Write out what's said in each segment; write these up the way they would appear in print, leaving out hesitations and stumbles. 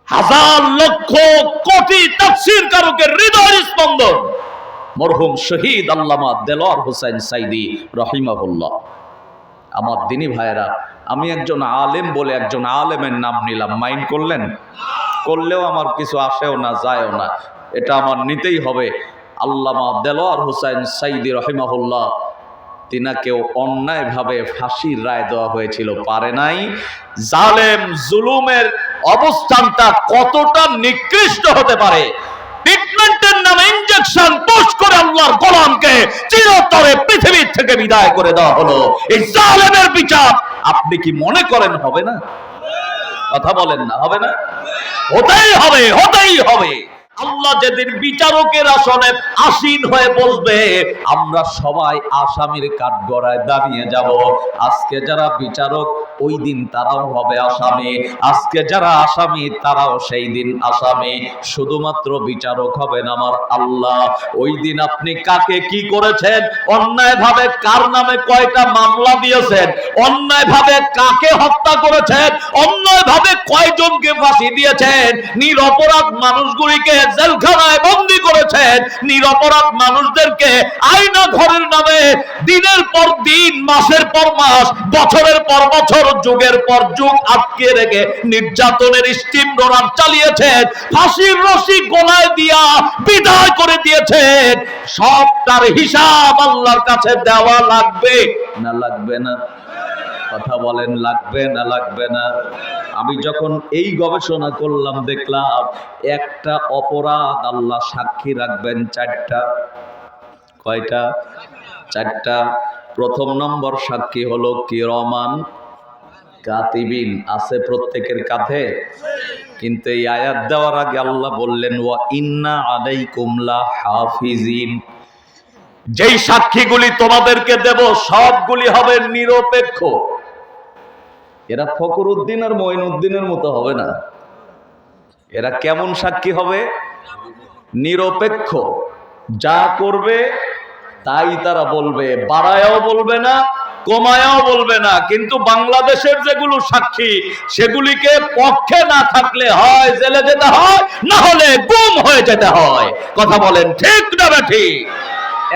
হাজার লক্ষ কোটি তাফসীর কারকের হৃদয় স্পন্দন মরহুম শহীদ আল্লামা দেলোয়ার হোসেন সাইদি রহিমাহুল্লাহ। আমার দিনী ভাইয়েরা, আমি একজন আলেম বলে একজন আলেমের নাম নিলাম, মাইন্ড করলেন? করলেও আমার কিছু আসেও না যায়ও না, এটা আমার নিতেই হবে। আল্লামা দেলোয়ার হোসেন সাইদি রহিমাহুল্লাহ, তিনাকেও অন্যায়ভাবে ফাঁসির রায় দেওয়া হয়েছিল, পারে নাই। জালেম জুলুমের অবস্থানটা কতটা নিকৃষ্ট হতে পারে, ট্রিটমেন্টের নামে ইনজেকশন পুশ করে আল্লাহর গোলামকে চিরতরে পৃথিবী থেকে বিদায় করে দেওয়া হলো। এই জালেমের বিচার আপনি কি মনে করেন হবে না? কথা বলেন না, হবে না? হতেই হবে, হতেই হবে। আল্লাহ যেদিন বিচারকের আসনে আসীন হয়ে বসবে, আমরা সবাই আসামির কাঠগড়ায় দাঁড়িয়ে যাব। আজকে যারা বিচারক ওই দিন তারাও হবে আসামি, আজকে যারা আসামি তারাও সেই দিন আসামি। শুধুমাত্র বিচারক হবেন আমার আল্লাহ। ওই দিন আপনি কাকে কি করেছেন, অন্যায়ভাবে কার নামে কয়টা মামলা দিয়েছেন, অন্যায়ভাবে কাকে হত্যা করেছেন, অন্যায়ভাবে কয়জনকে ফাঁসি দিয়েছেন, নিরপরাধ মানুষগুলিকে জেলখানায় বন্দী করেছেন, নিরপরাধ মানুষদেরকে আয়না ঘরের নামে দিনের পর দিন, মাসের পর মাস, বছরের পর বছর, যুগের পর যুগ আটকে রেখে নির্যাতনের স্টিম রোলার চালিয়েছেন, ফাঁসির রশি গলায় দিয়া বিদায় করে দিয়েছেন। সবটার হিসাব আল্লাহর কাছে দেওয়া লাগবে না লাগবে না? কথা বলেন, লাগবে না লাগবে না? আমি যখন এই গবেষণা করলাম, দেখলাম একটা অপরাধ আল্লাহ সাক্ষী রাখবেন চারটা। কয়টা? চারটা। প্রথম নম্বর সাক্ষী হলো কিরমান কাতিবিন, আছে প্রত্যেকের কাঁধে। কিন্তু এই আয়াত দেওয়ার আগে আল্লাহ বললেন ওয়া ইন্না আলাইকুম লাহাফিজিন, যেই সাক্ষীগুলি তোমাদেরকে দেব সবগুলি হবে নিরপেক্ষ। এরা ফখরুদ্দিন আর মঈনুদ্দিনের মতো হবে না। এরা কেমন সাক্ষী হবে? নিরপেক্ষ। যা করবে তাই তারা বলবে, বাড়ায়াও বলবে না, কমায়াও বলবে না। কিন্তু বাংলাদেশের যেগুলো সাক্ষী, সেগুলিকে পক্ষে না থাকলে হয় জেলে যেতে হয়, না হলে গুম হয়ে যেতে হয়। কথা বলেন ঠিক না ঠিক?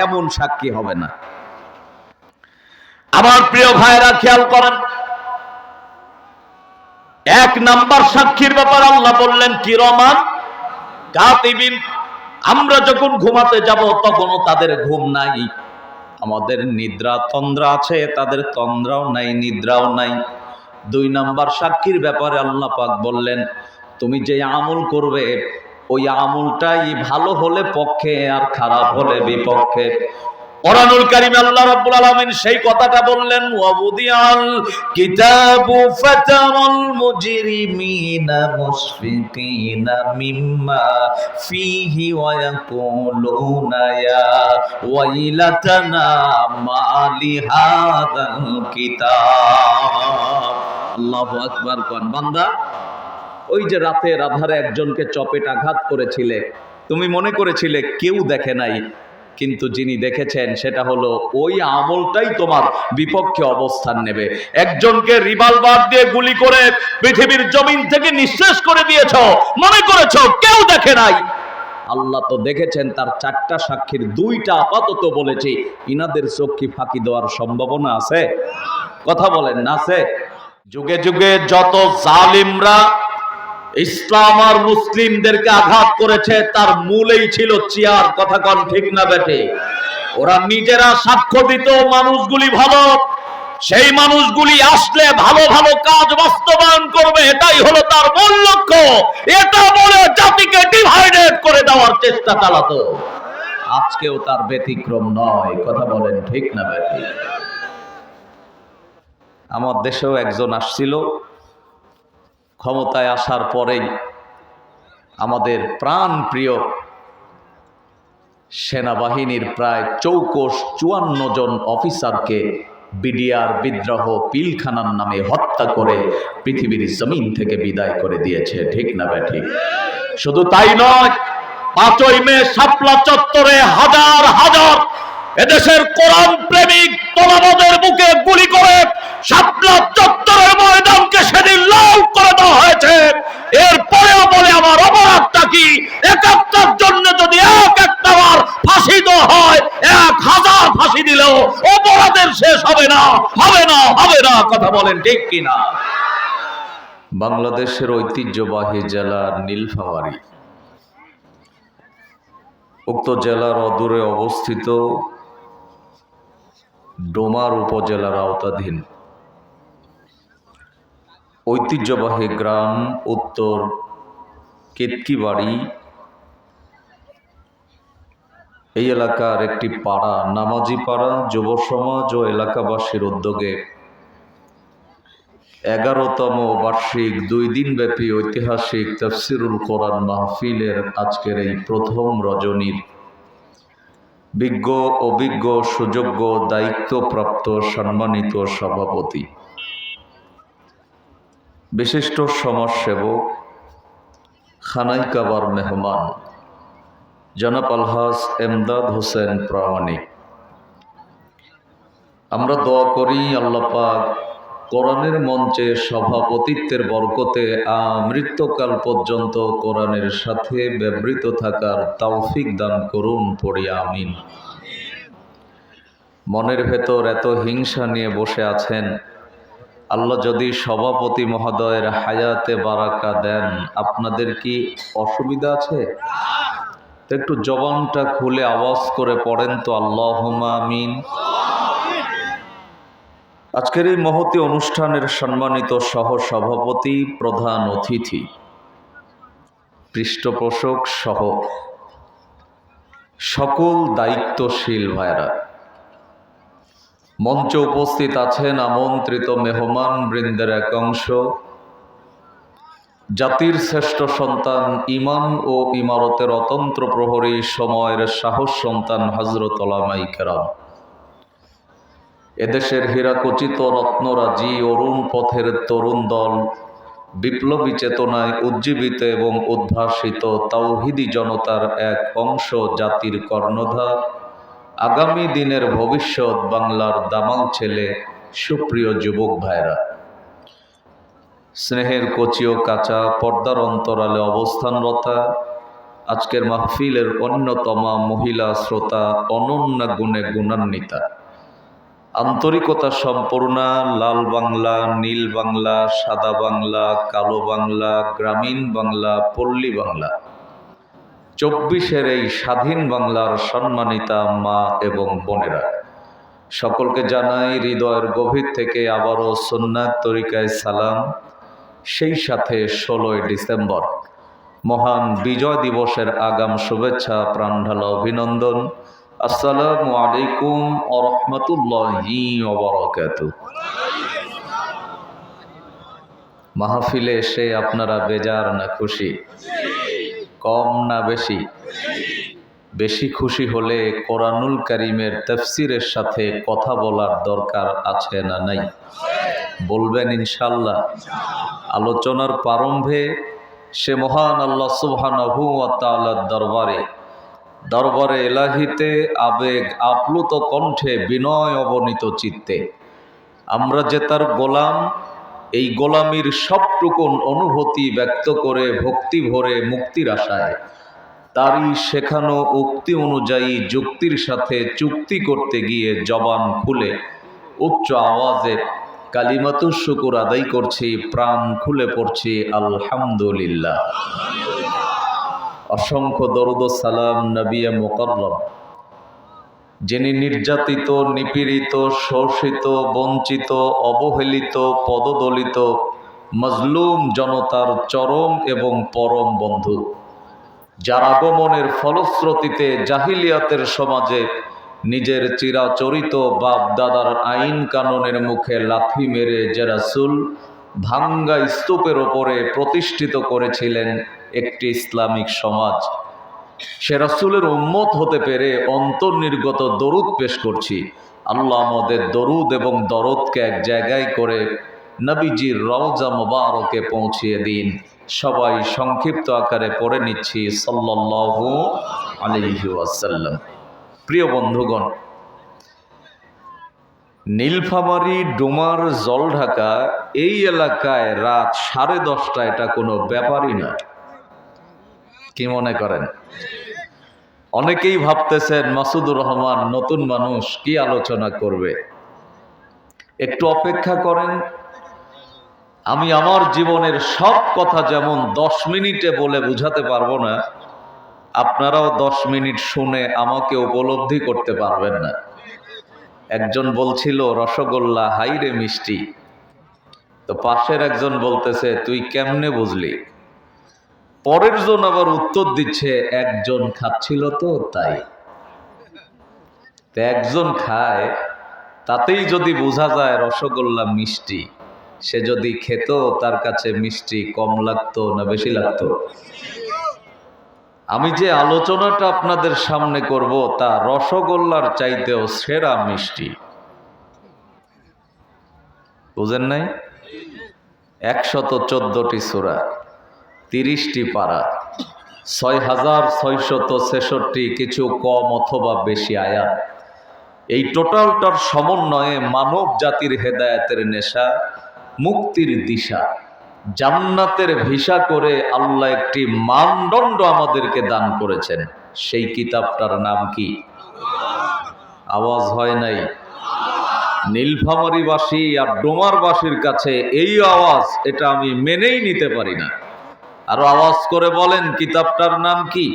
এমন সাক্ষী হবে না। আমার প্রিয় ভাইরা খেয়াল করেন, এক নাম্বার সাক্ষীর ব্যাপার আল্লাহ বললেন কিরমান কাতিবিন। আমরা যখন ঘুমাতে যাব তখনও তাদের ঘুম নাই, আমাদের নিদ্রা তন্দ্রা আছে, তাদের তন্দ্রাও নাই, নিদ্রাও নাই। দুই নাম্বার সাক্ষীর ব্যাপারে আল্লাহ পাক বললেন তুমি যে আমল করবে ওই আমলটাই ভালো হলে পক্ষে আর খারাপ হলে বিপক্ষে। কোরআনুল কারীমে আল্লাহ রাব্বুল আলামিন সেই কথাটা বললেন ওয়াবুদিয়াল কিতাবু ফাতারাল মুজরিমিনা মুশফিকিনা মিম্মা ফীহি ওয়া ইয়াকুলুনা ইয়া ওয়াইলাতানা মালি হাযাল কিতাব। আল্লাহু আকবার। কোন বান্দা, ওই যে রাতের আধারে একজনকে চপেটাঘাত করেছিলে, তুমি মনে করেছিলে কেউ দেখে নাই, কিন্তু যিনি দেখেছেন সেটা হলো ওই আমলটাই তোমার বিপক্ষে অবস্থান নেবে। একজনকে রিভলভার দিয়ে গুলি করে পৃথিবীর জমিন থেকে নিঃশেষ করে দিয়েছ, মনে করেছ কেউ দেখে নাই, আল্লাহ তো দেখেছেন। তার চারটা সাক্ষীর দুইটা আপাতত বলেছি, ইনাদের চোখ কি ফাঁকি দেওয়ার সম্ভাবনা আছে? কথা বলেন না আছে? যুগে যুগে যত জালিমরা ইসলাম আর মুসলিমদেরকে আঘাত করেছে তার মূলেই ছিল চেয়ার। কথা কন ঠিক না বেটে? ওরা নিজেরা সাক্ষ্য দিত মানুষগুলি ভালো, সেই মানুষগুলি আসলে ভালো ভালো কাজ বাস্তবায়ন করবে, এটাই হলো তার মূল লক্ষ্য। এটা বলে জাতিকে ডিভাইডেড করে দেওয়ার চেষ্টা চালাতো। আজকেও তার ব্যতিক্রম নয়। কথা বলেন ঠিক না বেটে? আমার দেশেও একজন আসছিল, ক্ষমতায় আসার পরেই আমাদের প্রাণ প্রিয় সেনাবাহিনীর প্রায় 54 জন অফিসারকে বিডিআর বিদ্রোহ পিলখানার নামে হত্যা করে পৃথিবীর জমিন থেকে বিদায় করে দিয়েছে। ঠিক না ঠিক? শুধু তাই নয়, 5ই মে শাপলা চত্বরে হাজার হাজার এদেশের কোরআন প্রেমিক তোলাবাদের বুকে গুলি করে শাপলা চত্বরের ময়দানকে সেদিন লাল করে দেওয়া হয়েছে। এরপরেও বলে নাকি 71 জন্য যদি একটা বার ফাঁসি দেওয়া হয়, 1000 ফাঁসি দিলেও অপরাধের শেষ হবে না, হবে না, হবে না। কথা বলেন ঠিক কিনা? বাংলাদেশের ঐতিহ্যবাহী জেলা নীলফামারী, উক্ত জেলার অদূরে অবস্থিত ডোমার উপজেলার আওতাধীন ঐতিহ্যবাহী গ্রাম উত্তর কেতকিবাড়ি, এই এলাকার একটি পাড়া, নামাজি পাড়া, যুব সমাজ ও এলাকাবাসীর উদ্যোগে 11তম বার্ষিক 2 দিনব্যাপী ঐতিহাসিক তাফসিরুল কোরআন মাহফিলের আজকের এই প্রথম রজনীর বিজ্ঞ, অভিজ্ঞ, সুযোগ্য, দায়িত্বপ্রাপ্ত সম্মানিত সভাপতি, বিশিষ্ট সমাজসেবক, খানাই কাবার মেহমান জনাব আলহাজ এমদাদ হোসেন প্রামাণিক, আমরা দোয়া করি আল্লাহ পাক কোরআনের মঞ্চে সভাপতিত্বের বরকতে মৃত্যুকাল পর্যন্ত কোরআনের সাথে ব্যবহৃত থাকার তৌফিক দান করুন, পড়ি আমিন। মনের ভেতর এত হিংসা নিয়ে বসে আছেন, আল্লাহ যদি সভাপতি মহোদয়ের হায়াতে বারাকা দেন, আপনাদের কি অসুবিধা আছে? একটু জবানটা খুলে আওয়াজ করে পড়েন তো আল্লাহুম্মা আমিন। আজকের এই মহতী অনুষ্ঠানের সম্মানিত সহ সভাপতি, প্রধান অতিথি, পৃষ্ঠপোষক সহ সকল দায়িত্বশীল ভাইরা, মঞ্চে উপস্থিত আছেন আমন্ত্রিত মেহমান বৃন্দের এক অংশ, জাতির শ্রেষ্ঠ সন্তান, ইমান ও ইমারতের অতন্ত্র প্রহরী, সময়ের সাহস সন্তান হযরত উলামায়ে কেরাম, এদেশের হীরাখচিত রত্নরাজি, অরুণ পথের তরুণ দল, বিপ্লবী চেতনায় উজ্জীবিত এবং উদ্ভাসিত তাওহীদি জনতার এক অংশ, জাতির কর্ণধার, আগামী দিনের ভবিষ্যৎ, বাংলার দামাল ছেলে, সুপ্রিয় যুবক ভাইরা, স্নেহের কচি ও কাঁচা, পর্দার অন্তরালে অবস্থানরতা, আজকের মাহফিলের অন্যতমা মহিলা শ্রোতা, অনন্য গুণে গুণান্বিতা, আন্তরিকতা সম্পূর্ণা, লাল বাংলা, নীল বাংলা, সাদা বাংলা, কালো বাংলা, গ্রামীণ বাংলা, পল্লী বাংলা, 24-এর এই স্বাধীন বাংলার সম্মানিতা মা এবং বোনেরা, সকলকে জানাই হৃদয়ের গভীর থেকে আবারও সুন্নাত তরিকায় সালাম। সেই সাথে 16ই ডিসেম্বর মহান বিজয় দিবসের আগাম শুভেচ্ছা, প্রাণঢালা অভিনন্দন। আসসালামু আলাইকুম ওয়া রাহমাতুল্লাহি ওয়া বারাকাতুহু। মাহফিলে এসে আপনারা বেজার না খুশি? কম না বেশি? বেশি খুশি হলে কোরআনুল কারীমের তাফসীরের সাথে কথা বলার দরকার আছে না নাই? বলবেন ইনশাআল্লাহ। আলোচনার প্রারম্ভে সে মহান আল্লাহ সুবহানাহু ওয়া তাআলার দরবারে এলাহিতে আবেগ আপ্লুত কণ্ঠে, বিনয় অবনীত চিত্তে আমরা যে তার গোলাম, এই গোলামির সবটুকুন অনুভূতি ব্যক্ত করে ভক্তি ভরে মুক্তির আশায় তারই শেখানো উক্তি অনুযায়ী যুক্তির সাথে চুক্তি করতে গিয়ে জবান খুলে উচ্চ আওয়াজে কালিমাতুশ শুকুর আদায় করছি, প্রাণ খুলে পড়ছি আলহামদুলিল্লাহ। অসংখ্য দরুদ ও সালাম নবিয়ে মুকাররম, যিনি নির্যাতিত, নিপীড়িত, শোষিত, বঞ্চিত, অবহেলিত, পদদলিত, মজলুম জনতার চরম এবং পরম বন্ধু, যার আগমনের ফলশ্রুতিতে জাহিলিয়াতের সমাজে নিজের চিরাচরিত বাপ দাদার আইন কানুনের মুখে লাথি মেরে যে রাসূল ভাঙ্গা স্তূপের ওপরে প্রতিষ্ঠিত করেছিলেন একটি ইসলামিক সমাজ, সে রাসূলের উম্মত হতে পেরে অন্তর্নির্গত দরুদ পেশ করছি। আল্লাহ আমাদের দরুদ এবং দরদকে এক জায়গায় করে নবীজির রওজা মুবারকে পৌঁছিয়ে দিন। সবাই সংক্ষিপ্ত আকারে পড়ে নিচ্ছি সাল্লাল্লাহু আলাইহি ওয়াসাল্লাম। প্রিয় বন্ধুগণ, নীলফামারী ডোমার জলঢাকা এই এলাকায় রাত 10:30 এটা কোনো ব্যাপারই না। কি মনে করেন? অনেকেই ভাবতেছেন মাসুদুর রহমান নতুন মানুষ, কি আলোচনা করবে। একটু অপেক্ষা করেন, আমি আমার জীবনের সব কথা যেমন 10 মিনিটে বলে বুঝাতে পারবো না, আপনারাও 10 মিনিট শুনে আমাকে উপলব্ধি করতে পারবেন না। একজন বলছিল রসগোল্লা হাইরে মিষ্টি, তো পাশের একজন বলতেছে তুই কেমনে বুঝলি? পরের জন আবার উত্তর দিচ্ছে একজন খাচ্ছিল তো তাই। একজন খায়, তাতেই যদি বোঝা যায় রসগোল্লা মিষ্টি, সে যদি খেত তার কাছে মিষ্টি কম লাগতো না বেশি লাগতো? আমি যে আলোচনাটা আপনাদের সামনে করব তা রসগোল্লার চাইতেও সেরা মিষ্টি। বুঝেন নাই? 114টি সূরা, 30টি পারা, 6666 কিছু কম অথবা বেশি আয়াত। এই টোটালটার সমন্বয়ে মানব জাতির হেদায়েতের নেশা, মুক্তির দিশা, জান্নাতের ভিসা করে আল্লাহ একটি মানদণ্ড আমাদেরকে দান করেছেন। সেই কিতাবটার নাম কি? আওয়াজ হয় নাই? নীলফামারীবাসী আর ডোমারবাসীর কাছে এই আওয়াজ, এটা আমি মেনেই নিতে পারি না। আরো আওয়াজ করে বলেন কিতাবটার নাম কি?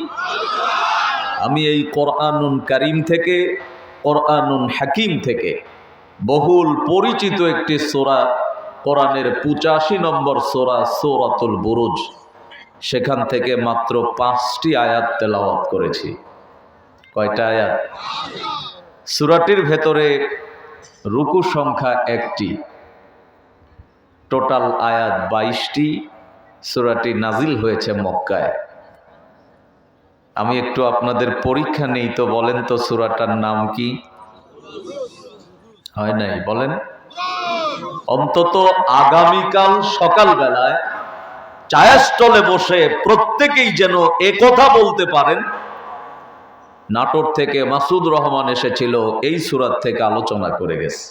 আমি এই কোরআনুন কারীম থেকে, কোরআনুন হাকিম থেকে বহুল পরিচিত একটি সূরা, কোরআনের 85 নম্বর সূরা সূরাতুল বুরুজ, সেখান থেকে মাত্র 5টি আয়াত তেলাওয়াত করেছি। কয়টা আয়াত? সূরাটির ভেতরে রুকু সংখ্যা 1টি, টোটাল আয়াত 22টি। সূরাটি নাজিল হয়েছে মক্কায়। আমি একটু আপনাদের পরীক্ষা নেই তো, বলেন তো সূরাটার নাম কি? হয় নাই? বলেন। অন্তত আগামীকাল সকালবেলায় চায়ের স্টলে বসে প্রত্যেকেই যেন একথা বলতে পারেন, নাটোর থেকে মাসুদ রহমান এসেছিল, এই সূরা থেকে আলোচনা করে গেছে।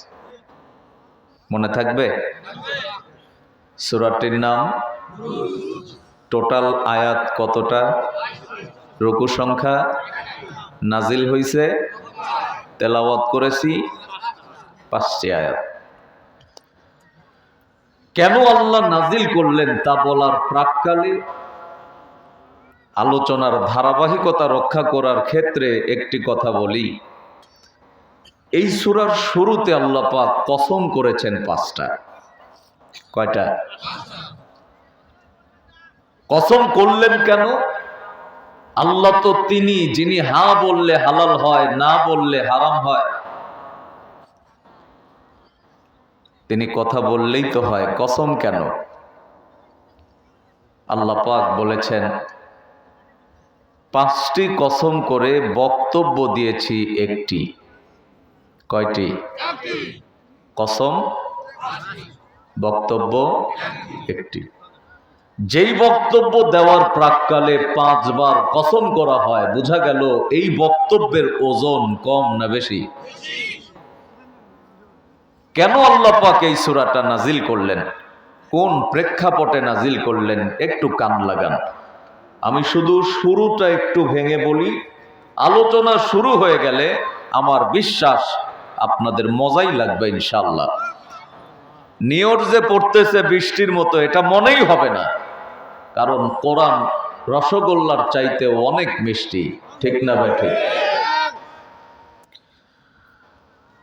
মনে থাকবে? সূরাটির নাম, টোটাল আয়াত কতটা, রুকু সংখ্যা, নাজিল হইছে, তেলাওয়াত করেছি 5টি আয়াত। কেন আল্লাহ নাজিল করলেন তা বলার প্রাক্কালে আলোচনার ধারাবাহিকতা রক্ষা করার ক্ষেত্রে একটি কথা বলি। এই সূরার শুরুতে আল্লাহ পাক কসম করেছেন 5টা। কয়টা? কসম করলেন কেন? আল্লাহ তো তিনি যিনি হা বললে হালাল হয়, না বললে হারাম হয়। তিনি কথা বললেই তো হয়, কসম কেন? আল্লাহ পাক বলেছেন 5টি কসম করে বক্তব্য দিয়েছি একটি। কয়টি? কসম, বক্তব্য একটি। যেই বক্তব্য দেওয়ার প্রাক্কালে 5 বার কসম করা হয়, বোঝা গেল এই বক্তব্যের ওজন কম না বেশি? কেন আল্লাহ পাক এই সূরাটা নাজিল করলেন, কোন প্রেক্ষাপটে নাজিল করলেন, একটু কান লাগান। আমি শুধু শুরুটা একটু ভেঙে বলি, আলোচনা শুরু হয়ে গেলে আমার বিশ্বাস আপনাদের মজাই লাগবে ইনশাআল্লাহ। নিয়র যে পড়তেছে বৃষ্টির মতো, এটা মনেই হবে না, কারণ কোরআন রসগোল্লার চাইতে অনেক মিষ্টি। ঠিক না ভাই? ঠিক।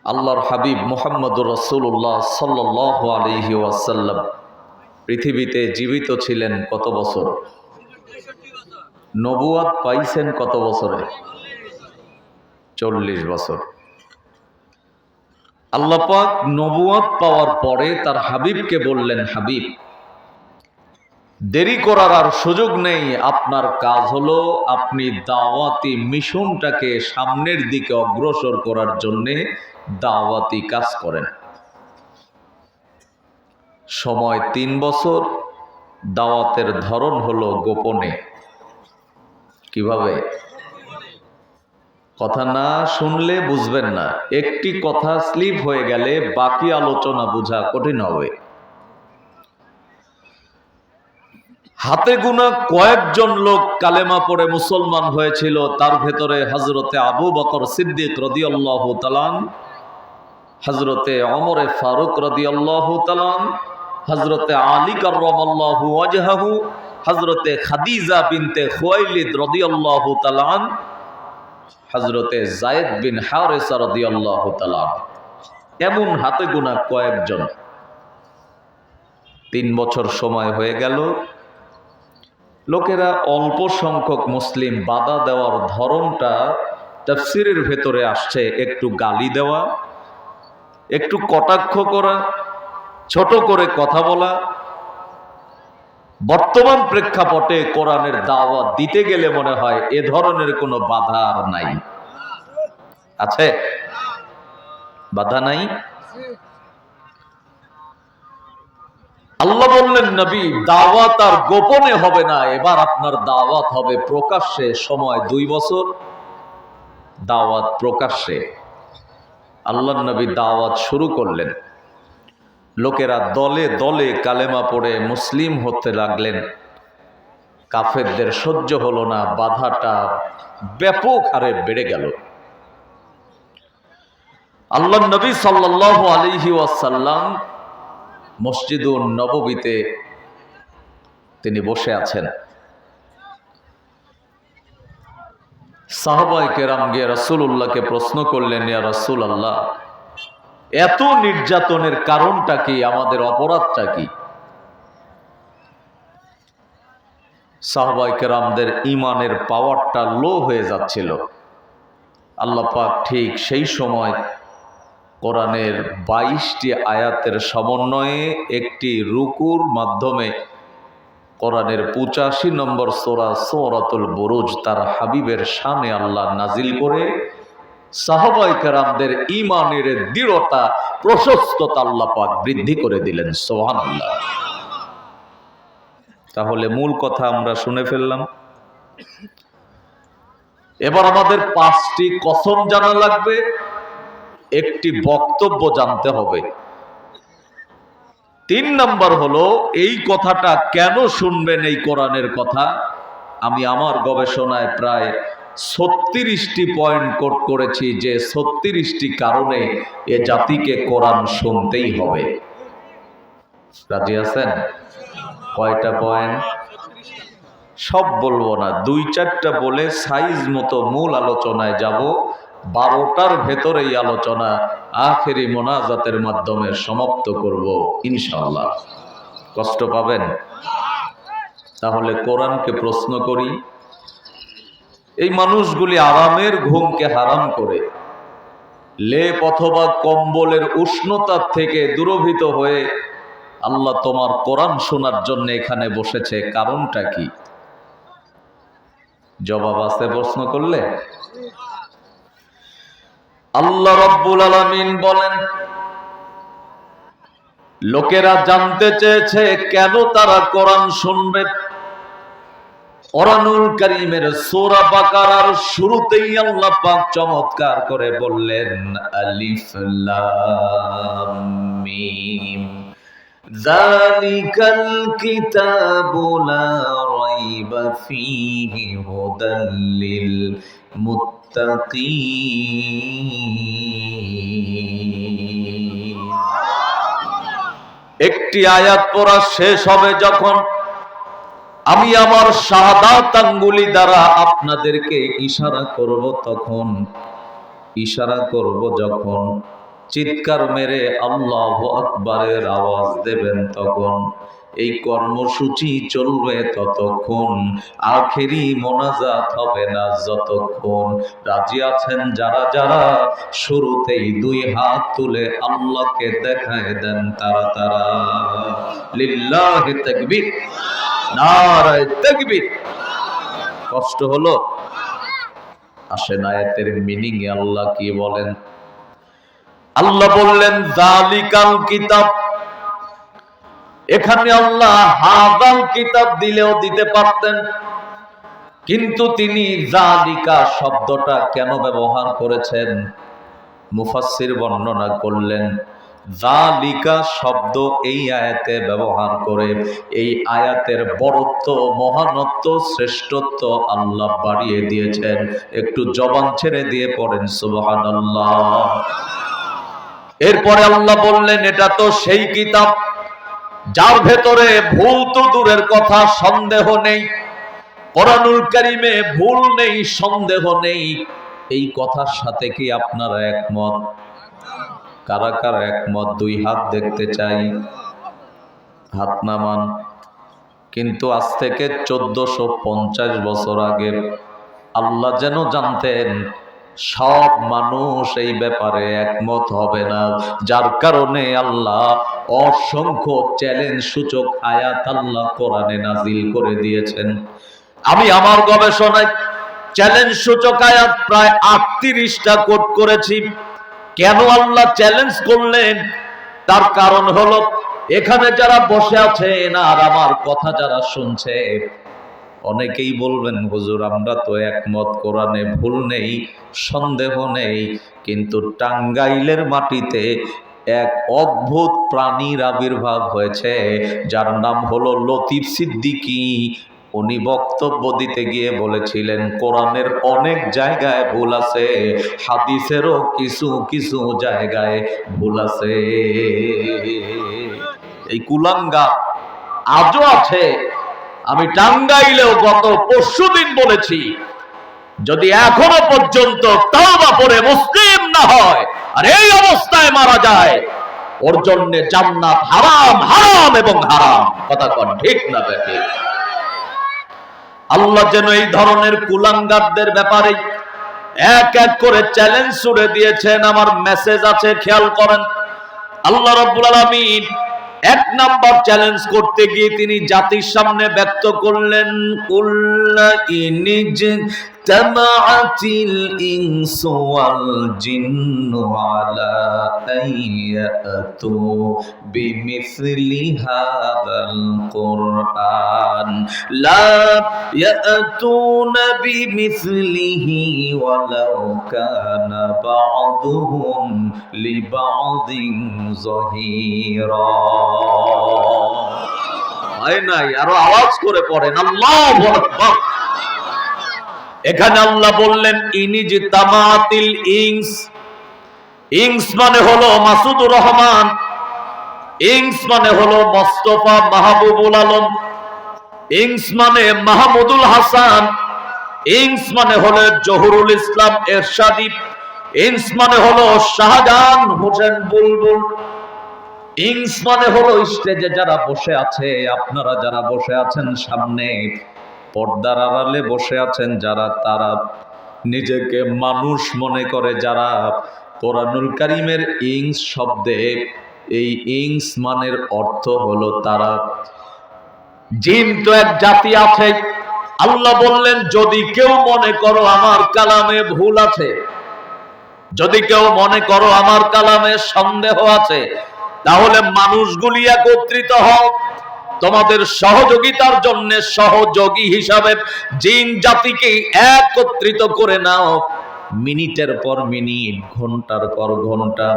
আল্লাহর হাবিব মুহাম্মদুর রাসূলুল্লাহ সাল্লাল্লাহু আলাইহি ওয়াসাল্লাম পৃথিবীতে জীবিত ছিলেন কত বছর? নবুয়ত পাইছেন কত বছরে? 40 বছর। আল্লাহ পাক নবুয়ত পাওয়ার পরে তার হাবিবকে বললেন, হাবিব, দেরি করার আর সুযোগ নেই। আপনার কাজ হলো আপনি দাওয়াতি মিশনটাকে সামনের দিকে অগ্রসর করার জন্য দাওয়াতি কাজ করেন। সময় 3 বছর, দাওয়াতের ধরন হলো গোপনে। কিভাবে? কথা না শুনলে বুঝবেন না। একটি কথা স্লিপ হয়ে গেলে বাকি আলোচনা বোঝা কঠিন হবে। হাতে গোনা কয়েকজন লোক কালেমা পড়ে মুসলমান হয়েছিল, তার ভেতরে হযরতে আবু বকর সিদ্দিক রাদিয়াল্লাহু তাআলা, হযরতে ওমর ফারুক রাদিয়াল্লাহু তাআলা, হযরতে আলী কাররামাল্লাহু ওয়াজহাহু, হযরতে খাদিজা বিনতে খুয়াইলিদ রাদিয়াল্লাহু তাআলা, হযরতে যায়েদ বিন হারেসা রাদিয়াল্লাহু তাআলা। এমন হাতে গোনা কয়েকজন। 3 বছর সময় হয়ে গেল, লোকেরা অল্প সংখ্যক মুসলিম, বাধা দেওয়ার ধরনটা তাফসীরের ভেতরে আসছে একটু গালি দেওয়া, একটু কটাক্ষ করা, ছোট করে কথা বলা। বর্তমান প্রেক্ষাপটে কোরআনের দাওয়াত দিতে গেলে মনে হয় এ ধরনের কোনো বাধা আর নাই। আছে? বাধা নাই? আল্লাহ বললেন, নবী দাওয়াত আর গোপনে হবে না, এবার আপনার দাওয়াত হবে প্রকাশ্যে। সময় 2 বছর, দাওয়াত প্রকাশ্যে। আল্লাহর নবী দাওয়াত শুরু করলেন। লোকেরা দলে দলে কালেমা পড়ে মুসলিম হতে লাগলেন। কাফেরদের সহ্য হলো না, বাধাটা ব্যাপক হারে বেড়ে গেল। আল্লাহর নবী সাল্লাল্লাহু আলাইহি ওয়াসাল্লাম মসজিদুন নববীতে তিনি বসে আছেন। সাহাবায়ে কেরাম গিয়ে রাসূলুল্লাহকে প্রশ্ন করলেন, ইয়া রাসূলুল্লাহ, এত নির্যাতনের কারণটা কি? আমাদের অপরাধটা কি? সাহাবায়ে কেরামদের ঈমানের পাওয়ারটা লো হয়ে যাচ্ছিল। আল্লাহ পাক ঠিক সেই সময় কোরআনের 22টি আয়াতের সমন্বয়ে একটি রুকুর মাধ্যমে কোরআনের 85 নম্বর সূরা সূরাতুল বুরুজ তার হাবিবের শানে আল্লাহ নাজিল করে সাহাবায়ে কেরামদের ঈমানের দৃঢ়তা, প্রশস্ততা আল্লাহ পাক বৃদ্ধি করে দিলেন। সুবহানাল্লাহ। তাহলে মূল কথা আমরা শুনে ফেললাম। এবার আমাদের 5টি কসম জানা লাগবে, একটি বক্তব্য জানতে হবে। 3 নাম্বার হলো এই কথাটা কেন শুনবেন, এই কোরআনের কথা। আমি আমার গবেষণায় প্রায় 36টি পয়েন্ট কোট করেছি যে 36টি কারণে এ জাতিকে কোরআন শুনতেই হবে। রাজি আছেন? কয়টা পয়েন্ট? সব বলবো না, 2-4টা বলে সাইজ মতো মূল আলোচনায় যাব। 12টার ভেতরে এই আলোচনা আখেরি মোনাজাতের মাধ্যমে সমাপ্ত করব ইনশাআল্লাহ। কষ্ট পাবেন? তাহলে কোরআনকে প্রশ্ন করি, এই মানুষগুলি আরামের ঘুমকে হারাম করে লেপ অথবা কম্বলের উষ্ণতার থেকে দুরভিত হয়ে আল্লাহ তোমার কোরআন শোনার জন্য এখানে বসেছে, কারণটা কি? জবাব আছে প্রশ্ন করলে? আল্লাহ রাব্বুল আলামিন বলেন, লোকেরা জানতে চেয়েছে কেন তারা কোরআন শুনবে। কোরআনুল কারীমের সূরা বাকারার শুরুতেই আল্লাহ পাক চমৎকার করে বললেন, আলিফ লাম মিম যালিকাল কিতাবু লা রাইবা ফীহি হুদাল লিল মুত্তাকিন। একটি আয়াত পড়া শেষ হবে যখন, আমি আমার শাহাদাত আঙ্গুলি দ্বারা আপনাদেরকে ইশারা করব, তখন ইশারা করব যখন, চিৎকার মেরে আল্লাহু আকবারের আওয়াজ দেবেন তখন, এই কর্মসূচি চলবে ততক্ষণ, আখেরি মোনাজাত হবে না যতক্ষণ। রাজি আছেন যারা যারা শুরুতেই 2 হাত তুলে আল্লাহকে দেখায় দেন তারা তারা। লিল্লাহি তাকবীর, নারায়ে তাকবীর। কষ্ট হলো? আসেন আয়াতের মিনিং এ আল্লাহ কি বলেন। আল্লাহ বললেন যালিকাল কিতাব। এখানে আল্লাহ হাযাল কিতাব দিলেও দিতে পারতেন, কিন্তু তিনি যালিকা শব্দটা কেন ব্যবহার করেছেন মুফাসসির বর্ণনা করলেন, যালিকা শব্দ এই আয়াতে ব্যবহার করে এই আয়াতের বড়ত্ব, মহানত্ব, শ্রেষ্ঠত্ব আল্লাহ বাড়িয়ে দিয়েছেন। একটু জবান ছেড়ে দিয়ে পড়েন সুবহানাল্লাহ। এরপরে আল্লাহ বললেন, এটা তো সেই কিতাব যার ভেতরে ভুল তো দূরের কথা, সন্দেহ নেই। কোরআনুল কারীমে ভুল নেই, সন্দেহ নেই। এই কথার সাথে কি আপনারা একমত? কারা কারা একমত? দুই হাত দেখতে চাই, হাত নামান। কিন্তু আজ থেকে 1450 বছর আগে আল্লাহ যেন জানতেন সব মানুষ এই ব্যাপারে একমত হবে না, যার কারণে আল্লাহ অসংখ্য চ্যালেঞ্জ সূচক আয়াত আল্লাহ কোরআনে নাজিল করে দিয়েছেন। আমি আমার গবেষণায় চ্যালেঞ্জ সূচক আয়াত প্রায় 38টা কোট করেছি। কেন আল্লাহ চ্যালেঞ্জ করলেন? তার কারণ হলো, এখানে যারা বসে আছেন আর আমার কথা যারা শুনছে, অনেকেই বলবেন হুজুর আমরা তো একমত, কোরআনে ভুল নেই, সন্দেহ নেই, কিন্তু টাঙ্গাইলের মাটিতে এক অদ্ভুত প্রাণীর আবির্ভাব হয়েছে যার নাম হলো লতিফ সিদ্দিকী। উনি বক্তব্য দিতে গিয়ে বলেছিলেন কোরআনের অনেক জায়গায় ভুল আছে, হাদিসেরও কিছু কিছু জায়গায় ভুল আছে। এই কুলাঙ্গা আজও আছে। আমি টাঙ্গাইলেও গত পরশুদিন বলেছি, যদি এখনো পর্যন্ত তওবা করে মুসলিম না হয় আর এই অবস্থায় মারা যায়, ওর জন্য জান্নাত হারাম, হারাম এবং হারাম। কথা কোন ঠিক না বেঠিক? আল্লাহ যেন এই ধরনের কুলাঙ্গারদের ব্যাপারে এক এক করে চ্যালেঞ্জ ছুড়ে দিয়েছেন। আমার মেসেজ আছে, খেয়াল করেন। আল্লাহ রাব্বুল আলামিন এক নাম্বার চ্যালেঞ্জ করতে গিয়ে তিনি জাতির সামনে ব্যক্ত করলেন, কুল্লা ইনিজ তামাআতিল ইনসু ওয়াল জিন্নু আলা আইয়াতু বিমিসলি হাদাল কুরআন লা ইয়াতুনা বিমিসলিহি ওয়ালাউ কানা বা'দুহুম লিবা'দিন যাহিরা। হয় নাই? আরো আওয়াজ করে পড়েন আল্লাহু আকবার। এখানে আল্লাহ বললেন ইনিজ তামাতিল ইনস। ইনস মানে হলো মাসুদুর রহমান, ইনস মানে হলো মোস্তফা মাহবুবুল আলম, ইনস মানে মাহমুদুল হাসান, ইনস মানে হলো জহুরুল ইসলাম এরশাদি, ইনস মানে হলো শাহজাহান হোসেন বুলবুল, ইনস মানে হলো স্টেজে যারা বসে আছে, আপনারা যারা বসে আছেন সামনে, পর্দার আড়ালে বসে আছেন যারা, তারা নিজেকে মানুষ মনে করে যারা, কোরআনুল কারীমের ইনস শব্দে এই ইনস মানের অর্থ হলো তারা। জিন তো এক জাতি আছে। আল্লাহ বললেন যদি কেউ মনে করো আমার কালামে ভুল আছে, যদি কেউ মনে করো আমার কালামে সন্দেহ আছে, তাহলে মানুষগুলি একত্রিত হও, তোমাদের সহযোগিতার জন্য সহযোগী হিসাবে জিন জাতিকে একত্রিত করে নাও। মিনিটের পর মিনিট, ঘন্টার পর ঘন্টা,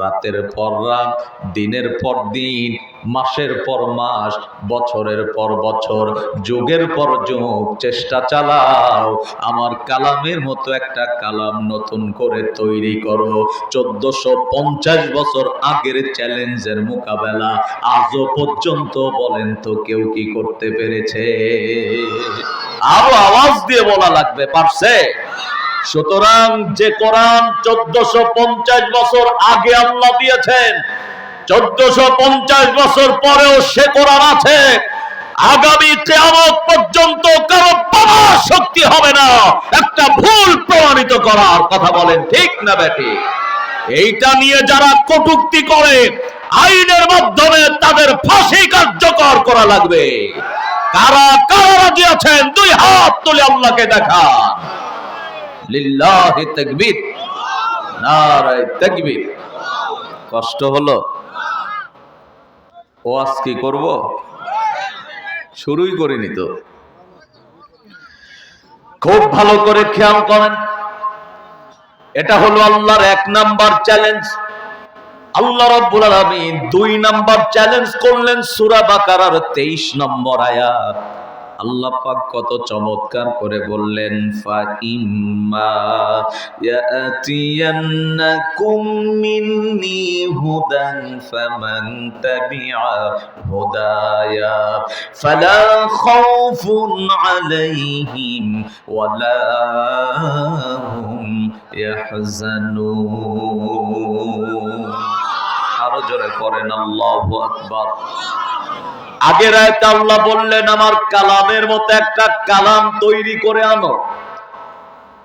রাতের পর রাত, দিনের পর দিন, মাসের পর মাস, বছরের পর বছর, যুগের পর যুগ চেষ্টা চালাও, আমার কালামের মতো একটা কালাম নতুন করে তৈরি করো। 1450 বছর আগের চ্যালেঞ্জের মোকাবেলা আজও পর্যন্ত বলেন তো কেউ কি করতে পেরেছে? আরো আওয়াজ দিয়ে বলা লাগবে, পারছে? সুতরাং যে কোরআন 1450 বছর আগে আল্লাহ দিয়েছেন, 1450 বছর পরেও সে কোরআন আছে। আগামী কিয়ামত পর্যন্ত কারো পাওয়ার শক্তি হবে না একটা ভুল প্রমাণিত করার। কথা বলেন ঠিক না বেঠিক? এইটা নিয়ে যারা কটূক্তি করে, আইনের মাধ্যমে তাদের ফাঁসি কার্যকর করা লাগবে। কারা কারা রাজি আছেন দুই হাত তুলে আল্লাহকে দেখান। লিল্লাহি তাকবীর, নারায়ে তাকবীর। কষ্ট হলো? ওয়াজ কি করব? শুরুই করিনি তো। খুব ভালো করে খেয়াল করেন, এটা হলো আল্লাহর এক নাম্বার চ্যালেঞ্জ। আল্লাহ রাব্বুল আলামিন 2 নাম্বার চ্যালেঞ্জ করলেন সূরা বাকারার 23 নম্বর আয়াত। আল্লাহ পাক কত চমৎকার করে বললেন, ফা ইম্মা ইয়াতিয়ান্নাকুম মিন্নি হুদান ফামান তাবিআ হুদায়া ফালা খাউফুন আলাইহিম ওয়ালা হুম ইয়াহজানুন। আরো জোরে পড়েন আল্লাহু আকবার। আগের আয়াতে আল্লাহ বললেন আমার কালামের মতো একটা কালাম তৈরি করে আনো।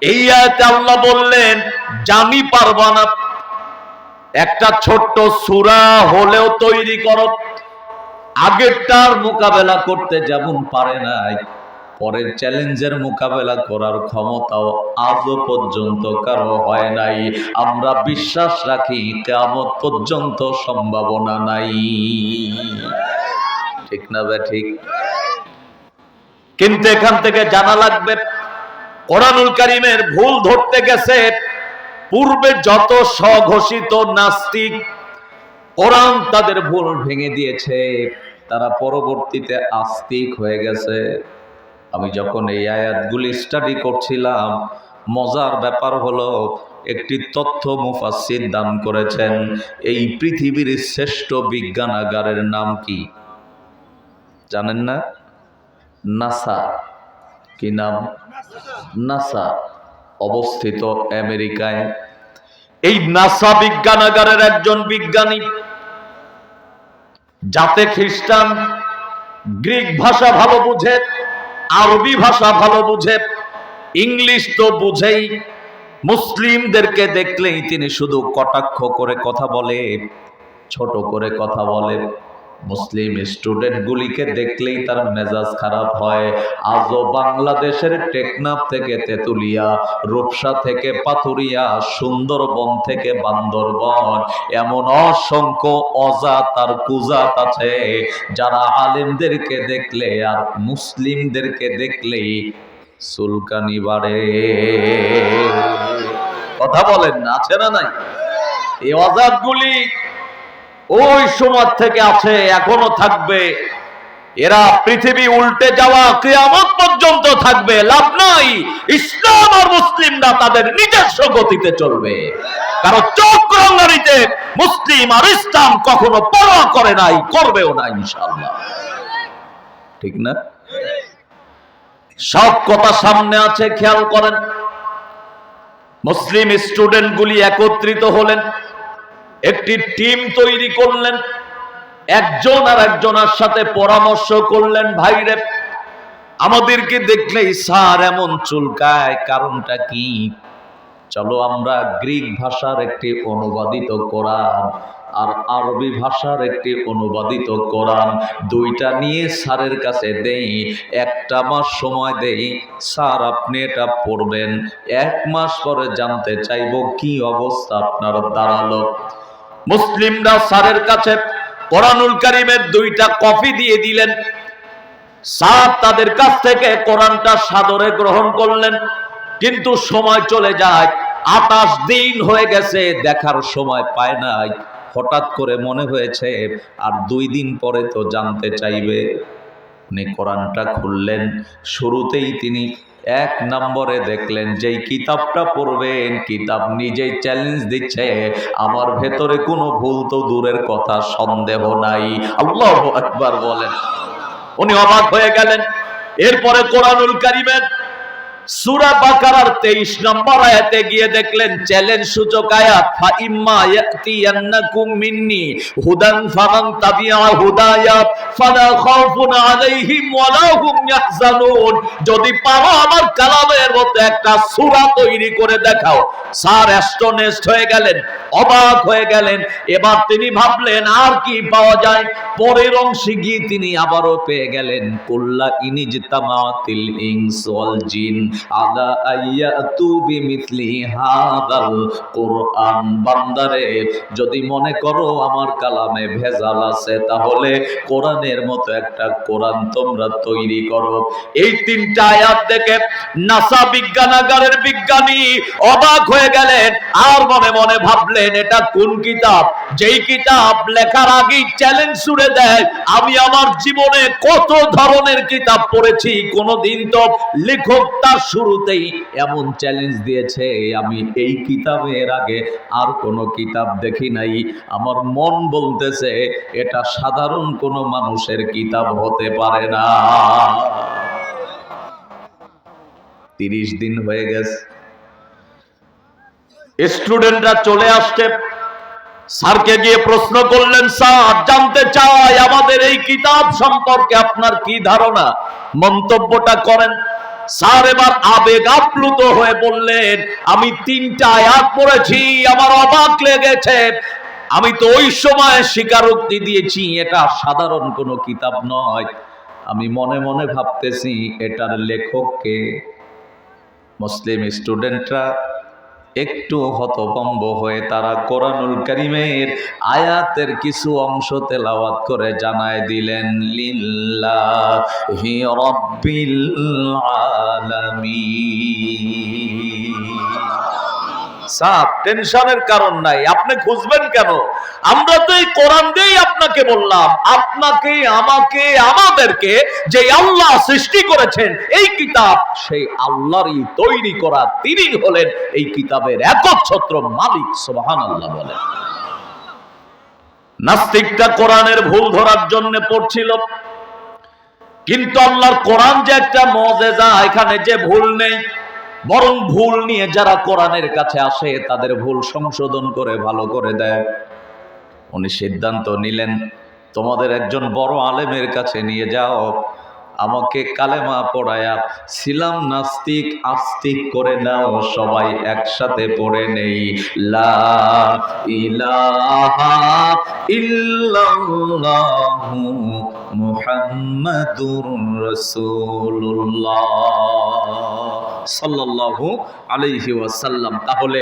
এই আয়াতে আল্লাহ বললেন জানি পারবা না, একটা ছোট্ট সূরা হলেও তৈরি করো। আগেরটার মোকাবেলা করতে যেমন পারে নাই, পরের চ্যালেঞ্জের মোকাবেলা করার ক্ষমতাও আজও পর্যন্ত কারো হয় নাই। আমরা বিশ্বাস রাখি কিয়ামত পর্যন্ত সম্ভাবনা নাই। ঠিক না বে ঠিক? কিন্তু এখান থেকে জানা লাগবে কোরআনুল কারীমের ভুল ধরতে গেছে পূর্বে যত স্বঘোষিত নাস্তিক, কোরআন তাদের ভুল ভেঙে দিয়েছে, তারা পরবর্তীতে আস্তিক হয়ে গেছে। আমি যখন এই আয়াতগুলি স্টাডি করছিলাম, মজার ব্যাপার হলো একটি তথ্য মুফাসসির দান করেছেন। এই পৃথিবীর শ্রেষ্ঠ বিজ্ঞানাগারের নাম কি জানেন না? নাসা। কি নাম? নাসা, অবস্থিত আমেরিকায়। এই নাসা বিজ্ঞানাগারের একজন বিজ্ঞানী, যাতে খ্রিস্টান, গ্রিক ভাষা ভালো বুঝে, আরবি ভাষা ভালো বুঝে, ইংলিশ তো বুঝেই, মুসলিমদেরকে দেখলেই তিনি শুধু কটাক্ষ করে কথা বলে, ছোট করে কথা বলে। মুসলিম স্টুডেন্ট গুলিকে দেখলেই তার মেজাজ খারাপ হয়। আজও বাংলাদেশের টেকনাফ থেকে তেতুলিয়া, রূপসা থেকে পাথুরিয়া, সুন্দরবন থেকে বান্দরবন, এমন অসংখ্য অজাত আর কুজাত আছে যারা আলেমদেরকে দেখলে আর মুসলিমদেরকে দেখলেই চুলকানি বাড়ে। কথা বলেন না, আছে না নাই? এই অজাত গুলি ওই সমাজ থেকে আছে, এখনো থাকবে। এরা পৃথিবী উল্টে যাওয়া কিয়ামত পর্যন্ত থাকবে, লাভ নাই। ইসলাম আর মুসলিমরা তাদের নিজস্ব গতিতে চলবে। কারণ চোখ রাঙানিতে মুসলিম আর ইসলাম কখনো পরোয়া করে নাই, করবেও না ইনশাআল্লাহ। ঠিক না? সব কথা সামনে আছে, খেয়াল করেন। মুসলিম স্টুডেন্ট গুলি একত্রিত হলেন, একটি টিম তৈরি করলেন, একজন আর একজনের সাথে পরামর্শ করলেন, ভাইরে আমাদেরকে দেখলেই স্যার এমন চুলকায়, কারণটা কি? চলো আমরা গ্রিক ভাষার একটি অনুবাদিত কোরআন আর আরবি ভাষার একটি অনুবাদিত কোরআন, দুইটা নিয়ে স্যারের কাছে দেই, 1 মাস সময় দেই, স্যার আপনি এটা পড়বেন, 1 মাস পরে জানতে চাইবো কি অবস্থা আপনার দাঁড়ালো। মুসলিমরা স্যারের কাছে কোরআনুল কারীমের 2টা কপি দিয়ে দিলেন। স্যার তাদের কাছ থেকে কোরআনটা সাদরে গ্রহণ করলেন, কিন্তু সময় চলে যায়, 28 দিন হয়ে গেছে, দেখার সময় পায় নাই। হঠাৎ করে মনে হয়েছে আর 2 দিন পরে তো জানতে চাইবে। উনি কোরআনটা খুললেন, শুরুতেই তিনি 1 নম্বরে দেখলেন যেই কিতাবটা পড়বেন, কিতাব নিজেই চ্যালেঞ্জ দিচ্ছে, আমার ভেতরে কোনো ভুল তো দূরের কথা, সন্দেহ নাই। আল্লাহু আকবার বলেন। উনি অবাক হয়ে গেলেন। এরপরে কোরআনুল কারীমের সূরা বাকারার 23 নম্বর আয়াতে গিয়ে দেখলেন চ্যালেঞ্জ সূচক আয়াত, ফা ইম্মা ইয়াতিয়ান্নাকুম মিন্নি হুদান ফামান তাবিআ হুদায়া ফালা খাউফুন আলাইহিম ওয়ালা হুম ইয়াহজানুন। যদি পারো আমার কালামের মতো একটা সূরা তৈরি করে দেখাও। স্যার অ্যাস্টনেস্ট হয়ে গেলেন, অবাক হয়ে গেলেন। এবার তিনি ভাবলেন আর কি পাওয়া যায়। পরের অংশে গিয়ে তিনি আবারও পেয়ে গেলেন, কুল্লা ইনিজতামাতিল ইনস ওয়াল জিন আলা আইয়াতু বিমিথলি হাদাল কুরআন। বান্দারে, যদি মনে করো আমার কালামে ভেজাল আছে, তাহলে কোরআনের মতো একটা কোরআন তোমরা তৈরি করো। এই তিনটা আয়াত দেখে নাসা বিজ্ঞানাগারের বিজ্ঞানী অবাক হয়ে গেলেন, আর মনে মনে ভাবলেন এটা কোন কিতাব, যেই কিতাব লেখার আগেই চ্যালেঞ্জ ছুড়ে দেয়। আমি আমার জীবনে কত ধরনের কিতাব পড়েছি, কোনদিন তো লেখক তার শুরুতেই এমন চ্যালেঞ্জ দিয়েছে আমি এই কিতাবের আগে আর কোন কিতাব দেখি নাই। আমার মন বলতেছে এটা সাধারণ কোন মানুষের কিতাব হতে পারে না। 30 দিন হয়ে গেছে, স্টুডেন্টরা চলে আসছে, স্যারকে গিয়ে প্রশ্ন করলেন, স্যার জানতে চাই আমাদের এই কিতাব সম্পর্কে আপনার কি ধারণা, মন্তব্যটা করেন। স্যার এবার আবেগ আপ্লুত হয়ে বললেন, আমি 3টা আয়াত পড়েছি, আমার অবাক লেগেছে। আমি তো ওই সময় স্বীকারোক্তি দিয়েছি এটা সাধারণ কোনো কিতাব নয়। আমি মনে মনে ভাবতেছি এটার লেখক কে? মুসলিম স্টুডেন্টরা একটু হতভম্ব হয়ে তারা কোরআনুল কারীমের আয়াতের কিছু অংশ তেলাওয়াত করে জানায় দিলেন, লিল্লাহি রাব্বিল আলামিন। সাব টেনশনের কারণ নাই, আপনি খুঁজবেন কেন? আমরা তো এই কোরআন দিয়েই আপনাকে বললাম, আপনাকে, আমাকে, আমাদেরকে যে আল্লাহ সৃষ্টি করেছেন এই কিতাব সেই আল্লাহরই তৈরি করা, তিনি হলেন এই কিতাবের একচ্ছত্র মালিক। সুবহানাল্লাহ বলেন। নাস্তিকটা কোরআনের ভুল ধরার জন্য পড়ছিল, কিন্তু আল্লাহর কোরআন যে একটা মুজিজা, এখানে যে ভুল নেই, বরং ভুল নিয়ে যারা কোরআনের কাছে আসে তাদের ভুল সংশোধন করে ভালো করে দেয়। উনি সিদ্ধান্ত নিলেন, তোমাদের একজন বড় আলেমের কাছে নিয়ে যাও, আমাকে কালেমা পড়ায়া ছিলাম নাস্তিক আস্তিক করে নাও, সবাই একসাথে পড়ে নেই, লা ইলাহা ইল্লাল্লাহু মুহাম্মাদুর রাসূলুল্লাহ সাল্লাল্লাহু আলাইহি ওয়াসাল্লাম। তাহলে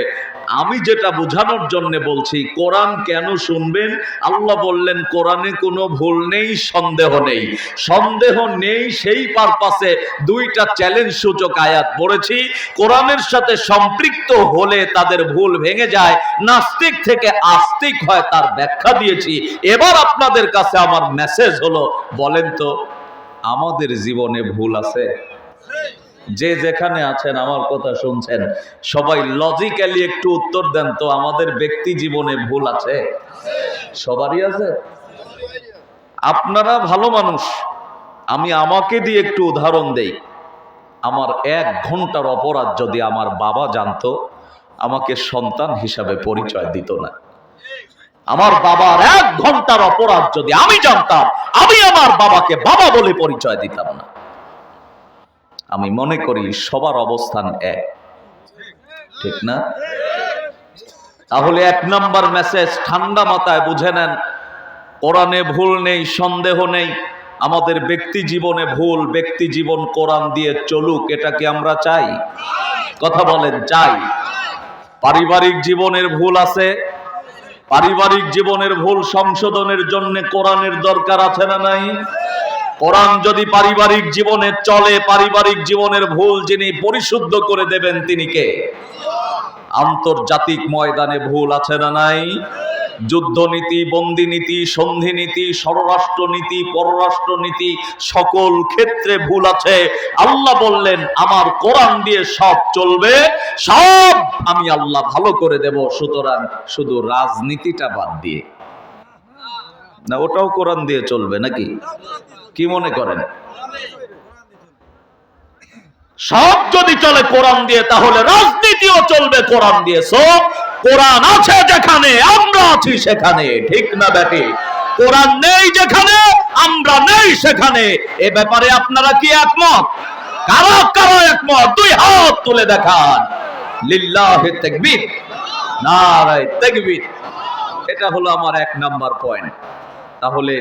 আমি যেটা বোঝানোর জন্য বলছি, কোরআন কেন শুনবেন? আল্লাহ বললেন কোরআনে কোনো ভুল নেই, সন্দেহ নেই। সন্দেহ নেই সেই পারপাসে 2টা চ্যালেঞ্জ সূচক আয়াত পড়েছি। কোরআনের সাথে সম্পৃক্ত হলে তাদের ভুল ভেঙে যায়, নাস্তিক থেকে আস্তিক হয় তার ব্যাখ্যা দিয়েছি। এবার আপনাদের কাছে আমার মেসেজ হলো, বলেন তো আমাদের জীবনে ভুল আছে? যে যেখানে আছেন আমার কথা শুনছেন, সবাই লজিক্যালি একটু উত্তর দেন তো, আমাদের ব্যক্তি জীবনে ভুল আছে? সবারই আছে। আপনারা ভালো মানুষ, আমি আমাকে দিয়ে একটু উদাহরণ দেই। আমার 1 ঘন্টার অপরাধ যদি আমার বাবা জানতো, আমাকে সন্তান হিসাবে পরিচয় দিত না। আমার বাবার 1 ঘন্টার অপরাধ যদি আমি জানতাম, আমি আমার বাবাকে বাবা বলে পরিচয় দিতাম না। আমি মনে করি সবার অবস্থান এক, ঠিক না? তাহলে 1 নাম্বার মেসেজ ঠান্ডা মাথায় বুঝে নেন, কোরআনে ভুল নেই, সন্দেহ নেই। আমাদের ব্যক্তি জীবনে ভুল, ব্যক্তি জীবন কোরআন দিয়ে চলুক, এটা কি আমরা চাই? কথা বলেন, চাই? পারিবারিক জীবনের ভুল আছে, পারিবারিক জীবনের ভুল সংশোধনের জন্য কোরআনের দরকার আছে না নাই? কোরআন যদি পারিবারিক জীবনে চলে, পারিবারিক জীবনের ভুল যিনি পরিশুদ্ধ করে দেবেন তিনি কে? আন্তর্জাতিক ময়দানে ভুল আছে না নাই? যুদ্ধনীতি, বন্দিনীতি, সন্ধিনীতি, স্বরাষ্ট্রনীতি, পররাষ্ট্রনীতি, সকল ক্ষেত্রে ভুল আছে। আল্লাহ বললেন আমার কোরআন দিয়ে সব চলবে, সব আমি আল্লাহ ভালো করে দেব। সুতরাং শুধু রাজনীতিটা বাদ দিয়ে, না ওটাও কোরআন দিয়ে চলবে নাকি? কি মনে করেন? সব যদি চলে কোরআন দিয়ে, তাহলে রাজনীতিও চলবে কোরআন দিয়ে। সব কোরআন আছে যেখানে, আমরা আছি সেখানে, ঠিক না ব্যাটি? কোরআন নেই যেখানে, আমরা নেই সেখানে। এ ব্যাপারে আপনারা কি একমত? কারা কারা একমত? 2 হাত তুলে দেখান। লিল্লাহি তাকবীর, নারায়ে তাকবীর। এটা হলো আমার 1 নাম্বার পয়েন্ট। তাহলে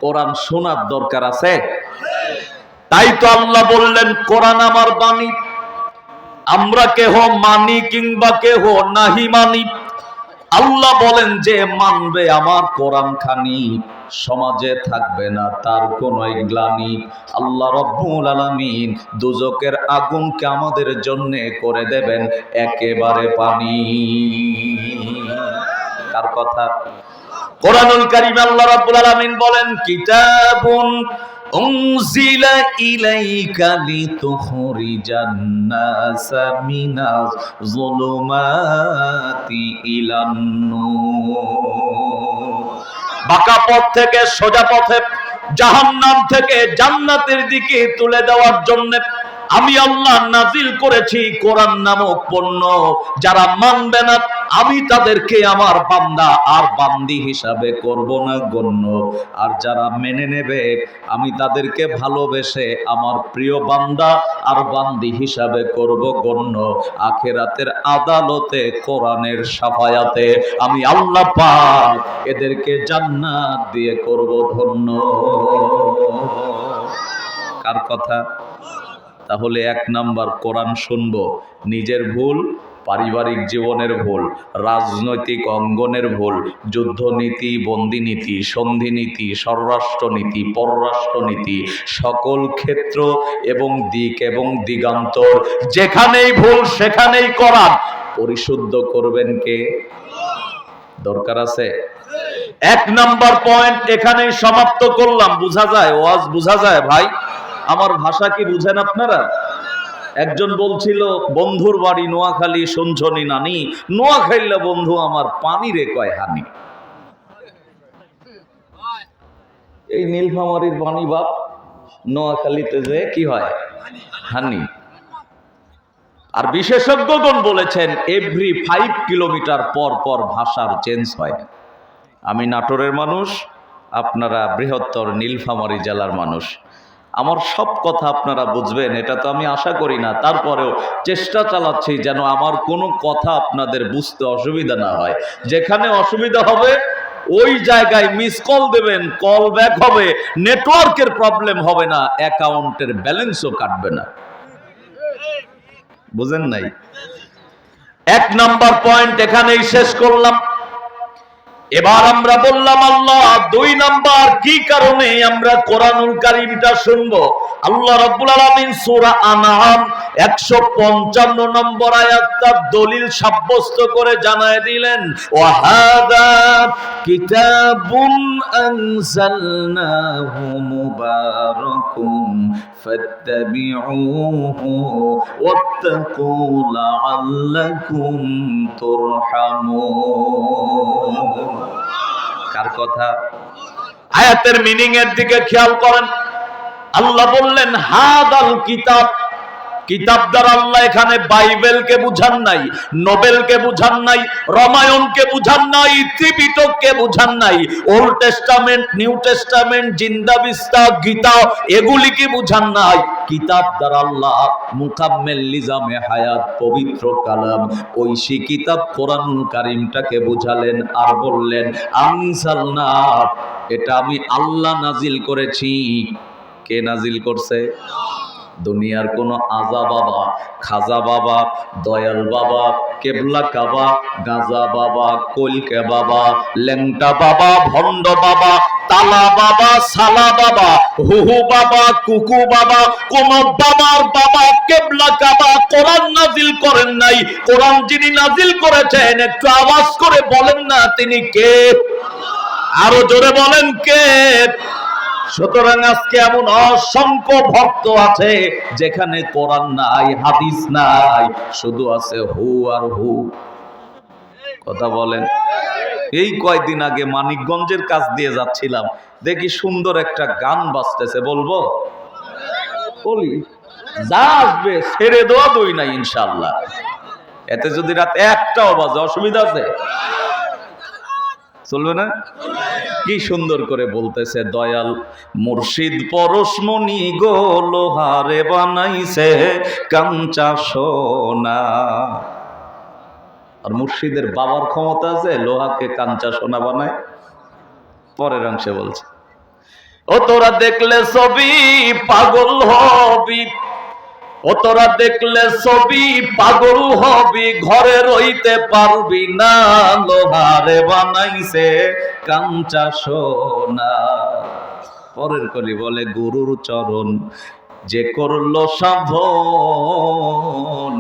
কোরআন শোনার দরকার আছে। তাই তো আল্লাহ বললেন কোরআন আমার বাণী, আমরা কেহ মানি কিংবা কেহ নাহি মানি, আল্লাহ বলেন যে মানবে আমার কোরআন খানি, সমাজে থাকবে না তার কোন গ্লানি। আল্লাহ রব্বুল আলামিন দোজখের আগুনকে আমাদের জন্য করে দেবেন একেবারে পানি। কার কথা? কোরআনুল কারীমে আল্লাহ রাব্বুল আলামিন বলেন, কিতাবুন উনজিলা ইলাইকা লিতুখরিজান নাসা মিনাজ যুলুমাতি ইলান নূর। বাঁকা পথ থেকে সোজা পথে, জাহান্নাম থেকে জান্নাতের দিকে তুলে দেওয়ার জন্য আমি আল্লাহ নাজিল করেছি কোরআন নামক পণ্য। যারা মানবে না আমি তাদেরকে আমার বান্দা আর বান্দি হিসাবে করব না গণ্য, আর যারা মেনে নেবে আমি তাদেরকে ভালোবেসে আমার প্রিয় বান্দা আর বান্দি হিসাবে করব গণ্য। আখিরাতের আদালতে কোরআনের শাফায়াতে আমি আল্লাহ পাক এদেরকে জান্নাত দিয়ে করব ধন্য। কার কথা? তাহলে এক নাম্বার কোরআন শুনবো, নিজের ভুল, পারিবারিক জীবনের ভুল, রাজনৈতিক অঙ্গনের ভুল, যুদ্ধনীতি, বন্দিনীতি, সন্ধিনীতি, স্বরাষ্ট্রনীতি, পররাষ্ট্রনীতি, সকল ক্ষেত্র এবং দিক এবং দিগান্তর যেখানেই ভুল সেখানেই কোরআন পরিশুদ্ধ করবেন কে? দরকার আছে। এক নাম্বার পয়েন্ট এখানেই সমাপ্ত করলাম। বুঝা যায় ওয়াজ? বুঝা যায় ভাই? আমার ভাষা কি বুঝেন আপনারা? একজন বলছিল বন্ধুর বাড়ি নোয়াখালী, শুনছনি নানি? নোয়াখাইলা বন্ধু আমার পানি রে কয় হানি। এই নীলফামারীর পানি বাপ নোয়াখালীতে যে কি হয়? হানি। আর বিশেষজ্ঞগণ বলেছেন এভরি 5 কিলোমিটার পর পর ভাষার চেঞ্জ হয়। আমি নাটোরের মানুষ, আপনারা বৃহত্তর নীলফামারী জেলার মানুষ। আমার সব কথা আপনারা বুঝবেন এটা তো আমি আশা করি না, তারপরেও চেষ্টা চালাচ্ছি যেন আমার কোনো কথা আপনাদের বুঝতে অসুবিধা না হয়। যেখানে অসুবিধা হবে ওই জায়গায় মিস কল দেবেন, কল ব্যাক হবে, নেটওয়ার্কের প্রবলেম হবে না, অ্যাকাউন্টের ব্যালেন্সও কাটবে না। বুঝেন নাই? এক নাম্বার পয়েন্ট এখানেই শেষ করলাম। এবার আমরা বললাম আল্লাহ 2 নাম্বার কি কারণে আমরা কোরআনুল কারীমটা শুনবো। আল্লাহ রাব্বুল আলামিন সূরা আনআম 155 নম্বর আয়াতটা দলিল সাব্যস্ত করে জানায় দিলেন, ওয়া হাযা কিতাবুন আনজালনাহু মুবারাকুম ফাত্তাবিউহু ওয়াত্তাকু লাআল্লাকুম তুরহামুন। কার কথা? আয়াতের মিনিং এর দিকে খেয়াল করেন। আল্লাহ বললেন হাদাল কিতাব। কিতাব দ্বারা আল্লাহ এখানে বাইবেলকে বুঝান নাই, নোবেলকে বুঝান নাই, রামায়ণকে বুঝান নাই, ত্রিপিটককে বুঝান নাই, Old Testament, New Testament, Zend Avesta, Gita এগুলিকে বুঝান নাই। কিতাব দ্বারা আল্লাহ মুকাম্মেল নিজামে হায়াত, পবিত্র কালাম, ঐশী কিতাব কোরআনুল কারীমটাকে বুঝালেন আর বললেন আনজালনা, এটা আমি আল্লাহ নাজিল করেছি। কে নাজিল করছে? দুনিয়ার কোন আজা বাবা, খাজা বাবা, দয়াল বাবা, কেবলা কাবা, গাজা বাবা, কলকে বাবা, লেংটা বাবা, ভণ্ড বাবা, তালা বাবা, সালা বাবা, হুহু বাবা, কুকু বাবা, কোন বাবার বাবা কেবলা কাবা কোরআন নাজিল করেন নাই। কোরআন যিনি নাজিল করেছেন একটু আওয়াজ করে বলেন না তিনি কে? আরো জোরে বলেন কে? সুতরাং আজকে এমন অসংখ্য ভক্ত আছে যেখানে কোরআন নাই, হাদিস নাই, শুধু আছে হু আর হু। কথা বলেন। এই কয়েকদিন আগে মানিকগঞ্জের কাছ দিয়ে যাচ্ছিলাম, দেখি সুন্দর একটা গান বাজতেছে, বলবো? বলি, যা আসবে ছেড়ে দেওয়া দই নাই ইনশাআল্লাহ। এতে যদি রাত 1টাও বাজে অসুবিধা আছে? চলবে না? কি সুন্দর করে বলতেছে, দয়াল মুর্শিদ পরশমণি গো লোহারে বানাইছে কাঞ্চা সোনা। আর মুর্শিদের বাবার ক্ষমতা আছে লোহাকে কাঞ্চা সোনা বানায়। পরের অংশে বলছে, ও তোরা দেখলে ছবি পাগল হবি, ও তোরা দেখলে ছবি পাগল হবি, ঘরে রইতে পারবি না, লোহারে বানাইছে কাঞ্চা সোনা। পরের কলি বলে গুরুর চরণ যে করলো সাধন,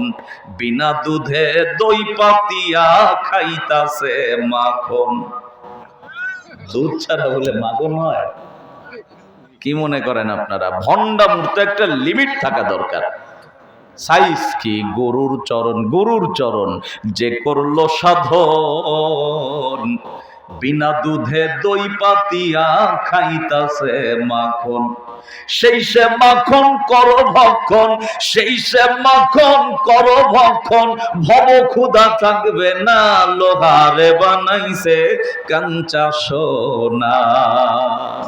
বিনা দুধে দই পাতিয়া খাইতাছে মাখন। দুধ ছাড়া বলে মাখন হয়? কি মনে করেন আপনারা? ভণ্ডামুর তো একটা লিমিট থাকা দরকার। সাইজ কি? গুরুর চরণ, গুরুর চরণ যে করলো সাধন, বিনা দুধে দই পাতিয়া খাইতাছে মাখন। সেই সে মাখন কর ভক্ষণ, সেই সে মাখন কর ভক্ষণ, ভব ক্ষুধা থাকবে না, লোহারে বানাইছে কাঞ্চা সোনা।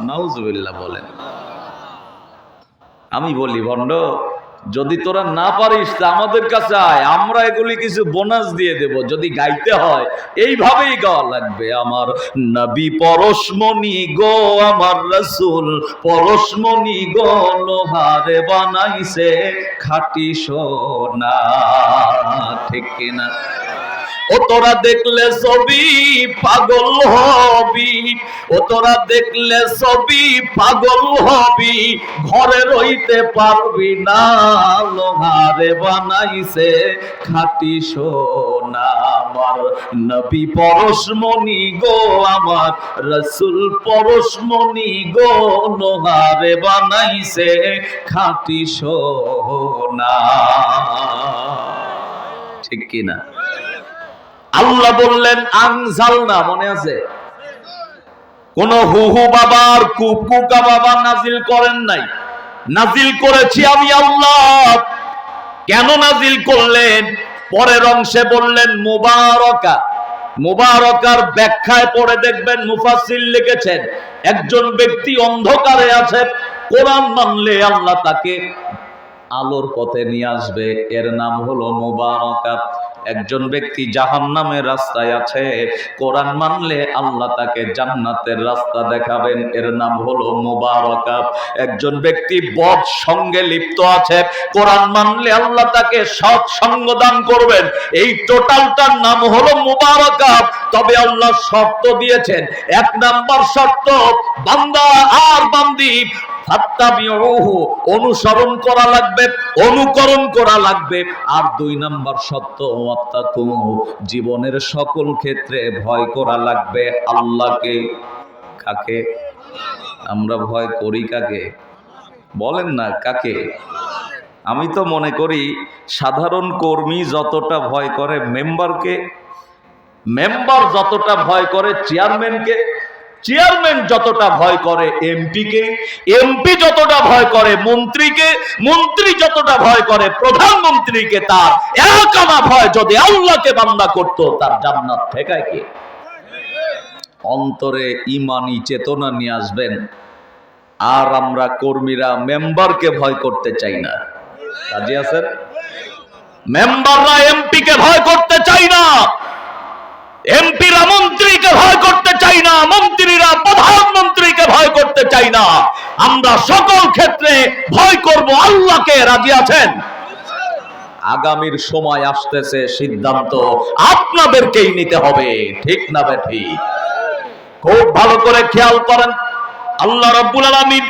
নাউজুবিল্লাহ বলেন। আমি বলি ভণ্ড, যদি তোরা না পারিস তা আমাদের কাছে আয়, আমরা এগুলি কিছু বোনাস দিয়ে দেব। যদি গাইতে হয় এইভাবেই গাওয়া লাগবে। আমার নবী পরশমণি গো, আমার রাসূল পরশমণি গো, লোহারে বানাইছে খাঁটি সোনা। ঠিক কিনা? ও তোরা দেখলে ছবি পাগল হবি, ও তোরা দেখলে ছবি পাগল হবি, ঘরে রইতে পারবি না, লোহারে বানাইছে খাঁটি সোনা। আমার নবী পরশমণি গো, আমার রাসূল পরশমণি গো, লোহারে বানাইছে খাঁটি সোনা। ঠিক কিনা? আল্লাহ বললেন আনজালনা, মনে আছে? কোন হুহু বাবার কুকুকা বাবা নাজিল করেন নাই, নাজিল করেছি আমি আল্লাহ। কেন নাজিল করলেন? পরের অংশে বললেন মুবারাকা। মুবারাকার ব্যাখ্যায় পড়ে দেখবেন মুফাসসির লিখেছেন, একজন ব্যক্তি অন্ধকারে আছে, কোরআন মানলে আল্লাহ তাকে আলোর পথে নিয়ে আসবে, এর নাম হলো মুবারাকা। একজন ব্যক্তি জাহান্নামের রাস্তায় আছে, কোরআন মানলে আল্লাহ তাকে জান্নাতের রাস্তা দেখাবেন, এর নাম হলো মুবারাকা। একজন ব্যক্তি বদ সঙ্গে লিপ্ত আছে, কোরআন মানলে আল্লাহ তাকে সৎ সঙ্গ দান করবেন, এই টোটালটার নাম হলো মুবারাকা। তবে আল্লাহ শর্ত দিয়েছেন, এক নাম্বার শর্ত, বান্দা আর বান্দি অনুসরণ করা লাগবে, অনুকরণ করা লাগবে। আর দুই নাম্বার শর্ত, জীবনের সকল ক্ষেত্রে ভয় করা লাগবে আল্লাহকে। কাকে? আমরা ভয় করি কাকে? বলেন না কাকে? আমি তো মনে করি সাধারণ কর্মী যতটা ভয় করে মেম্বারকে, মেম্বার যতটা ভয় করে চেয়ারম্যানকে, চেয়ারম্যান যতটা ভয় করে এমপিকে, এমপি যতটা ভয় করে মন্ত্রীকে, মন্ত্রী যতটা ভয় করে প্রধানমন্ত্রীকে, তার একানা ভয় যদি আল্লাহকে বান্দা করত, তার জান্নাত ঠেকায় কে? অন্তরে ঈমানি চেতনা নিয়ে আসবেন। আর আমরা কর্মীরা মেম্বারকে ভয় করতে চাই না। রাজি আছেন? মেম্বাররা এমপিকে ভয় করতে চাই না, এমপিরা মন্ত্রীকে ভয় করতে চাই না, মন্ত্রীরা প্রধানমন্ত্রীকে ভয় করতে চাই না। আমরা সকল ক্ষেত্রে ভয় করব আল্লাহকে। রাজি আছেন? আগামীর সময় আসতেছে, সিদ্ধান্ত আপনাদেরকেই নিতে হবে। ঠিক না বেঠিক? খুব ভালো করে খেয়াল করেন। আল্লাহ রাব্বুল আলামিন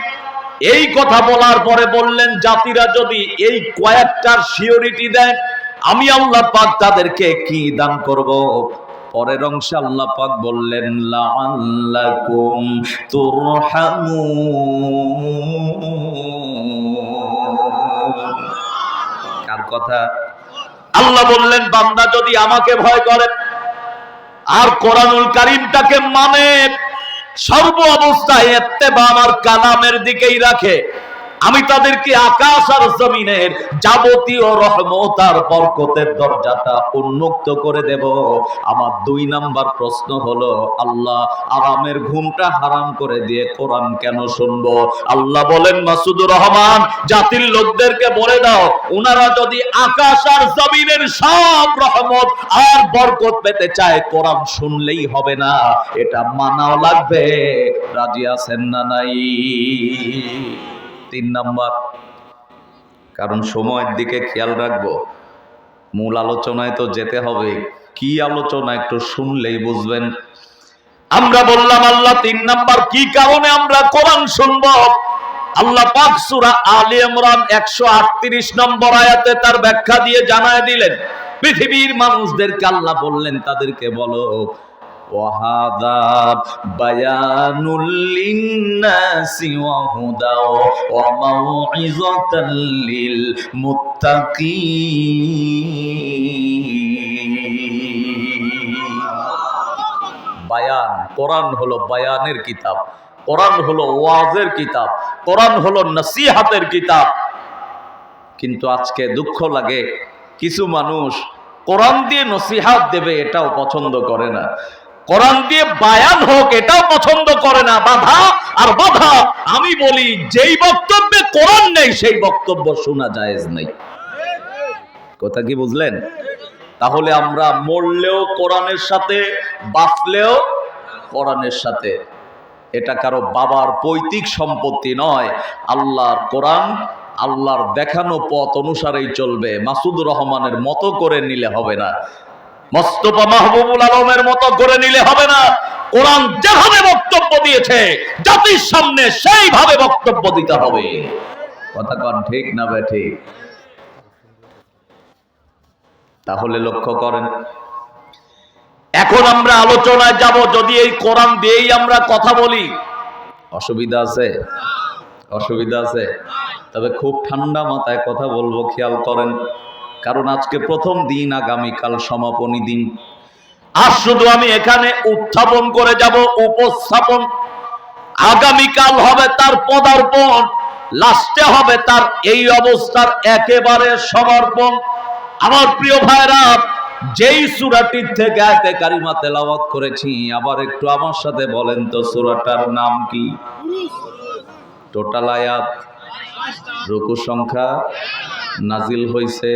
এই কথা বলার পরে বললেন, জাতিরা যদি এই কয়েকটার সিওরিটি দেয়, আমি আল্লাহ পাক তাদেরকে কি দান করব। পরের অংশে আল্লাহ পাক বললেন, লাআল্লাকুম তুরহামুন। কার কথা? আল্লাহ বললেন, বান্দা যদি আমাকে ভয় করে আর কোরআনুল কারীমটাকে মানে, সর্ব অবস্থায় ইত্তেবা আমার কালামের দিকেই রাখে, আমি তাদেরকে আকাশ আর জমিনের যাবতীয় রহমত আর বরকতের দরজাটা উন্মুক্ত করে দেব। আমার দুই নাম্বার প্রশ্ন হলো, আল্লাহ আরামের ঘুমটা হারাম করে দিয়ে কোরআন কেন শুনবো? আল্লাহ বলেন, মাসুদুর রহমান জাতির লোকদেরকে বলে দাও, ওনারা যদি আকাশ আর জমিনের সব রহমত আর বরকত পেতে চায়, কোরআন শুনলেই হবে না, এটা মানাও লাগবে। রাজি আছেন না নাই? তিন নাম্বার, কারণ সময়ের দিকে খেয়াল রাখবো। মূল আলোচনায় তো যেতে হবে। কি আলোচনা একটু শুনলেই বুঝবেন। আমরা বললাম আল্লাহ 3 নাম্বার কি কারণে আমরা কোরআন শুনবো। আল্লাহ পাক সূরা আলে ইমরান 138 নম্বর আয়াতে তার ব্যাখ্যা দিয়ে জানায় দিলেন, পৃথিবীর মানুষদেরকে আল্লাহ বললেন তাদেরকে বলো, ওয়াহাদা বায়ানুল লিন্নাসি ওয়া হুদা ওয়া মাউইযাতাল লিল মুত্তাকিন। বায়ান, কোরআন হলো বায়ানের কিতাব, কোরআন হলো ওয়াজের কিতাব, কোরআন হলো নসিহতের কিতাব। কিন্তু আজকে দুঃখ লাগে, কিছু মানুষ কোরআন দিয়ে নসিহত দেবে এটাও পছন্দ করে না, কোরআন দিয়ে বায়ান হোক এটাও পছন্দ করে না। বাধা আর বাধা। আমি বলি যেই বক্তব্যে কোরআন নেই সেই বক্তব্য শোনা জায়েজ নেই। কথা কি বুঝলেন? তাহলে আমরা মরলেও কোরআনের সাথে, বাঁচলেও কোরআনের সাথে। এটা কারো বাবার পৈতৃক সম্পত্তি নয়। আল্লাহর কোরআন আল্লাহর দেখানো পথ অনুসারেই চলবে। মাসুদুর রহমানের মতো করে নিলে হবে না, মোস্তফা মাহবুবুল আলমের মতো করে নিলে হবে না। কোরআন যেভাবে বক্তব্য দিয়েছে জাতির সামনে সেইভাবে বক্তব্য দিতে হবে। কথা কোন ঠিক না বেঠিক? তাহলে লক্ষ্য করেন, এখন আমরা আলোচনায় যাব। যদি এই কোরআন দিয়েই আমরা কথা বলি, অসুবিধা আছে? অসুবিধা আছে? তবে খুব ঠান্ডা মাথায় কথা বলবো, খেয়াল করেন। কারণ আজকে প্রথম দিন, আগামীকাল সমাপনী দিন। আজ শুধু আমি এখানে উত্থাপন করে যাব, উপস্থাপন। আগামীকাল হবে তার পদার্পণ, লাস্টে হবে তার এই অবস্থার একেবারে সমর্পণ। আমার প্রিয় ভাইরা, যেই সূরাটির থেকে আয়াতে কারিমা তেলাওয়াত করেছি, আবার একটু আমার সাথে বলেন তো সূরাটার নাম কি? টোটাল আয়াত, রুকু সংখ্যা, নাজিল হইছে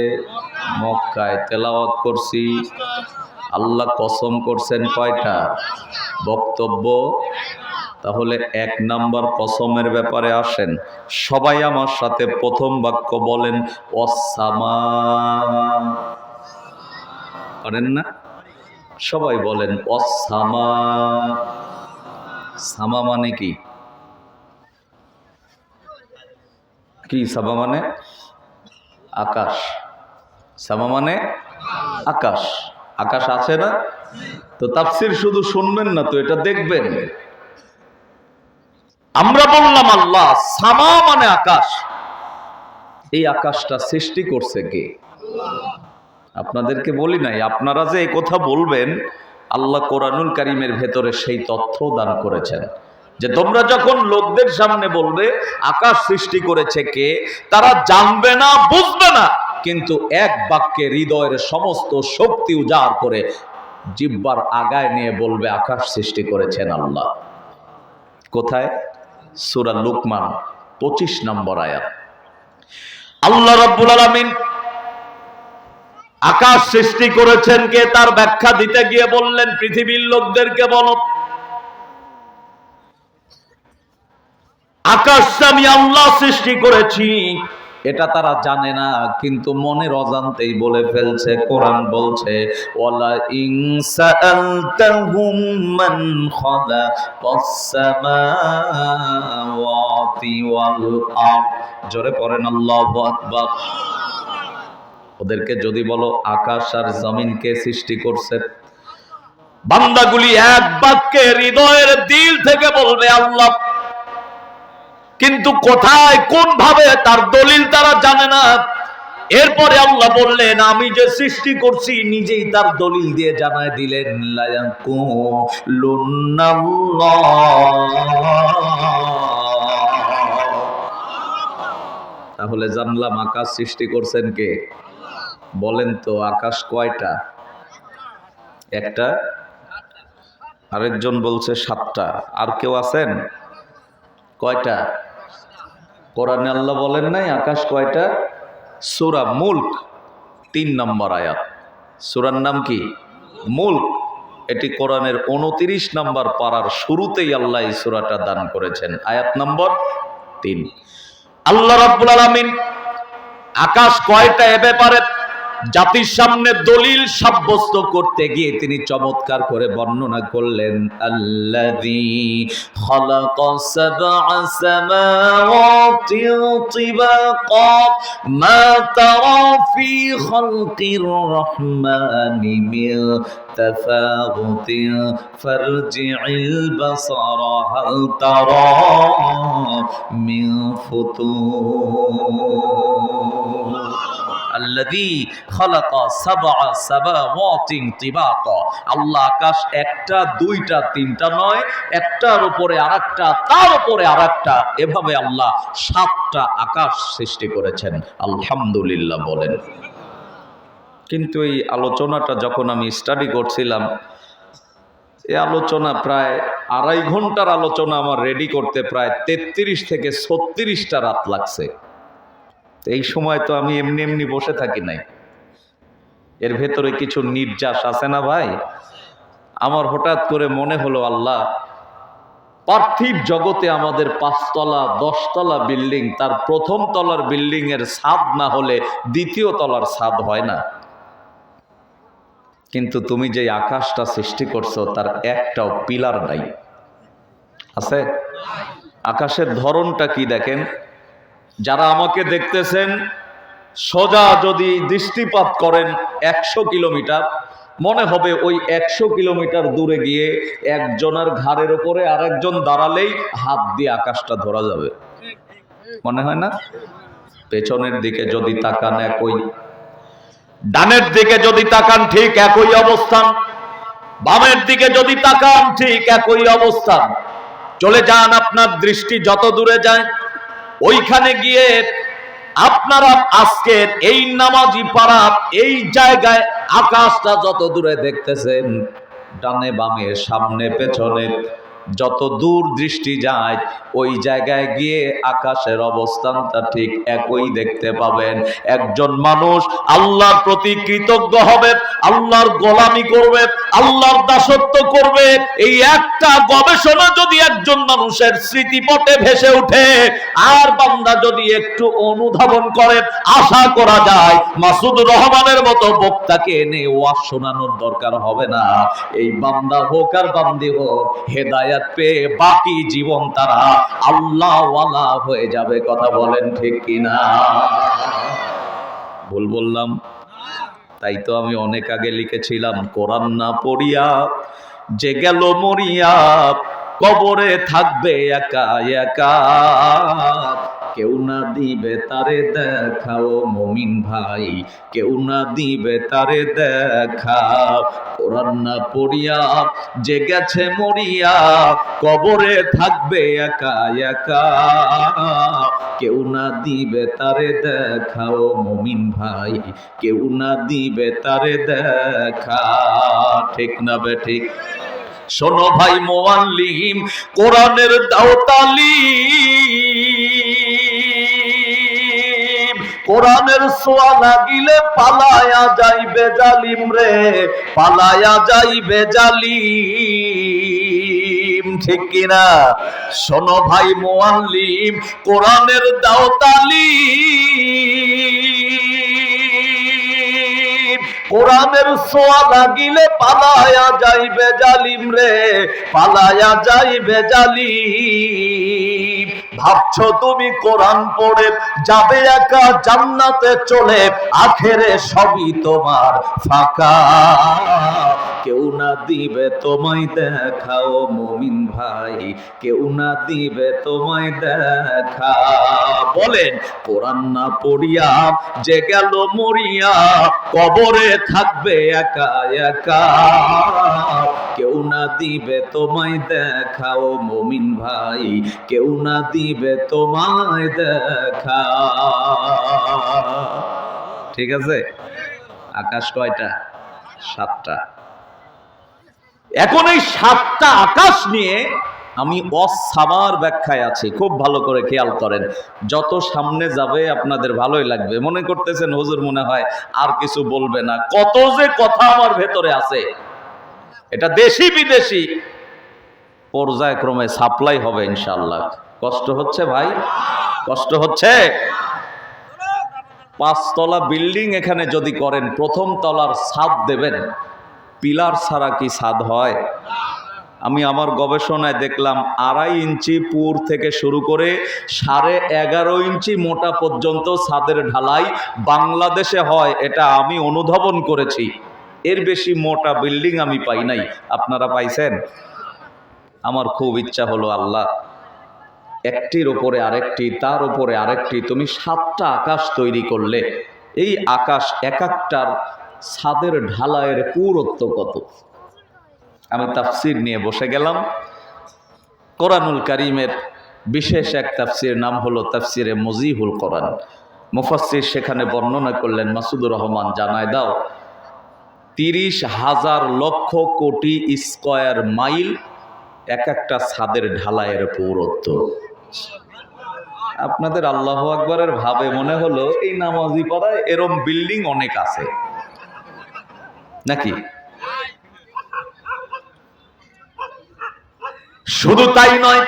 মক্কায়, তেলাওয়াত করছি। আল্লাহ কসম করছেন কয়টা? বক্তব্য। তাহলে 1 নাম্বার কসমের ব্যাপারে আসেন। সবাই আমার সাথে প্রথম বাক্য বলেন, ওয়াসসামা। পারেন না? সবাই বলেন ওয়াসসামা। সামা মানে কি? কি সামা মানে? আকাশ। সামা মানে আকাশ। আকাশ আছে না? তো তাফসীর শুধু শুনবেন না তো, এটা দেখবেন। আমরা বললাম আল্লাহ সামা মানে আকাশ। এই আকাশটা সৃষ্টি করছে কে? আপনাদেরকে বলি নাই, আপনারা যে এই কথা বলবেন, আল্লাহ কোরআনুল কারীমের ভেতরে সেই তথ্য দান করেছেন যে তোমরা যখন লোকদের সামনে বলবে আকাশ সৃষ্টি করেছে কে, তারা জানবে না, বুঝবে না, কিন্তু এক বাক্যে হৃদয়ের সমস্ত শক্তি উজাড় করে জিহ্বার আগায় নিয়ে বলবে আকাশ সৃষ্টি করেছেন আল্লাহ। কোথায়? সূরা লুকমান 25 নম্বর আয়াত। আল্লাহ রাব্বুল আলামিন আকাশ সৃষ্টি করেছেন কে তার ব্যাখ্যা দিতে গিয়ে বললেন, পৃথিবীর লোকদেরকে বলো আকাশটা আমি আল্লাহ সৃষ্টি করেছি। এটা তারা জানে না, কিন্তু মনের অজান্তেই বলে ফেলছে। কোরআন বলছে, ওয়ালা ইন সাআলতাহুম মান খালাকাস সামাওয়াতি ওয়াল আরদ। জোরে পড়েন আল্লাহু আকবার। ওদেরকে যদি বলো আকাশ আর জমিন কে সৃষ্টি করছে, বান্দাগুলি এক বাক্যে হৃদয়ের দিল থেকে বলবে আল্লাহ। কিন্তু কোথায়, কোন ভাবে, তার দলিল তারা জানে না। এরপরে আল্লাহ বললেন আমি যে সৃষ্টি করছি, নিজেই তার দলিল দিয়ে জানায় দিলেন, লা ইয়াকুলুন্নাল্লাহ। তাহলে জানলাম আকাশ সৃষ্টি করছেন কে? বলেন তো আকাশ কয়টা? একটা। আরেকজন বলছে 7টা। আর কেউ আছেন? কয়টা? কোরআনে আল্লাহ বলেন নাই আকাশ কয়টা? সূরা মুলক 3 নম্বর আয়াত। সূরার নাম কি? মুলক। এটি কোরআনের 29 নম্বর পারার শুরুতেই আল্লাহ এই সূরাটা দান করেছেন, আয়াত নম্বর 3। আল্লাহ রাব্বুল আলামিন আকাশ কয়টা এ ব্যাপারে জাতির সামনে দলিল সাব্যস্ত করতে গিয়ে তিনি চমৎকার করে বর্ণনা করলেন, আল্লাযী খালাকা সাবআ সামাওয়াতিন তিবাকা মা তারা ফি খালকির রহমানি মিন তাফাউতিন ফারজি'ল বাসারা হাল তারা মিন ফুতুর। আল্লাযী খালাকা সাবআ সামাওয়াতিন তিবাকা, আল্লাহ আকাশ একটা দুইটা তিনটা নয়, একটার উপরে আরেকটা, তার উপরে আরেকটা, এভাবে আল্লাহ 7টা আকাশ সৃষ্টি করেছেন। আলহামদুলিল্লাহ বলেন। কিন্তু এই আলোচনাটা যখন আমি স্টাডি করছিলাম, এই আলোচনা প্রায় 2.5 ঘন্টার আলোচনা আমার রেডি করতে প্রায় 33 থেকে 36টা রাত লাগছে। এই সময় তো আমি এমনি এমনি বসে থাকি নাই, এর ভেতরে কিছু নির্যাস আছে না ভাই। আমার হঠাৎ করে মনে হলো, আল্লাহ, পার্থিব জগতে আমাদের 5 তলা 10 তলা বিল্ডিং, তার প্রথম তলার বিল্ডিং এর ছাদ না হলে দ্বিতীয় তলার ছাদ হয় না, কিন্তু তুমি যে আকাশটা সৃষ্টি করছো তার একটাও পিলার নাই, আছে? আকাশের ধরনটা কি দেখেন। যারা আমাকে দেখতেছেন, সোজা যদি দৃষ্টিপাত করেন 100 কিলোমিটার, মনে হবে ওই 100 কিলোমিটার দূরে গিয়ে একজনের ঘাড়ের উপরে আরেকজন দাঁড়ালেই হাত দিয়ে আকাশটা ধরা যাবে, মনে হয় না? পেছনের দিকে যদি তাকান একই, ডানের দিকে যদি তাকান ঠিক একই অবস্থান, বামের দিকে যদি তাকান ঠিক একই অবস্থান। চলে যান, আপনার দৃষ্টি যত দূরে যায়, ওইখানে গিয়ে আপনারা আজকের এই নামাজি পাড়া এই জায়গায় আকাশটা যত দূরে দেখতেছেন, ডানে বামে সামনে পেছনে যত দূর দৃষ্টি যায়, ওই জায়গায় গিয়ে আকাশের অবস্থানটা ঠিক একই দেখতে পাবেন। একজন মানুষ আল্লাহর প্রতি কৃতজ্ঞ হবে, আল্লাহর গোলামি করবে, আল্লাহর দাসত্ব করবে, এই একটা গবেষণা যদি একজন মানুষের স্মৃতিপটে ভেসে ওঠে, আর বান্দা যদি একটু অনুধাবন করে, আশা করা যায় মাসুদ রহমানের মতো বক্তাকে এনে ওয়াজ শোনানোর দরকার হবে না। এই বান্দা হোক আর বান্দি হোক, হেদায়েত পেয়ে বাকি জীবন তারা আল্লাহ ওয়ালা হয়ে যাবে। কথা বলেন ঠিক কিনা? ভুল বললাম? তাই তো আমি অনেক আগে লিখেছিলাম, কোরআন না পড়িয়া যে গেল মরিয়া, কবরে থাকবে একা একা, কেউ না দিবে তারে দেখাও মুমিন ভাই, কেউ না দিবে তারে দেখা। কোরআন না পড়িয়া যে গেছে মরিয়া, কবরে থাকবে একা একা, কেউ না দিবে তারে দেখাও মুমিন ভাই, কেউ না দিবে তারে দেখা। ঠিক না বে ঠিক? শোনো ভাই মুআল্লিম, কোরআনের দাও তালিম, কোরআনের ছোঁয়া লাগিলে পালায়া যাইবে জালিম রে, পালায়া যাইবে জালিম। ঠিক কিনা? শোনো ভাই মুআল্লিম, কোরআনের দাও তালিম, কোরআনের ছোঁয়া লাগিলে পালায়া যাইবে জালিম রে, পালায়া যাইবে জালিম। ভাবছো তুমি কোরআন পড়ে যাবে একা জান্নাতে চলে, আখেরে সবই তোমার ফাঁকা, কেউ না দিবে তোমায় দেখাও মুমিন ভাই, কেউ না দিবে তোমায় দেখা। বলেন, কোরআন না পড়িয়া যে গেল মরিয়া, কবরে থাকবে একা একা, কেউ না দিবে তোমায় দেখাও মুমিন ভাই, কেউ না দিবে তোমায় দেখা। ঠিক আছে? আকাশ কয়টা? 7টা। এখন এই 7টা আকাশ নিয়ে আমি অসামার ব্যাখ্যায় আছি, খুব ভালো করে খেয়াল করেন। যত সামনে যাবে আপনাদের ভালোই লাগবে। মনে করতেছেন হুজুর মনে হয় আর কিছু বলবে না, কত যে কথা আমার ভেতরে আছে, এটা দেশি বিদেশি পর্যায়ক্রমে সাপ্লাই হবে ইনশাআল্লাহ। কষ্ট হচ্ছে ভাই? কষ্ট হচ্ছে? 5 তলা বিল্ডিং এখানে যদি করেন, প্রথম তলার ছাদ দেবেন, পিলার ছাড়া কি ছাদ হয়? আমি আমার গবেষণায় দেখলাম 2.5 ইঞ্চি পুর থেকে শুরু করে 11.5 ইঞ্চি মোটা পর্যন্ত ছাদের ঢালাই বাংলাদেশে হয়। এটা আমি অনুধাবন করেছি। এর বেশি মোটা বিল্ডিং আমি পাই নাই। আপনারা পাইছেন? আমার খুব ইচ্ছা হলো, আল্লাহ, একটির ওপরে আরেকটি, তার উপরে আরেকটি, তুমি 7টা আকাশ তৈরি করলে, এই আকাশ এক একটার ছাদের ঢালাইয়ের পুরুত্ব কত? আমি তাফসির নিয়ে বসে গেলাম। কোরআনুল কারীমের বিশেষ এক তাফসির, নাম হলো তাফসিরে মজিহুল কোরআন। মুফাসসির সেখানে বর্ণনা করলেন, মাসুদুর রহমান জানায় দাও, 30,000 লক্ষ কোটি স্কয়ার মাইল এক একটা ছাদের ঢালাইয়ের পুরুত্ব। আপনাদের আল্লাহু আকবারের ভাবে মনে হলো এই নামাজি পাড়ায় এরম বিল্ডিং অনেক আছে নাকি? শুধু তাই নয়,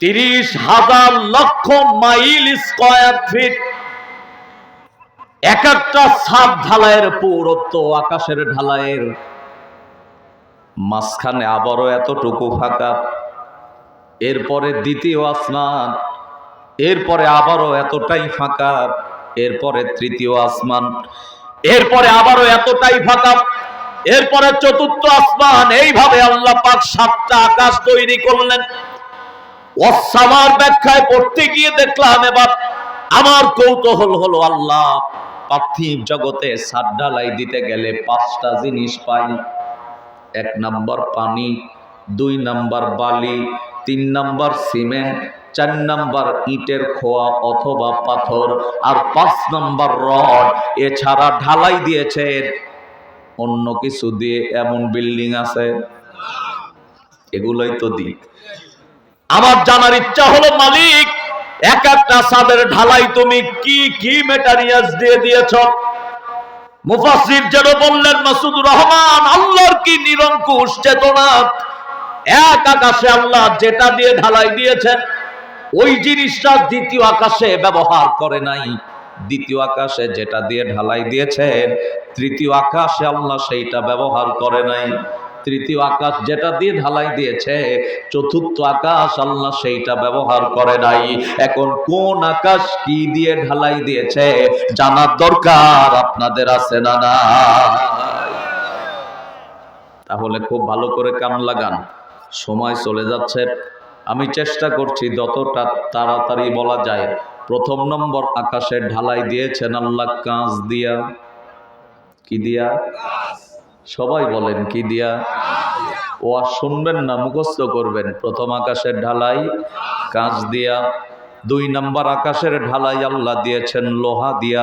30,000 লক্ষ মাইল স্কয়ার ফিট এক একটা ছাদ ঢালাইয়ের পুরুত্ব, আকাশের ঢালাইয়ের। মাঝখানে আবারও এতটুকু ফাঁকা, এরপরে দ্বিতীয় আসমান, এরপরে আবারও এতটাই ফাঁকা, এরপরে তৃতীয় আসমান, এরপরে আবারও এতটাই ফাঁকা, এরপরে চতুর্থ আসমান। এইভাবে আল্লাহ পাক 7টা আকাশ তৈরি করলেন। ওয়াসসামার ব্যাখ্যায় পড়তে গিয়ে দেখলাম, এবার আমার কৌতূহল হলো, আল্লাহ পার্থিব জগতে ছাদ ঢালাই দিতে গেলে 5টা জিনিস পাই। 1 নাম্বার পানি, 2 নাম্বার বালি, 3 নাম্বার সিমেন্ট, 4 নাম্বার ইটের খোয়া অথবা পাথর, আর 5 নাম্বার রড। এছাড়া ঢালাই দিয়েছে অন্য কিছু দিয়ে এমন বিল্ডিং আছে? এগুলোই তো দিই। আমার জানার ইচ্ছা হলো, মালিক, এক একটা ছাদের ঢালাই তুমি কি কি ম্যাটেরিয়ালস দিয়ে দিয়েছ? মুফাসসির যেন বললেন, মাসুদুর রহমান, আল্লাহর কি নিরঙ্কুশ চেতনা! এক আকাশে আল্লাহ যেটা দিয়ে ঢালাই দিয়েছেন, ওই জিনিসটা দ্বিতীয় আকাশে ব্যবহার করে নাই। দ্বিতীয় আকাশে যেটা দিয়ে ঢালাই দিয়েছেন, তৃতীয় আকাশে আল্লাহ সেইটা ব্যবহার করে নাই। তৃতীয় আকাশ যেটা দিয়ে ঢালাই দিয়েছে, চতুর্থ আকাশ আল্লাহ সেইটা ব্যবহার করে নাই। এখন কোন আকাশ কি দিয়ে ঢালাই দিয়েছে জানার দরকার আপনাদের আছে না? না, তাহলে খুব ভালো করে কান লাগান। সময় চলে যাচ্ছে, আমি চেষ্টা করছি যতটা তাড়াতাড়ি বলা যায়। 1 নম্বর আকাশের ঢালাই দিয়েছেন আল্লাহ কাঁচ দিয়া। কি দিয়া? সবাই বলেন কি দিয়া? ও আর শুনবেন না, মুখস্থ করবেন। 1ম আকাশের ঢালাই কাঁচ দিয়া। 2 নম্বর আকাশের ঢালাই আল্লাহ দিয়েছেন লোহা দিয়া।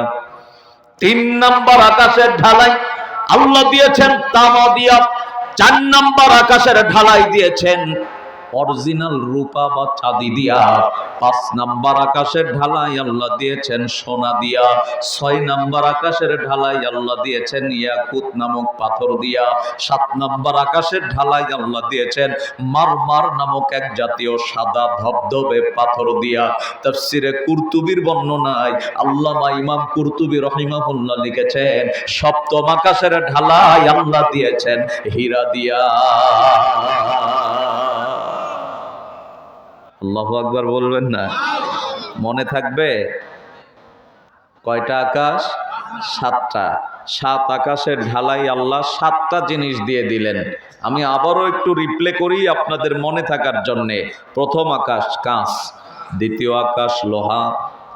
3 নম্বর আকাশের ঢালাই আল্লাহ দিয়েছেন তামা দিয়া। 4 নম্বর আকাশের ঢালাই দিয়েছেন অরিজিনাল রূপা বা চাঁদি দিয়া। 5 নম্বর আকাশের ঢালাই আল্লাহ দিয়েছেন সোনা দিয়া। 6 নম্বর আকাশের ঢালাই আল্লাহ দিয়েছেন ইয়াকুত নামক পাথর দিয়া। 7 নম্বর আকাশের ঢালাই আল্লাহ দিয়েছেন মারমার নামক এক জাতীয় সাদা ধবধবে পাথর দিয়া। তাফসিরে কুরতুবির বর্ণনায় আল্লামা ইমাম কুরতুবি রাহিমাহুল্লাহ লিখেছেন, 7ম আকাশের ঢালাই আল্লাহ দিয়েছেন হীরা দিয়া। আল্লাহু আকবার বলবেন না? মনে থাকবে? কয়টা আকাশ? 7টা। 7 আকাশের ঢালাই আল্লাহ 7টা জিনিস দিয়ে দিলেন। আমি আবারও একটু রিপ্লে করি আপনাদের মনে থাকার জন্যে। 1ম আকাশ কাঁচ, 2য় আকাশ লোহা,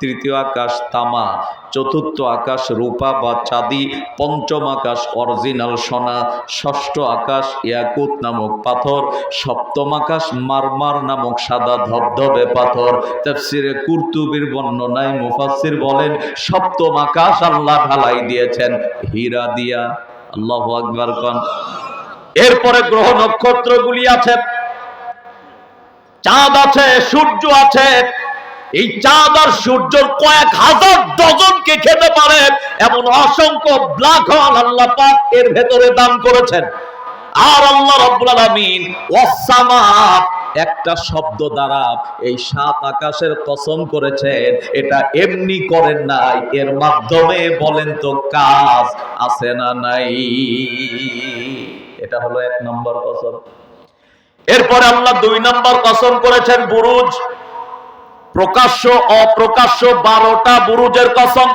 3য় আকাশ তামা, 4র্থ আকাশ রূপা বা চাঁদি, 5ম আকাশ অরিজিনাল সোনা, 6ষ্ঠ আকাশ ইয়াকুত নামক পাথর, 7ম আকাশ মারমার নামক সাদা ধবধবে পাথর। তাফসিরে কুরতুবির বর্ণনায় মুফাসসির বলেন, 7ম আকাশ আল্লাহ ঢালাই দিয়েছেন হীরা দিয়া। আল্লাহু আকবার কোন। এরপরে গ্রহ নক্ষত্রগুলি আছে, চাঁদ আছে, সূর্য আছে। এই চাঁদ আর সূর্যের কয়েক হাজার ডজনকে খেতে পারে এমন অসংখ্য ব্ল্যাক হোল আল্লাহ পাক এর ভেতরে দান করেছেন। আর আল্লাহ রাব্বুল আলামিন ওয়াসসামা, একটা শব্দ দ্বারা এই 7 আকাশের কসম করেছেন, এটা এমনি করেন নাই, এর মাধ্যমে বলেন তো কাজ আছে না নাই? এটা হলো 1 নম্বর কসম। এরপরে আল্লাহ 2 নম্বর কসম করেছেন বুরুজ, প্রকাশ্য অপ্রকাশ্য 12টা বুরুজের কসম।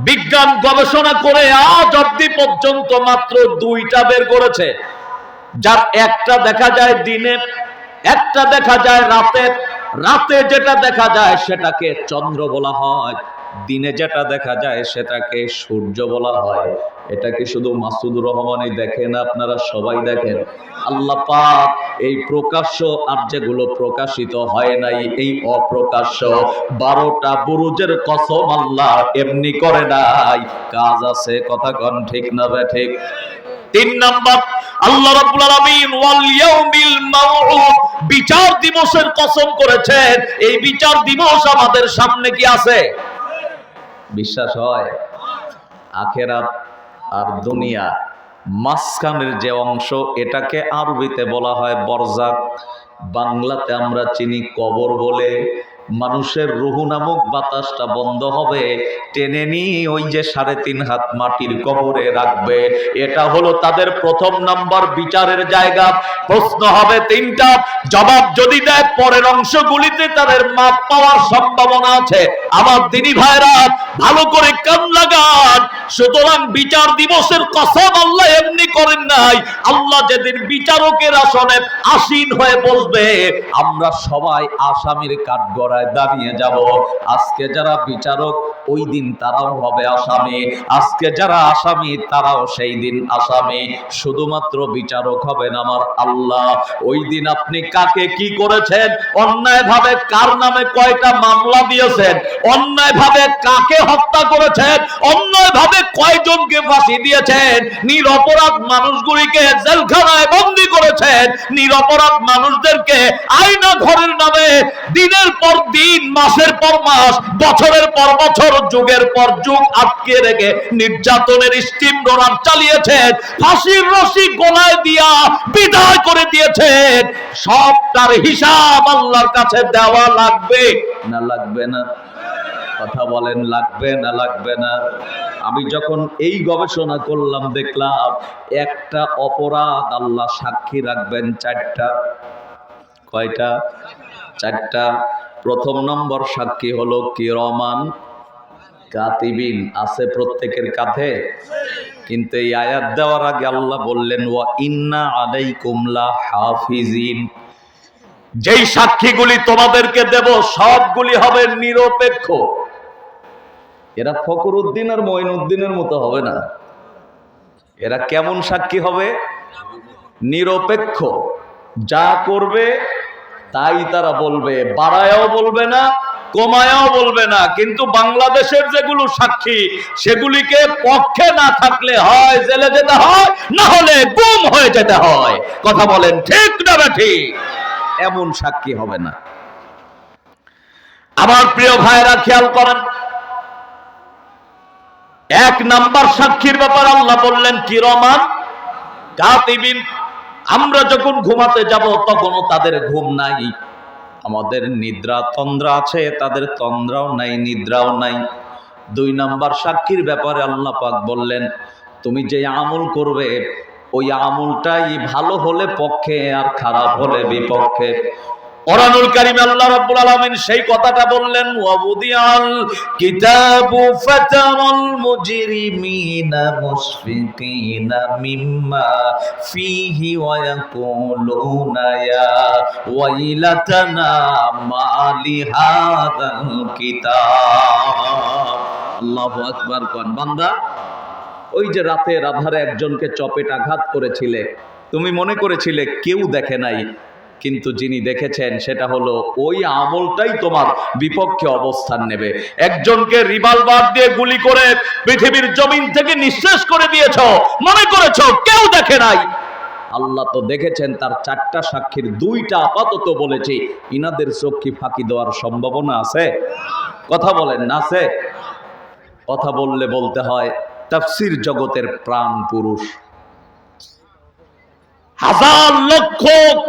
বিজ্ঞান গবেষণা করে আজ অবধি পর্যন্ত মাত্র 2টা বের করেছে, যার একটা দেখা যায় দিনে, একটা দেখা যায় রাতে। রাতে যেটা দেখা যায় সেটাকে চন্দ্র বলা হয়, দিনে যেটা দেখা যায় সেটাকে সূর্য বলা হয়। এটা কি শুধু মাসুদুর রহমানই দেখেন? আপনারা সবাই দেখেন। আল্লাহ পাক এই প্রকাশ্য আর যেগুলো প্রকাশিত হয় নাই, এই অপ্রকাশ্য 12টা বুরুজের কসম আল্লাহ এমনি করে নাই, কাজ আছে। কথা কোন ঠিক না ঠিক? 3 নাম্বার, আল্লাহ রাব্বুল আলামিন ওয়াল ইয়াউমিল মাউউদ, বিচার দিবসের কসম করেছেন। এই বিচার দিবস আমাদের সামনে কি আছে? বিশ্বাস হয়? আখিরাত আর দুনিয়া মাঝখানের যে অংশ, এটাকে আরবিতে বলা হয় বরজাক, বাংলাতে আমরা চিনি কবর বলে। মানুষের রুহু নামক বাতাসটা বন্ধ হবে, টেনে নিয়ে ওই যে 3.5 হাত মাটির কবরে রাখবে। এটা হলো তাদের 1 নাম্বার বিচারের জায়গা। প্রশ্ন হবে 3টা, জবাব যদি দেয় পরের অংশগুলিতে তাদের মাপ পাওয়ার সম্ভাবনা আছে। আমার দিনী ভাইরা ভালো করে কান লাগান। সুতরাং বিচার দিবসের কসম আল্লাহ এমনি করেন নাই। আল্লাহ যেদিন বিচারকের আসনে আসীন হয়ে বসবে, আমরা সবাই আসামির কাঠগড়ায় দাঁড়িয়ে যাব। আজকে যারা বিচারক, ওই দিন তারাও হবে আসামি। আজকে যারা আসামি, তারাও সেই দিন আসামি। শুধুমাত্র বিচারক হবেন আমার আল্লাহ। ওই দিন আপনি কাকে কি করেছেন, অন্যায় ভাবে কার নামে কয়টা মামলা দিয়েছেন, অন্যায় ভাবে কাকে হত্যা করেছেন, অন্যায় ভাবে কয়জনকে ফাঁসি দিয়েছেন, নিরপরাধ মানুষগুলিকে জেলখানায় বন্দী করেছেন, নিরপরাধ মানুষদেরকে আয়না ঘরের নামে দিনের পর দিন, মাসের পর মাস, বছরের পর বছর, যুগের পর যুগ আটকে রেখে নির্যাতনের স্টিম রোলার চালিয়েছেন, ফাঁসির রশি গলায় দিয়া বিদায় করে দিয়েছেন। সবটার হিসাব আল্লাহর কাছে দেওয়া লাগবে না লাগবে না? কথা বলেন, লাগবে না লাগবে না? আমি যখন এই গবেষণা করলাম, দেখলাম একটা অপরাধ আল্লাহ সাক্ষী রাখবেন 4টা। কয়টা? 4টা। 1 নম্বর সাক্ষী হলো কিরামান কাতিবিন, আছে প্রত্যেকের কাঁধে। কিন্তু এই আয়াত দেওয়ার আগে আল্লাহ বললেন ওয়া ইন্না আলাইকুম লা হাফিজিন, যেই সাক্ষীগুলি তোমাদেরকে দেব সবগুলি হবে নিরপেক্ষ। এরা ফখরুদ্দিন আর মঈনুদ্দিনের মতো হবে না। এরা কেমন সাক্ষী হবে? নিরপেক্ষ। যা করবে তাই তারা বলবে, বাড়ায়ও বলবে না, কমায়ও বলবে না। কিন্তু বাংলাদেশের যেগুলো সাক্ষী, সেগুলিকে পক্ষে না থাকলে হয় জেলে যেতে হয়, না হলে গুম হয়ে যেতে হয়। কথা বলেন ঠিক না ঠিক? এমন সাক্ষী হবে না। আমার প্রিয় ভাইরা খেয়াল করেন, 1 নাম্বার সাক্ষীর ব্যাপার আল্লাহ বললেন কিরামান কাতিবিন। আমরা যখন ঘুমাতে যাব তখনও তাদের ঘুম নাই। আমাদের নিদ্রা তন্দ্রা আছে, তাদের তন্দ্রাও নাই, নিদ্রাও নাই। 2 নাম্বার সাক্ষীর ব্যাপারে আল্লাহ পাক বললেন, তুমি যে আমল করবে ওই আমলটাই ভালো হলে পক্ষে আর খারাপ হলে বিপক্ষে। কোরআনুল কারীমে আল্লাহ রাব্বুল আলামিন সেই কথাটা বললেন, ওয়াবুদিয়াল কিতাবু ফাতারাল মুজরিমিনা মুশফিকিনা মিম্মা ফীহি ওয়া ইয়াকুলুনা ইয়া ওয়াইলাতানা মালি হাযাল কিতাব। আল্লাহু আকবার। কোন বান্দা, ওই যে রাতের আধারে একজনকে চপেট আঘাত করেছিলে, তুমি মনে করেছিলে কেউ দেখে নাই, কিন্তু যিনি দেখেছেন সেটা হলো ওই আমলটাই তোমার বিপক্ষে অবস্থান নেবে। একজনকে রিভলভার দিয়ে গুলি করে পৃথিবীর জমিন থেকে নিঃশেষ করে দিয়েছো, মনে করেছো কেউ দেখে নাই, আল্লাহ তো দেখেছেন। তার 4টা সাক্ষীর 2টা আপাতত বলেছি, ইনাদের চোখে ফাঁকি দেওয়ার সম্ভাবনা আছে? কথা বলেন না আছে? কথা বললে বলতে হয় তাফসীর জগতের প্রাণ পুরুষ হাজার লক্ষ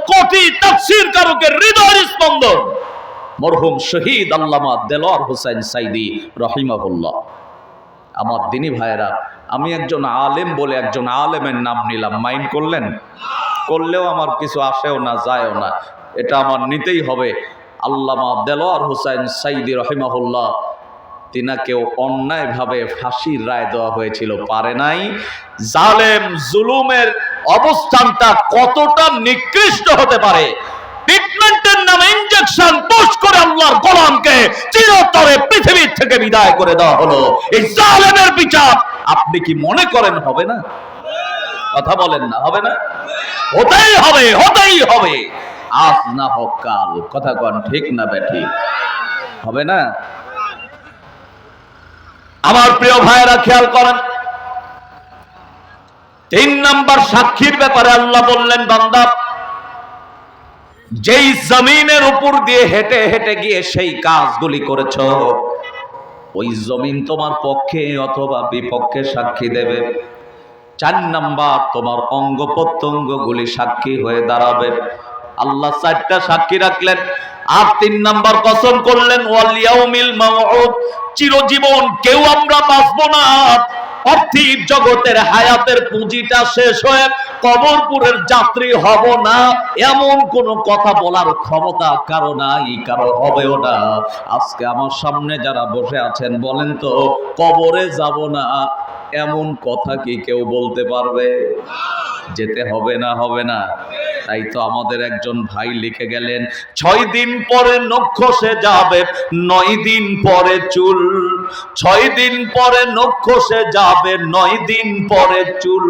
কোটি তাফসীর কারকের হৃদয়ের স্পন্দন মরহুম শহীদ আল্লামা দেলোয়ার হোসেন সাইদি রহিমাহুল্লাহ। আমার দিনী ভাইয়েরা, আমি একজন আলেম বলে একজন আলেমের নাম নিলাম, মাইন্ড করলেন? করলেও আমার কিছু আসেও না যায়ও না, এটা আমার নিতেই হবে। আল্লামা দেলোয়ার হোসেন সাইদি রহিমাহুল্লাহ, তিনাকেও অন্যায়ভাবে ফাঁসির রায় দেওয়া হয়েছিল, পারে নাই। জালেম জুলুমের অবস্থানটা কতটা নিকৃষ্ট হতে পারে, ট্রিটমেন্টের নামে ইনজেকশন পুশ করে আল্লাহর গোলামকে চিরতরে পৃথিবী থেকে বিদায় করে দেওয়া হলো। এই জালেমের বিচার আপনি কি মনে করেন হবে না? কথা বলেন না, হবে না? হতেই হবে, হতেই হবে, আজ না হোক কাল। কথা কন ঠিক না বেঠিক? হবে না? আমার প্রিয় ভাইয়েরা খেয়াল করেন, 3 নাম্বার সাক্ষীর ব্যাপারে আল্লাহ বললেন, বান্দা যেই জমিনের উপর দিয়ে হেঁটে হেঁটে গিয়ে সেই কাজগুলি করেছ, ওই জমিন তোমার পক্ষে অথবা বিপক্ষে সাক্ষী দেবে। 4 নাম্বার, তোমার অঙ্গ প্রত্যঙ্গগুলি সাক্ষী হয়ে দাঁড়াবে। আল্লাহ 4টা সাক্ষী রাখলেন। আর 3 নাম্বার কসম করলেন, ওয়াল ইয়াউমিল মাউউদ, চিরজীবন কেউ আমরা বাঁচবো না। পার্থিব জগতের হায়াতের পুঁজিটা শেষ হয়ে কবরপুরের যাত্রী হব না, এমন কোন কথা বলার ক্ষমতা কারো নাই, কারো হবেও না। আজকে আমার সামনে যারা বসে আছেন, বলেন তো কবরে যাব না এমন কথা কি কেউ বলতে পারবে? যেতে হবে না, হবে না? তাই তো আমাদের একজন ভাই লিখে গেলেন, 6 দিন পরে নখ খসে যাবে, 9 দিন পরে চুল। 6 দিন পরে নখ খসে যাবে, 9 দিন পরে চুল।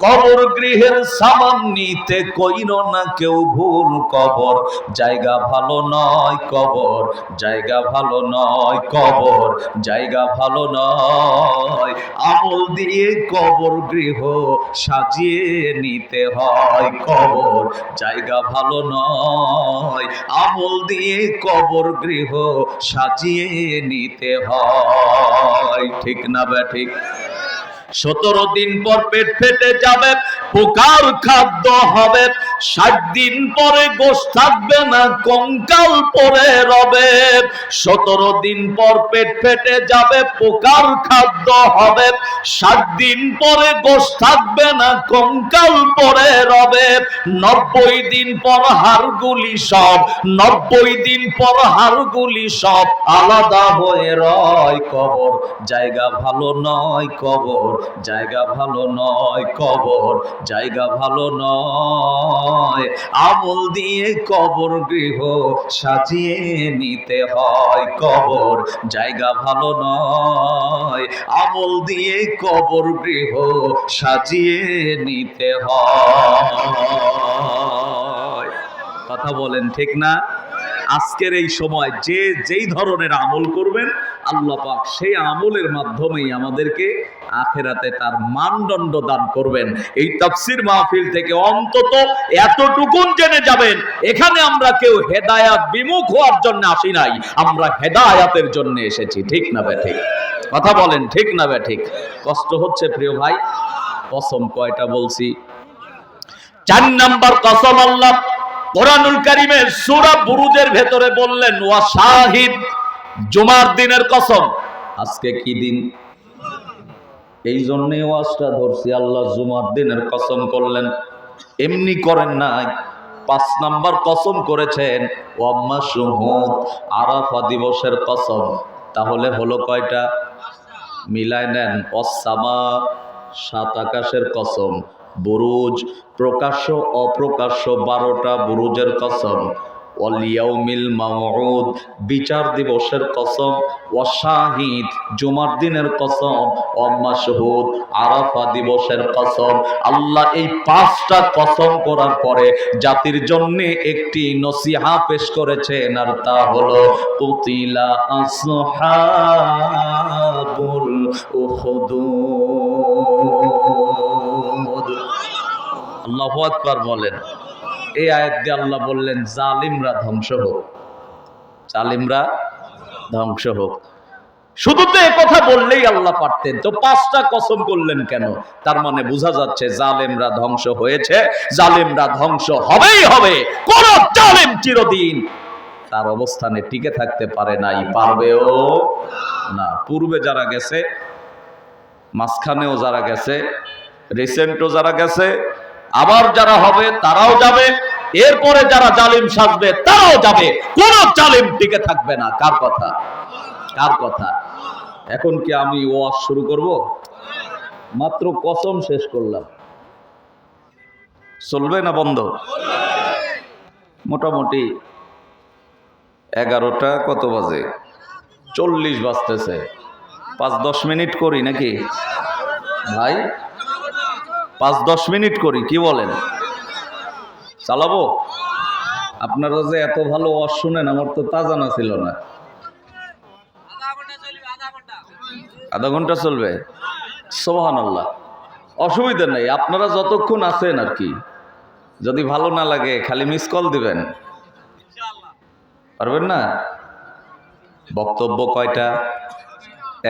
কবর গৃহের সামান নিতে কইর না কেউ ভুল। কবর জায়গা ভালো নয়, কবর জায়গা ভালো নয়, কবর জায়গা ভালো নয়। আমল দিয়ে কবর গৃহ সাজিয়ে নিতে হয়, কবর জায়গা ভালো নয়। আমল দিয়ে কবর গৃহ সাজিয়ে নিতে হয়, ঠিক না ঠিক? 17 দিন পর পেট ফেটে যাবে, পোকার খাদ্য হবে। 60 দিন পরে গোশ থাকবে না, কঙ্কাল পড়ে রবে। 17 দিন পর পেট ফেটে যাবে, পোকার খাদ্য হবে। 60 দিন পরে গোশ থাকবে না, কঙ্কাল পড়ে রবে। 90 দিন পর হাড়গুলি সব, 90 দিন পর হাড়গুলি সব আলাদা হয়ে রয়। কবর জায়গা ভালো নয়, কবর জায়গা ভালো নয়, কবর জায়গা ভালো নয়। আমল দিয়ে কবর গৃহ সাজিয়ে নিতে হয়, কবর জায়গা ভালো নয়। আমল দিয়ে কবর গৃহ সাজিয়ে নিতে হয়। কথা বলেন ঠিক না? আজকের এই সময় যে যেই ধরনের আমল করবেন, আল্লাহ পাক সেই আমলের মাধ্যমেই আমাদেরকে আখিরাতে তার মানদণ্ড দান করবেন। এই তাফসীর মাহফিল থেকে অন্তত এতটুকুন জেনে যাবেন, এখানে আমরা কেউ হেদায়াত বিমুখ হওয়ার জন্য আসি নাই, আমরা হেদায়াতের জন্য এসেছি, ঠিক না ঠিক? কথা বলেন ঠিক না ঠিক? কষ্ট হচ্ছে প্রিয় ভাই? কসম কয়টা বলছি? 4 নাম্বার কসম আল্লাহ কোরআনুল কারীমের সূরা বুরুজের ভেতরে বললেন, ওয়া শাহিদ, জুমার দিনের কসম। আজকে কি দিন? এই জন্যই ওয়াজটা ধরছি, আল্লাহ জুমার দিনের কসম করলেন, এমনি করেন না। 5 নাম্বার কসম করেছেন, ওয়াম্মা শুহুদ, আরাফা দিবসের কসম। তাহলে হলো কয়টা? মিলায় নেন। অসামা, 7 আকাশের কসম। বুরুজ, প্রকাশ্য অপ্রকাশ্য 12টা বুরুজের কসম। ওয়াল ইয়াউমিল মাউউদ, বিচার দিবসের কসম। ওয়াশাহিদ, জুমার দিনের কসম। ওয়ামাশহুদ, আরাফা দিবসের কসম। আল্লাহ এই 5টা কসম করার পরে জাতির জন্য একটি নসিহা পেশ করেছেন, আর তা হলো কুতিলা আসহাবুল উখদুদ। আল্লাহু আকবার বলেন। এই আয়াত দিয়ে আল্লাহ বললেন, জালিমরা ধ্বংস হোক, জালিমরা ধ্বংস হোক। শুধু তো কথা বললেই আল্লাহ পারতেন, তো 5টা কসম করলেন কেন? তার মানে বোঝা যাচ্ছে জালেমরা ধ্বংস হয়েছে, জালেমরা ধ্বংস হবেই হবে। কোন জালেম চিরদিন তার অবস্থানে টিকে থাকতে পারে নাই, পারবেও না। পূর্বে যারা গেছে, মাঝখানেও যারা গেছে, রিসেন্টও যারা গেছে, আবার যারা হবে তারাও যাবে, এরপরে যারা জালিম সাজবে তারাও যাবে। কোন জালিম টিকে থাকবে না। কার কথা? কার কথা? এখন কি আমি ওয়াজ শুরু করব? মাত্র কসম শেষ করলাম, চলবে না বন্ধ? মোটামুটি 11টা কত বাজে? 40 বাজতেছে। 5-10 মিনিট করি নাকি ভাই? 5-10 মিনিট করি, কি বলেন? চালাবো? আপনারা যে এত ভালো ওয়াজ শুনেন, আমার তো তা জানা ছিল না। আধা ঘন্টা চলবে? সুবহানাল্লাহ। অসুবিধা নেই, আপনারা যতক্ষণ আছেন আর কি। যদি ভালো না লাগে খালি মিস কল দিবেন, পারবেন না? বক্তব্য কয়টা?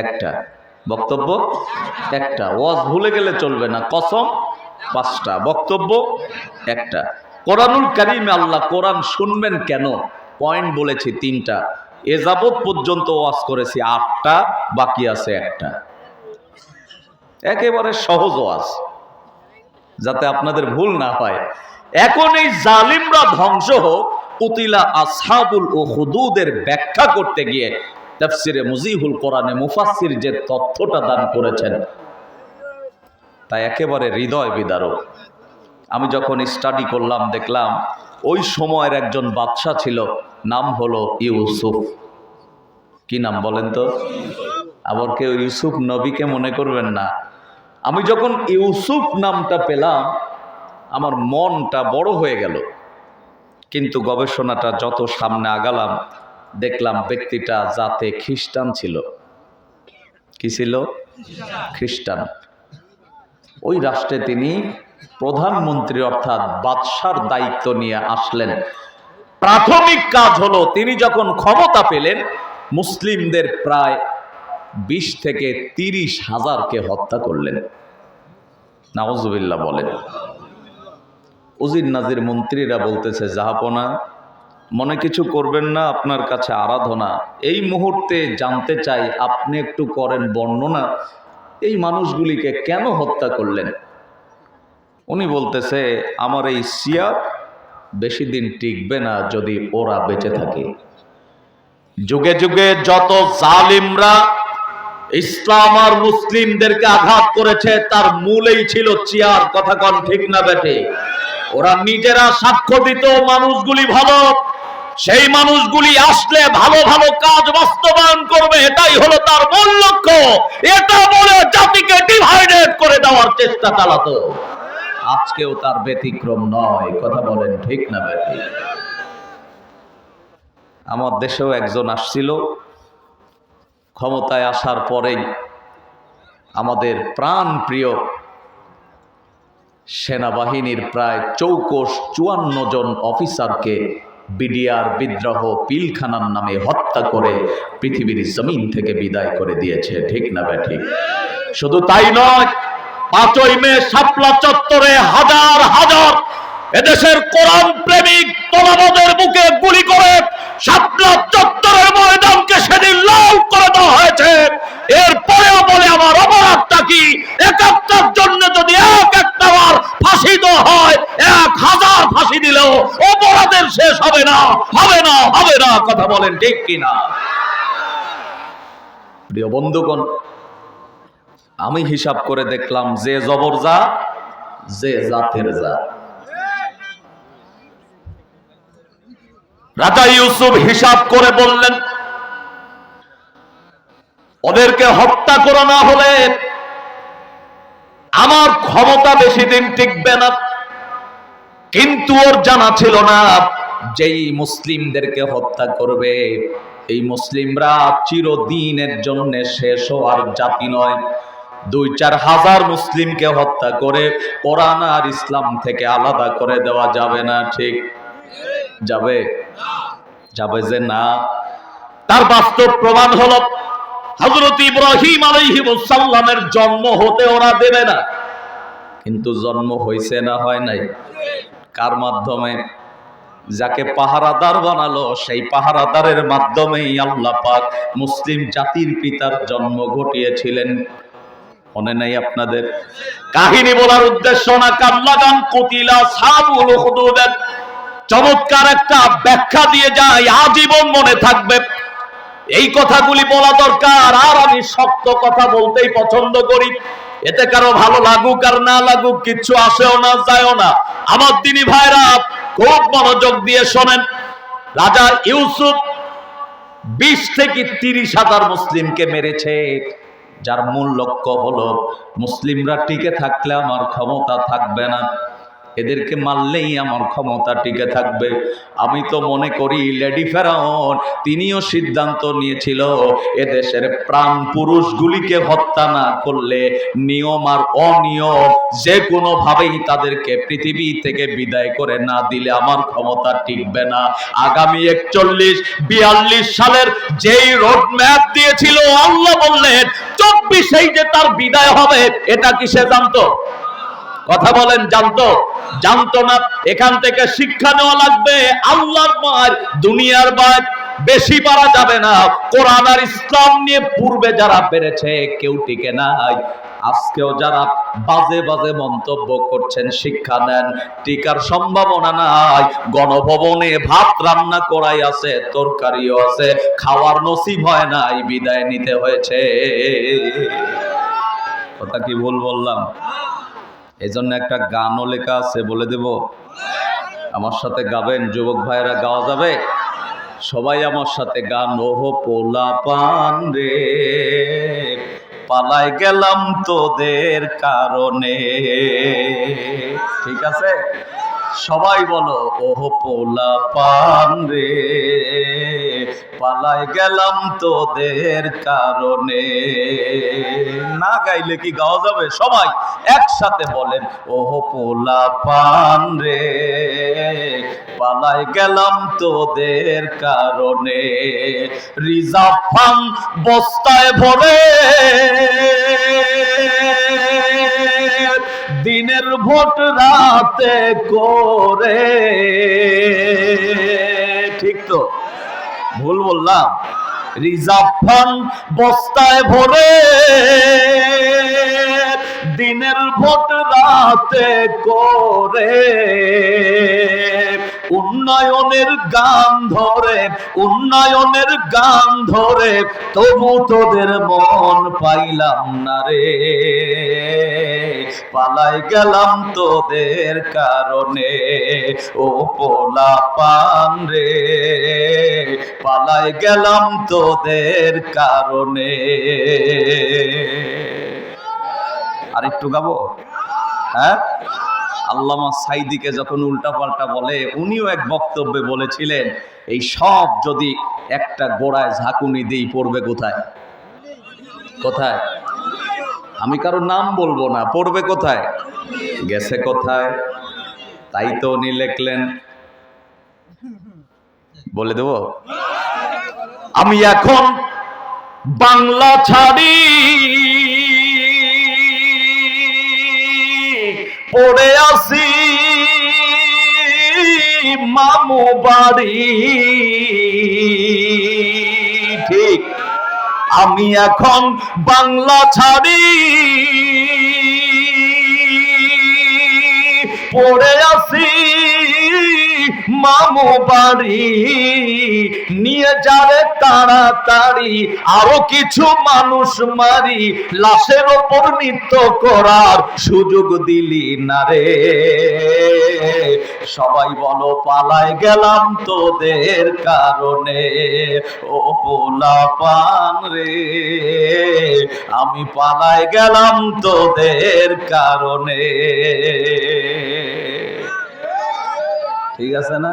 একটা। বক্তব্য একটা। ওয়াজ ভুলে গেলে চলবে না। কসম 5টা, বক্তব্য একটা। কোরআনুল কারীমে আল্লাহ কোরআন শুনবেন কেন পয়েন্ট বলেছি 3টা। এ যাবৎ পর্যন্ত ওয়াজ করেছি 8টা, বাকি আছে একটা। একেবারে সহজ ওয়াজ, যাতে আপনাদের ভুল না হয়। এখন এই জালিমরা ধ্বংস হোক, কুতিলা আসহাবুল উখদুদের ব্যাখ্যা করতে গিয়ে তাফসিরে মুজিহুল কোরআনে মুফাসসির যে তথ্যটা দান করেছেন তা একেবারে হৃদয় বিদারক। আমি যখন স্টাডি করলাম দেখলাম ওই সময়ের একজন বাদশা ছিল, নাম হলো ইউসুফ। কি নাম বলেন তো? আবার কেউ ইউসুফ নবীকে মনে করবেন না। আমি যখন ইউসুফ নামটা পেলাম আমার মনটা বড় হয়ে গেল, কিন্তু গবেষণাটা যত সামনে আগালাম দেখলাম ব্যক্তিটা জাতে খ্রিস্টান ছিল। কি ছিল? খ্রিস্টান। ওই রাষ্ট্রে তিনি প্রধানমন্ত্রী অর্থাৎ বাদশার দায়িত্ব নিয়ে আসলেন। প্রাথমিক কাজ হলো তিনি যখন ক্ষমতা পেলেন মুসলিমদের প্রায় 20 থেকে 30 হাজারকে হত্যা করলেন। নাউজুবিল্লাহ বলেন। উজির নাজির মন্ত্রীরা বলতেছে, জাহাপনা মনে কিছু করবেন না, আপনার কাছে আরাধনা। এই মুহূর্তে জানতে চাই আপনি একটু করেন বর্ণনা, এই মানুষগুলিকে কেন হত্যা করলেন? উনি বলতেছে, আমার এই সিয়ার বেশি দিন টিকবে না যদি ওরা বেঁচে থাকে। যুগে যুগে যত জালিমরা ইসলাম আর মুসলিমদেরকে আঘাত করেছে তার মূলেই ছিল চেয়ার। কথা কন ঠিক না বেটে? ওরা নিজেরা সাক্ষ্য দিত মানুষগুলি ভালো, সেই মানুষগুলি আসলে ভালো ভালো কাজ বাস্তবায়ন করবে, এটাই হলো তার মূল লক্ষ্য। এটা বলে জাতিকে ডিভাইডেড করে দেওয়ার চেষ্টা চালাতো। আজকেও তার ব্যতিক্রম নয়। কথা বলেন ঠিক না বেটে? আমার দেশেও একজন আসছিল, ক্ষমতায় আসার পরেই আমাদের প্রাণ প্রিয় সেনাবাহিনীর প্রায় চৌকস 54 জন অফিসারকে বিডিআর বিদ্রোহ পিলখানার নামে হত্যা করে পৃথিবীর জমিন থেকে বিদায় করে দিয়েছে। ঠিক না বেঠিক? শুধু তাই নয়, 5ই মে শাপলা চত্বরে হাজার হাজার এদেশের কোরআন প্রেমিক তোলাবাদের বুকে গুলি করে শাপলা চত্বরের ময়দানকে সেদিন লাল করে দেওয়া হয়েছে। এরপরেও বলে আমার অপরাধটা কি? 71 জন্য যদি একটা বার ফাঁসি দেওয়া হয়, 1000 ফাঁসি দিলেও অপরাধের শেষ হবে না, হবে না, হবে না। কথা বলেন ঠিক কিনা? প্রিয় বন্ধুগণ, আমি হিসাব করে দেখলাম যে জবর যা, যে জাতের যা। রাজা ইউসুফ হিসাব করে বললেন, ওদেরকে হত্যা করা না হলে আমার ক্ষমতা বেশি দিন টিকবে না। কিন্তু ওর জানা ছিল না যেই মুসলিমদেরকে হত্যা করবে এই মুসলিমরা চিরদিনের জন্য শেষ হওয়ার জাতি নয়। 2-4 হাজার মুসলিমকে হত্যা করে কোরআন আর ইসলাম থেকে আলাদা করে দেওয়া যাবে না। ঠিক যাবে? যাবে যে না। তার বাস্তব প্রমাণ হলো হযরত ইব্রাহিম আলাইহিস সালামের জন্ম হতে ওরা দেবে না, কিন্তু জন্ম হয়েছে না হয় নাই? কার মাধ্যমে? যাকে পাহারাদার বানালো সেই পাহারাদারের মাধ্যমেই আল্লাহ পাক মুসলিম জাতির পিতার জন্ম ঘটিয়েছিলেন। মনে নাই আপনাদের? কাহিনী বলার উদ্দেশ্য না, কাল্লাগান কুতিলা সাবুল হুদুদের চমৎকার একটা ব্যাখ্যা দিয়ে যায়, আজীবন মনে থাকবে। এই কথাগুলি বলা দরকার। আর আমি শক্ত কথা বলতেই পছন্দ করি, এতে কারো ভালো লাগুক আর না লাগুক কিচ্ছু আসেও না যায়ও না। আমার দিনী ভাইরা খুব মনোযোগ দিয়ে শোনেন। রাজা ইউসুফ 20 থেকে 30,000 মুসলিমকে মেরেছে, যার মূল লক্ষ্য হলো মুসলিমরা টিকে থাকলে আমার ক্ষমতা থাকবে না, এদেরকে মারলেই আমার ক্ষমতা টিকে থাকবে। আমি তো মনে করি লেডি ফেরাউন তিনিও সিদ্ধান্ত নিয়েছিল এদেশের প্রাণ পুরুষগুলিকে হত্যা না করলে, নিয়ম আর অনিয়ম যে কোনোভাবেই তাদেরকে পৃথিবী থেকে বিদায় করে না দিলে আমার ক্ষমতা টিকবে না। আগামী 41-42 সালের যেই রোড ম্যাপ দিয়েছিল আল্লাহ বললেন 24-এই যে তার বিদায় হবে, এটা কি সে জানতো? কথা বলেন, জানতো? জানতো না। এখান থেকে শিক্ষা নেওয়া লাগবে, আল্লাহর ভয় দুনিয়ার ভয় বেশি পারা যাবে না। কোরআন আর ইসলাম নিয়ে পূর্বে যারা পেরেছে কেউ টিকে নাই। আজকেও যারা বাজে বাজে মন্তব্য করছেন শিক্ষা নেন, টিকার সম্ভাবনা নাই। গণভবনে ভাত রান্না করাই আছে, তরকারিও আছে, খাওয়ার নসিব হয় নাই, বিদায় নিতে হয়েছে। কথা কি ভুল বললাম? এই জন্য একটা গানও লেখা আছে, বলে দেব? আমার সাথে গাবেন যুবক ভাইরা? গাওয়া যাবে? সবাই আমার সাথে গান। ওহো পোলা পান রে, পালাই গেলাম তোদের কারণে। ঠিক আছে, সবাই বলো ওহো পোলা পান রে, পালাই গেলাম তোদের কারণে। না গাইলে কি গাওয়া যাবে? সবাই একসাথে বলেন ওহো পোলা পান রে, পালাই গেলাম তোদের কারণে। রিজার্ভ ফান্ড বস্তায় ভরে দিনের ভোট রাতে করে। ঠিক তো? ভুল বললাম? রিজার্ভ ফান্ড বস্তায় ভরে দিনের ভোট রাতে করে, উন্নয়নের গান ধরে, উন্নয়নের গান ধরে, তবু তোদের মন পাইলাম না রে, পালাই গেলাম তোদের কারণে। ও পোলা পান রে, পালাই গেলাম তোদের কারণে। আর একটু গাবো? হ্যাঁ, আল্লামা সাইদিকে যখন উল্টাপাল্টা বলে, উনিও এক বক্তব্যে বলেছিলেন এই সব যদি একটা গোড়ায় ঝাঁকুনি দিই পড়বে কোথায়? কোথায়? আমি কারো নাম বলবো না, পড়বে কোথায়? গেছে কোথায়? তাই তো উনি লিখলেন, বলে দেব? আমি এখন বাংলা ছাড়ি পড়ে আসি মামু বাড়ি। ঠিক, আমি এখন বাংলা ছাড়ি পড়ে আসি মামু বাড়ি, নিয়ে যাবে তাড়াতাড়ি আরো কিছু মানুষ মারি, লাশের ওপর নৃত্য করার সুযোগ দিলি না রে। সবাই বলো পালাই গেলাম তোদের কারণে। ও পোলা পান রে, আমি পালাই গেলাম তোদের কারণে। ঠিক আছে না?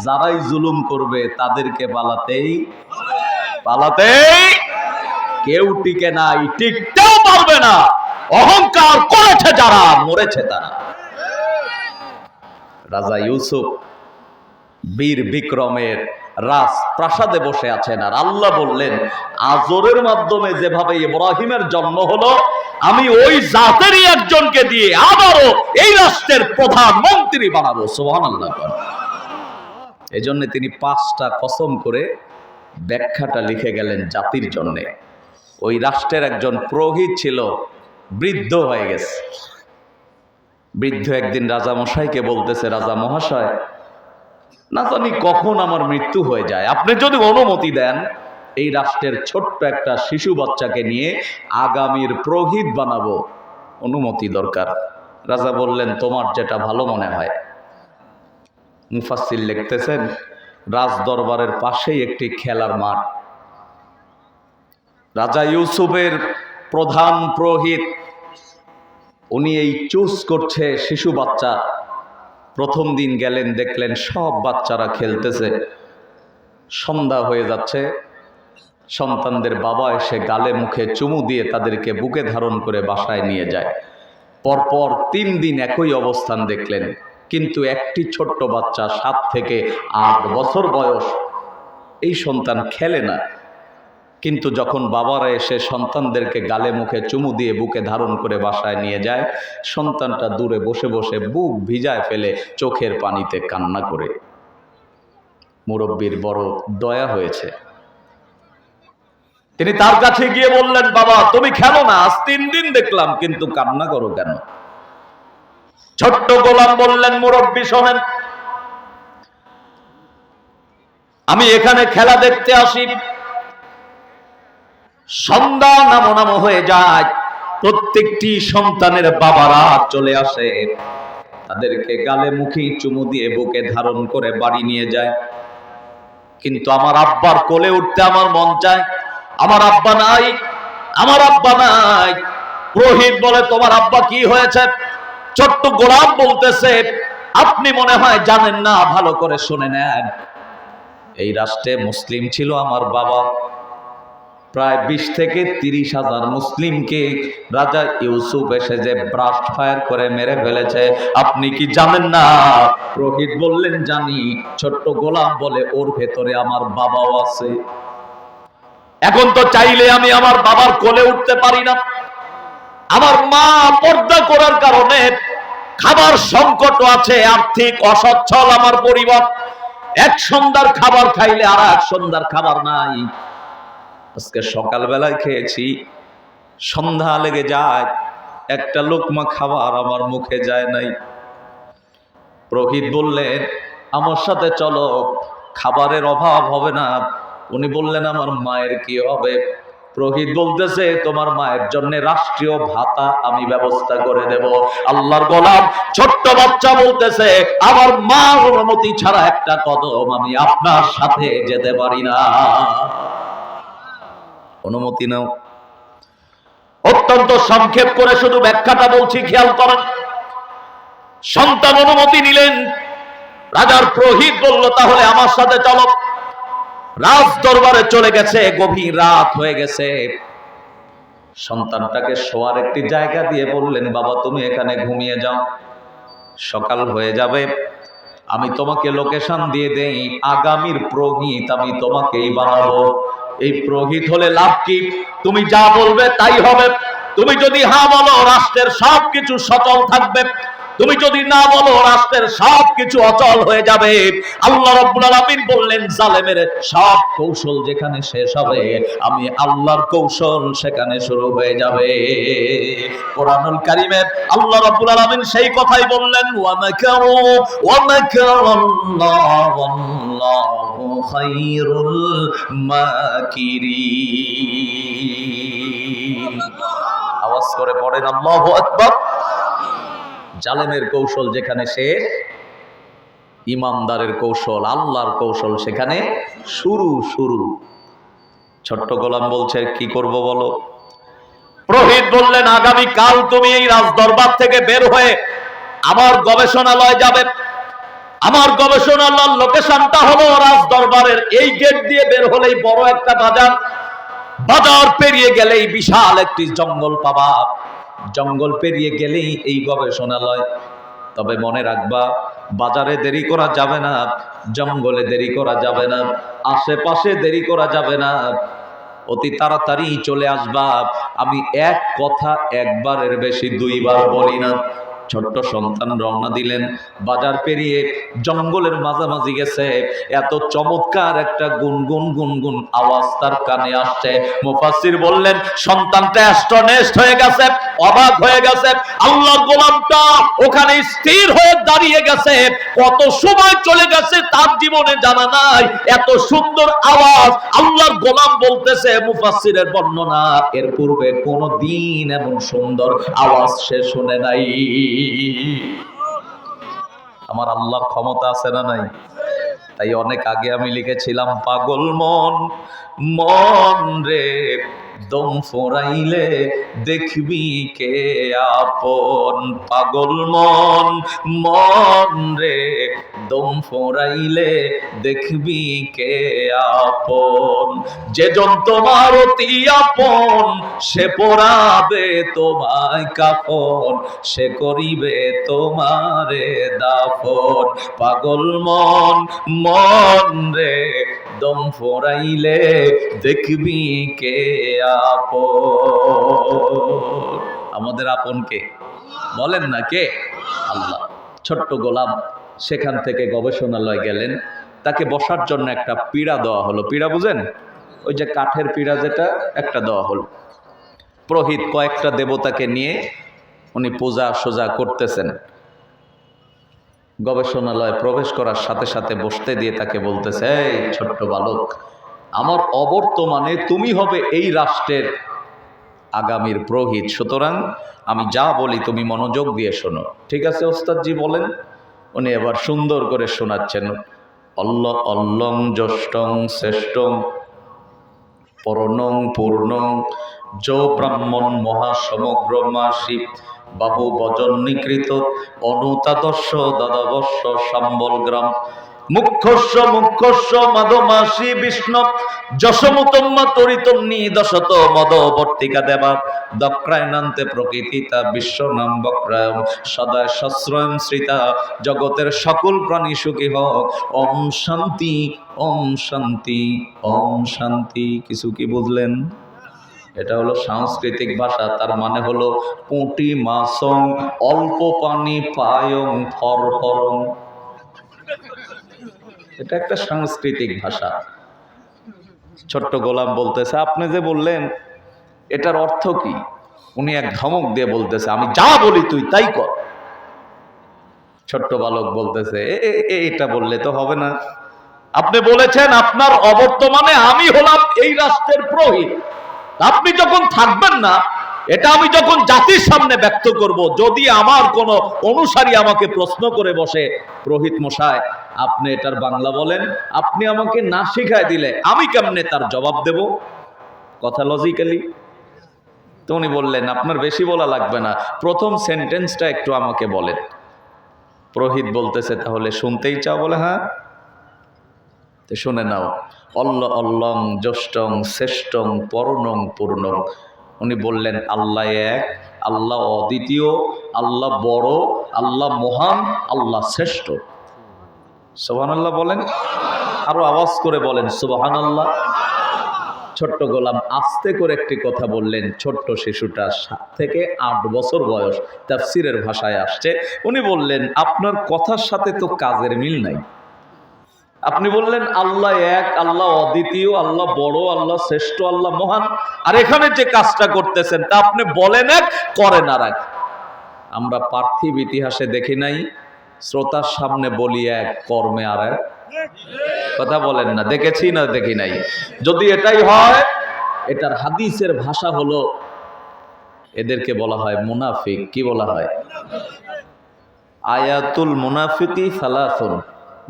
যারাই জুলুম করবে তাদেরকে পালাতেই কেউ টিকে নাই, টিকতেও পারবে না। অহংকার করেছে যারা, মরেছে তারা। রাজা ইউসুফ বীর বিক্রমের রাজপ্রাসাদে বসে আছেন, আর আল্লাহ বললেন আজরের মাধ্যমে যেভাবে ইব্রাহিমের জন্ম হলো, আমি ওই জাতেরই একজনকে দিয়ে আবারও এই রাষ্ট্রের প্রধানমন্ত্রী বানাবো। সুবহানাল্লাহ। এই জন্য তিনি 5টা কসম করে ব্যাখ্যাটা লিখে গেলেন জাতির জন্যে। ওই রাষ্ট্রের একজন পুরোহিত ছিল, বৃদ্ধ হয়ে গেছে। বৃদ্ধ একদিন রাজা মশাইকে বলতেছে, রাজা মহাশয়, না জানি কখন আমার মৃত্যু হয়ে যায়, আপনি যদি অনুমতি দেন এই রাষ্ট্রের ছোট্ট একটা শিশু বাচ্চাকে নিয়ে আগামীর পুরোহিত বানাবো, অনুমতি দরকার। রাজা বললেন তোমার যেটা ভালো মনে হয়। মুফাসসির লিখতেছেন রাজ দরবারের পাশেই একটি খেলার মাঠ। রাজা ইউসুফের প্রধান পুরোহিত উনি এই চুজ করছে শিশু বাচ্চা। প্রথম দিন গেলেন, দেখলেন সব বাচ্চারা খেলতেছে। সন্ধ্যা হয়ে যাচ্ছে, সন্তানদের বাবা এসে গালে মুখে চুমু দিয়ে তাদেরকে বুকে ধারণ করে বাসায় নিয়ে যায়। পরপর 3 দিন একই অবস্থান দেখলেন, কিন্তু একটি ছোট্ট বাচ্চা 7 থেকে 8 বছর বয়স, এই সন্তান খেলে না। কিন্তু যখন বাবারা এসে সন্তানদেরকে গালে মুখে চুমু দিয়ে বুকে ধারণ করে বাসায় নিয়ে যায়, সন্তানটা দূরে বসে বসে বুক ভিজায় ফেলে চোখের পানিতে কান্না করে। মুরব্বির বড় দয়া হয়েছে। তিনি তার কাছে গিয়ে বললেন, বাবা তুমি খেলো না, আজ 3 দিন দেখলাম, কিন্তু কান্না করো কেন? ছোট্ট গোলাম বললেন, মুরব্বি শোনেন, আমি এখানে খেলা দেখতে আসি। সন্ধ্যা নামো নামো হয়ে যায়, প্রত্যেকটি সন্তানের বাবারা চলে আসে, তাদেরকে গালে মুখে চুমু দিয়ে বুকে ধারণ করে বাড়ি নিয়ে যায়। কিন্তু আমার আব্বার কোলে উঠতে আমার মন চায়, আমার আব্বা নাই, আমার আব্বা নাই। পুরোহিত বলে, তোমার আব্বা কি হয়েছে? ছোট্ট গোলাম বলতেছে, আপনি মনে হয় জানেন না, ভালো করে শুনে নেন। এই রাষ্ট্রে মুসলিম ছিল আমার বাবা, প্রায় 20 থেকে 30 হাজার মুসলিমকে রাজা ইউসুফ এসে যে ব্রাস্ট ফায়ার করে মেরে ফেলেছে, আপনি কি জানেন না? পুরোহিত বললেন, জানি। ছোট্ট গোলাম বলে, ওর ভেতরে আমার বাবাও আছে। এখন তো চাইলে আমি আমার বাবার কোলে উঠতে পারি না। আমার মা পর্দা করার কারণে খাবার সংকট আছে, আর্থিক অসচ্ছল আমার পরিবার। এক সন্ধ্যার খাবার খাইলে আর এক সন্ধ্যার খাবার নাই। আজকে সকালবেলায় খেয়েছি, সন্ধ্যা লেগে যায়, একটা লোকমা খাবার আমার মুখে যায় নাই। পুরোহিত বললেন, আমার সাথে চলো, খাবারের অভাব হবে না। উনি বললেন, আমার মায়ের কি হবে? পুরোহিত বলতেছে, তোমার মায়ের জন্য রাষ্ট্রীয় ভাতা আমি ব্যবস্থা করে দেব। আল্লাহর গোলাম ছোট্ট বাচ্চা বলতেছে, আমার মা অনুমতি ছাড়া একটা কদম আমি আপনার সাথে যেতে পারি না। অনুমতি নাও। অত্যন্ত সংক্ষেপ করে শুধু ব্যাখ্যাটা বলছি, খেয়াল করেন। সন্তান অনুমতি নিলেন, রাজার পুরোহিত বলল, তাহলে আমার সাথে চলো। রাজ দরবারে চলে গেছে, গভীর রাত হয়ে গেছে। সন্তানটাকে শোয়ার একটি জায়গা দিয়ে বললেন, বাবা তুমি এখানে ঘুমিয়ে যাও, সকাল হয়ে যাবে, আমি তোমাকে লোকেশন দিয়ে দেই, আগামীর পুরোহিত আমি তোমাকেই বানাবো। এই পুরোহিত হলে লাভ কি? তুমি যা বলবে তাই হবে। তুমি যদি হ্যাঁ বলো, রাষ্ট্রের সবকিছু সচল থাকবে। তুমি যদি না বলো, রাষ্ট্রের সবকিছু অচল হয়ে যাবে। আল্লাহ রাব্বুল আলামিন বললেন, জালেমের সব কৌশল যেখানে শেষ হবে, আমি আল্লাহর কৌশল সেখানে শুরু হয়ে যাবে। কোরআনুল কারীমে আল্লাহ রাব্বুল আলামিন সেই কথাই বললেন, ওয়া মাকারু ওয়া মাকারাল্লাহু ওয়াল্লাহু খায়রুল মাকিরিন। আওয়াজ করে পড়েন আল্লাহু আকবার। জালেমের কৌশল যেখানে শেষ, ইমানদারের কৌশল, আল্লাহর কৌশল সেখানে শুরু। ছোট্ট গোলাম বলছে, কি করব বলো? পুরোহিত বললেন, আগামী কাল তুমি এই রাজদরবার থেকে বের হয়ে আমার গবেষণালয় যাবে। আমার গবেষণালয়ের লোকেশনটা হলো রাজদরবারের এই গেট দিয়ে বের হলেই বড় একটা বাজার, বাজার পেরিয়ে গেলেই বিশাল একটি জঙ্গল পাবা, জঙ্গল পেরিয়ে গেলেই এই গবেষণালয়। তবে মনে রাখবা, বাজারে দেরি করা যাবে না, জঙ্গলে দেরি করা যাবে না, আশেপাশে দেরি করা যাবে না, অতি তাড়াতাড়ি চলে আসবা। আমি এক কথা একবারের বেশি দুইবার বলি না। ছোট্ট সন্তান রওনা দিলেন, বাজার পেরিয়ে জঙ্গলের মাঝামাঝি গেছে, এত চমৎকার একটা গুনগুন গুনগুন আওয়াজ তার কানে আসছে। মুফাসসির বললেন সন্তানটা অ্যাস্টনেস্ট হয়ে গেছে, অবাক হয়ে গেছে। আল্লাহর গোলামটা ওখানে স্থির হয়ে দাঁড়িয়ে গেছে, কত সময় চলে গেছে তার জীবনে জানা নাই। এত সুন্দর আওয়াজ আল্লাহর গোলাম বলতেছে, মুফাসসিরের বর্ণনা, এর পূর্বে কোনদিন এমন সুন্দর আওয়াজ সে শুনে নাই। আমার আল্লাহর ক্ষমতা আছে না নাই? তাই অনেক আগে আমি লিখেছিলাম, পাগল মন মন রে দম ফোরাইলে দেখবি কে আপন। পাগল মন মন রে দম ফোরাইলে দেখবি কে আপন। যেজন তোমার অতি আপন সে পরাবে তোমায় কাফন, সে করিবে তোমারে দাফন। পাগল মন মন রে দম ফোরাইলে দেখবি কে আপন। আমাদের আপন কে বলেন না, কে? আল্লাহ। ছোট্ট গোলাম সেখান থেকে গবেষণালয় গেলেন, তাকে বসার জন্য একটা পীড়া দেওয়া হলো। পীড়া বুঝেন? ওই যে কাঠের পীড়া, যেটা একটা দেওয়া হলো। পুরোহিত কয়েকটা দেবতাকে নিয়ে উনি পূজা সোজা করতেছেন। গবেষণালয়ে প্রবেশ করার সাথে সাথে বসতে দিয়ে তাকে বলতেছে, এই ছোট্ট বালক, আমার অবর্তমানে তুমি হবে এই রাষ্ট্রের আগামীর পুরোহিত, সুতরাং আমি যা বলি তুমি মনোযোগ দিয়ে শোনো। ঠিক আছে ওস্তাদজি, বলেন। উনি এবার সুন্দর করে শোনাচ্ছেন। অল্ল অল্লং জ্যেষ্ঠং শ্রেষ্ঠং পরনং পূর্ণং যো ব্রাহ্মণ মহাসমগ্র মাসি বাহু বজন নিকৃত অনুতাদর্শ দাদাবর্ষ সম্বল গ্রাম মুখ্যস্য মুখ্যস্য মাধমাসি বিষ্ণু যশমুতম্মা তরিতম নিদশত মদবর্তিকা দেবা দক্রায়নান্তে প্রকৃতিতা বিশ্বনাম বক্রায়ম সদায় সশ্রয়ম শ্রিতা জগতের সকল প্রাণী সুখী হোক। ওম শান্তি ওম শান্তি ওম শান্তি। কিছু কি বুঝলেন? এটা হলো সাংস্কৃতিক ভাষা, তার মানে হলো পুঁটি মাছং অল্প পানি পায়ং ফরফরং। এটা একটা সাংস্কৃতিক ভাষা। ছোট্ট গোলাম বলতেছে, আপনি যে বললেন এটার অর্থ কি? উনি এক ধমক দিয়ে বলতেছে, আমি যা বলি তুই তাই কর। ছোট্ট বালক বলতেছে, এটা বললে তো হবে না। আপনি বলেছেন আপনার অবর্তমানে আমি হলাম এই রাষ্ট্রের পুরোহিত, আপনি যখন থাকবেন না, এটা আমি যখন জাতির সামনে ব্যক্ত করব, যদি আমার কোনো অনুসারী আমাকে প্রশ্ন করে বসে, পুরোহিত মশাই আপনি এটার বাংলা বলেন, আপনি আমাকে না শিখায় দিলে আমি কেমনে তার জবাব দেব? কথা লজিক্যালি। তো উনি বললেন, আপনার বেশি বলা লাগবে না, প্রথম সেন্টেন্সটা একটু আমাকে বলেন। পুরোহিত বলতেছে, তাহলে শুনতেই চাও? বলে হ্যাঁ। তো শুনে নাও। অল্ল অল্লং জ্যেষ্ঠং শ্রেষ্ঠং পরনং পূর্ণং। উনি বললেন, আল্লাহ এক, আল্লাহ অদ্বিতীয়, আল্লাহ বড়, আল্লাহ মহান, আল্লাহ শ্রেষ্ঠ। সুবহানাল্লাহ বলেন, আরো আওয়াজ করে বলেন সুবহানাল্লাহ। ছোট্ট গোলাম আস্তে করে একটি কথা বললেন। ছোট্ট শিশুটা 7 থেকে 8 বছর বয়স, তাফসীরের ভাষায় আসছে। উনি বললেন, আপনার কথার সাথে তো কাজের মিল নাই। আপনি বললেন আল্লাহ এক, আল্লাহ অদ্বিতীয়, আল্লাহ বড়, আল্লাহ শ্রেষ্ঠ, আল্লাহ মহান, আর এখানে যে কাজটা করতেছেন তা আপনি বলেন এক, করেন আর এক। আমরা পার্থিব ইতিহাসে দেখি নাই শ্রোতার সামনে বলি এক, কর্মে আর এক। কথা বলেন না, দেখেছি না দেখি নাই? যদি এটাই হয়, এটার হাদিসের ভাষা হলো, এদেরকে বলা হয় মুনাফিক। কি বলা হয়? আয়াতুল মুনাফিকি সালাসুন।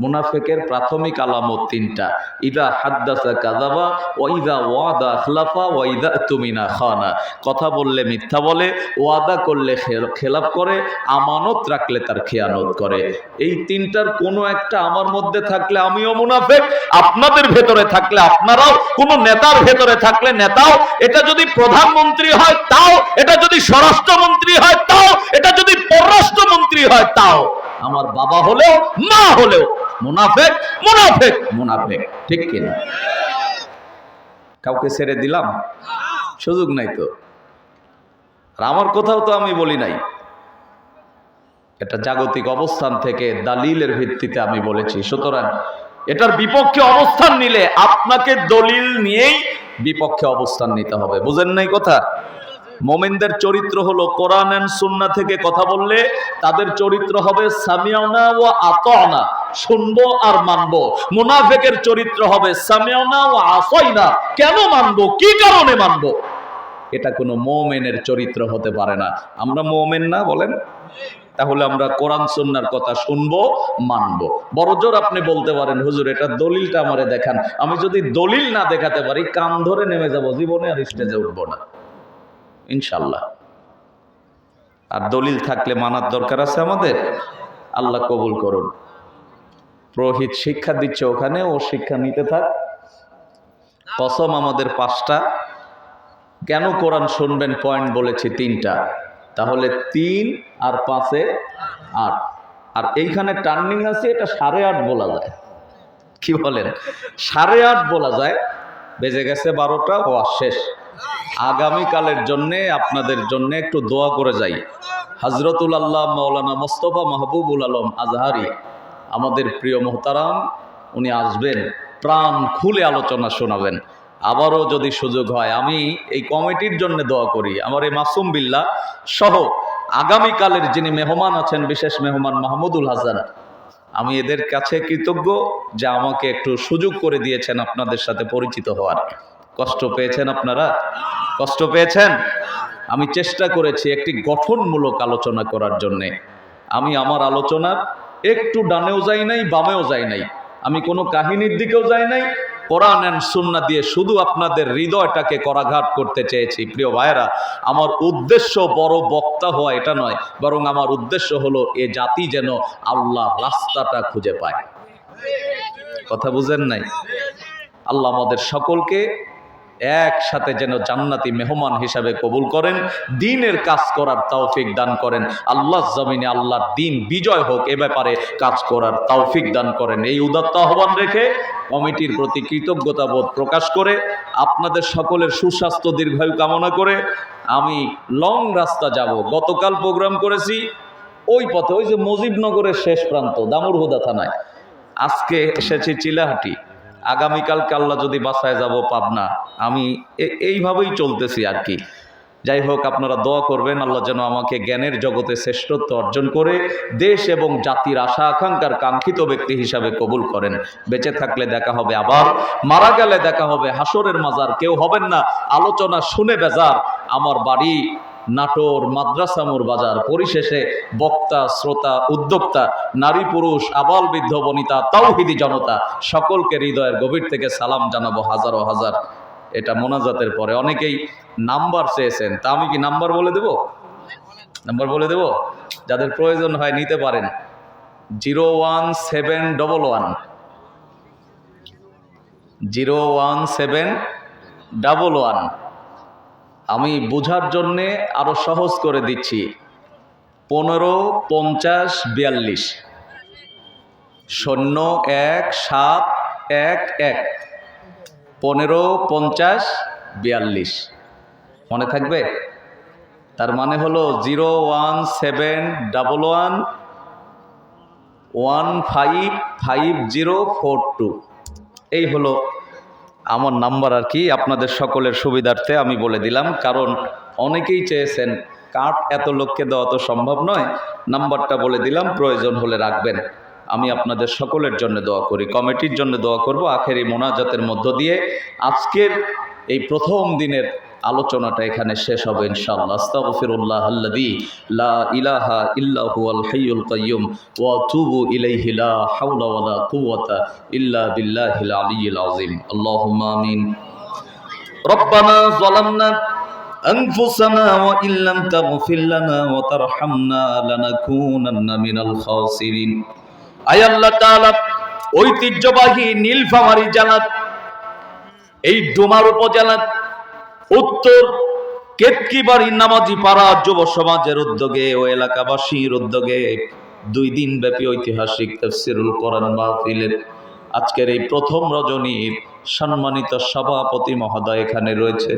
মুনাফিকের প্রাথমিক আলামত 3টা। ইদা হাদ্দাসা কাযাবা ওয়া ইদা ওয়াদা আখলাফা ওয়া ইদা তুমিনা খানা। কথা বললে মিথ্যা বলে, ওয়াদা করলে খেলাপ করে, আমানত রাখলে তার খেয়ানত করে। এই 3টার কোনো একটা আমার মধ্যে থাকলে আমিও মুনাফিক, আপনাদের ভেতরে থাকলে আপনারাও, কোনো নেতার ভেতরে থাকলে নেতাও। এটা যদি প্রধানমন্ত্রী হয় তাও, এটা যদি স্বরাষ্ট্রমন্ত্রী হয় তাও, এটা যদি পররাষ্ট্রমন্ত্রী হয় তাও। আমার বাবা হলেও মা হলেও মুনাফেক মুনাফেক মুনাফেক, ঠিক কিনা? কাউকে ছেড়ে দিলাম? সুযোগ নাই তো। আর আমার কোথাও তো আমি বলি নাই, এটা জাগতিক অবস্থান থেকে দালিলের ভিত্তিতে আমি বলেছি। সুতরাং এটার বিপক্ষে অবস্থান নিলে আপনাকে দলিল নিয়েই বিপক্ষে অবস্থান নিতে হবে। বুঝেন নাই কথা? মুমিনদের চরিত্র হলো কোরআন এন্ড সুন্নাহ থেকে কথা বললে তাদের চরিত্র হবে সামিউনা ওয়া আতানা, শুনবো আর মানবো। মুনাফিকের চরিত্র হবে সামিউনা ওয়া আসাইনা, কেন মানবো, কি কারণে মানবো। এটা কোনো মুমিনের চরিত্র হতে পারে না। আমরা মুমিন না বলেন? তাহলে আমরা কোরআন সুন্নাহর কথা শুনবো, মানবো। বড়জোর আপনি বলতে পারেন হুজুর এটা দলিলটা আমারে দেখান। আমি যদি দলিল না দেখাতে পারি কান ধরে নেমে যাব, জীবনে আর স্টেজে উঠবো না ইনশাল্লাহ। আর দলিল থাকলে মানার দরকার আছে আমাদের। আল্লাহ কবুল করুন। পুরোহিত শিক্ষা দিচ্ছে ওখানে, ও শিক্ষা নিতে থাক। কসম আমাদের 5টা। কেন কোরআন শুনবেন পয়েন্ট বলেছি 3টা, তাহলে 3 আর 5-এ 8। আর এইখানে টার্নিং আছে, এটা 8:30 বলা যায়। কি বলেন? 8:30 বলা যায়। বেজে গেছে 12টা, হওয়া শেষ। আগামীকালের জন্যে আপনাদের জন্য একটু দোয়া করে যাই। হযরতুল আল্লাহ মাওলানা মোস্তফা মাহবুবুল আলম আজহারি আমাদের প্রিয় মোহতারাম, উনি আসবেন, প্রাণ খুলে আলোচনা শোনাবেন। আবারও যদি সুযোগ হয় আমি এই কমিটির জন্য দোয়া করি, আমার এই মাসুম বিল্লাহ সহ আগামীকালের যিনি মেহমান আছেন, বিশেষ মেহমান মাহমুদুল হাসান, আমি এদের কাছে কৃতজ্ঞ যে আমাকে একটু সুযোগ করে দিয়েছেন আপনাদের সাথে পরিচিত হওয়ার। কষ্ট পেয়েছেন আপনারা? কষ্ট পেয়েছেন? আমি চেষ্টা করেছি একটি গঠনমূলক আলোচনা করার জন্যে। আমি আমার আলোচনার একটু ডানেও যাই নাই, বামেও যাই নাই, আমি কোনো কাহিনীর দিকেও যাই নাই। কোরআন এন্ড সুন্নাহ দিয়ে শুধু আপনাদের হৃদয়টাকে করাঘাত করতে চেয়েছি। প্রিয় ভাইয়েরা, আমার উদ্দেশ্য বড় বক্তা হওয়া এটা নয়, বরং আমার উদ্দেশ্য হলো এ জাতি যেন আল্লাহ রাস্তাটা খুঁজে পায়। কথা বুঝেন নাই? আল্লাহ আমাদের সকলকে একসাথে যেন জান্নাতি মেহমান হিসাবে কবুল করেন, দ্বীনের কাজ করার তৌফিক দান করেন। আল্লাহর জমিনে আল্লাহর দ্বীন বিজয় হোক, এ ব্যাপারে কাজ করার তৌফিক দান করেন। এই উদাত্ত আহ্বান রেখে কমিটির প্রতি কৃতজ্ঞতা বোধ প্রকাশ করে আপনাদের সকলের সুস্বাস্থ্য দীর্ঘায়ু কামনা করে আমি লং রাস্তা যাব। গতকাল প্রোগ্রাম করেছি ওই পথে, ওই যে মুজিবনগরের শেষ প্রান্ত দামুরহুদা থানায়। আজকে এসেছি চিলাহাটি, আগামীকালকে আল্লাহ যদি বাসায় যাব পাবনা। আমি এইভাবেই চলতেছি আর কি। যাই হোক, আপনারা দোয়া করবেন আল্লাহ যেন আমাকে জ্ঞানের জগতে শ্রেষ্ঠত্ব অর্জন করে দেশ এবং জাতির আশা আকাঙ্ক্ষার কাঙ্ক্ষিত ব্যক্তি হিসাবে কবুল করেন। বেঁচে থাকলে দেখা হবে আবার, মারা গেলে দেখা হবে হাসরের মাজার। কেউ হবেন না আলোচনা শুনে বেজার। আমার বাড়ি নাটোর মাদ্রাসামুর বাজার। পরিশেষে বক্তা, শ্রোতা, উদ্যোক্তা, নারী পুরুষ, আবাল বৃদ্ধ বনিতা, তাওহিদি জনতা সকলকে হৃদয়ের গভীর থেকে সালাম জানাবো হাজারো হাজার। এটা মোনাজাতের পরে অনেকেই নাম্বার চেয়েছেন, তা আমি কি নাম্বার বলে দেব? নাম্বার বলে দেব, যাদের প্রয়োজন হয় নিতে পারেন। 01711 01711। আমি বোঝার জন্যে আরো সহজ করে দিচ্ছি, 155042 0171 155042 মনে থাকবে? তার মানে হলো 01711155042। এই হলো আমার নাম্বার আর কি। আপনাদের সকলের সুবিধার্থে আমি বলে দিলাম, কারণ অনেকেই চেয়েছেন, কার্ড এত লোককে দেওয়া তো সম্ভব নয়। নাম্বারটা বলে দিলাম, প্রয়োজন হলে রাখবেন। আমি আপনাদের সকলের জন্য দোয়া করি, কমিটির জন্য দোয়া করব। আখেরি মোনাজাতের মধ্য দিয়ে আজকের এই প্রথম দিনের আলোচনাটা এখানে শেষ হবে ইনশাআল্লাহ। আস্তাগফিরুল্লাহ আল্লাযী লা ইলাহা ইল্লা হুয়াল হাইয়ুল কাইয়্যুম ওয়া আতুবু ইলাইহি লা হাওলা ওয়া লা কুওয়াতা ইল্লা বিল্লাহিল আলিয়্যিল আযীম। আল্লাহুম্মা আমিন। রব্বানা যালামনা আনফুসানা ওয়া ইল্লাম তাগফির লানা ওয়া তারহামনা লানাকুনান্না মিনাল খাসিরিন। আয় আল্লাহ তাআলা, ঐতিহ্যবাহী নীলফামারী জেলার এই ডোমার উপজেলার উত্তর কেতকিবাড়ি নামাজি পাড়া যুব সমাজের উদ্যোগে ও এলাকাবাসীর উদ্যোগে 2 দিন ব্যাপী ঐতিহাসিক তাফসীরুল কোরআন মাহফিলের আজকের এই প্রথম রজনীর সম্মানিত সভাপতি মহোদয় এখানে রয়েছে।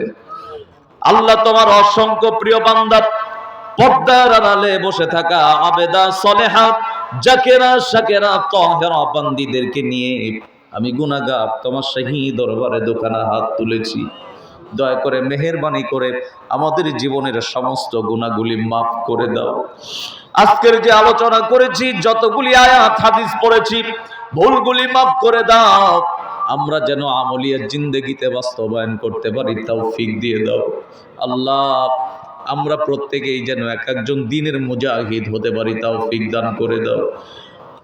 আল্লাহ তোমার অসংখ্য প্রিয় বান্দা পর্দার আড়ালে বসে থাকা আবেদা সলেহা জাকেরা শাকেরা তাহেরা বান্দীদেরকে নিয়ে আমি গুনাহগার তোমার শাহী দরবারে দোকানা হাত তুলেছি। দয়া করে মেহেরবানি করে আমাদের জীবনের সমস্ত গুনাহগুলি মাফ করে দাও। আজকের যে আলোচনা করেছি, যতগুলি আয়াত হাদিস পড়েছি, ভুলগুলি মাফ করে দাও। আমরা যেন আমলিয়াত জিন্দেগিতে বাস্তবায়ন করতে পারি তৌফিক দিয়ে দাও। আল্লাহ, আমরা প্রত্যেকেই যেন এক একজন দ্বীনের মুজাহিদ হতে পারি তৌফিক দান করে দাও।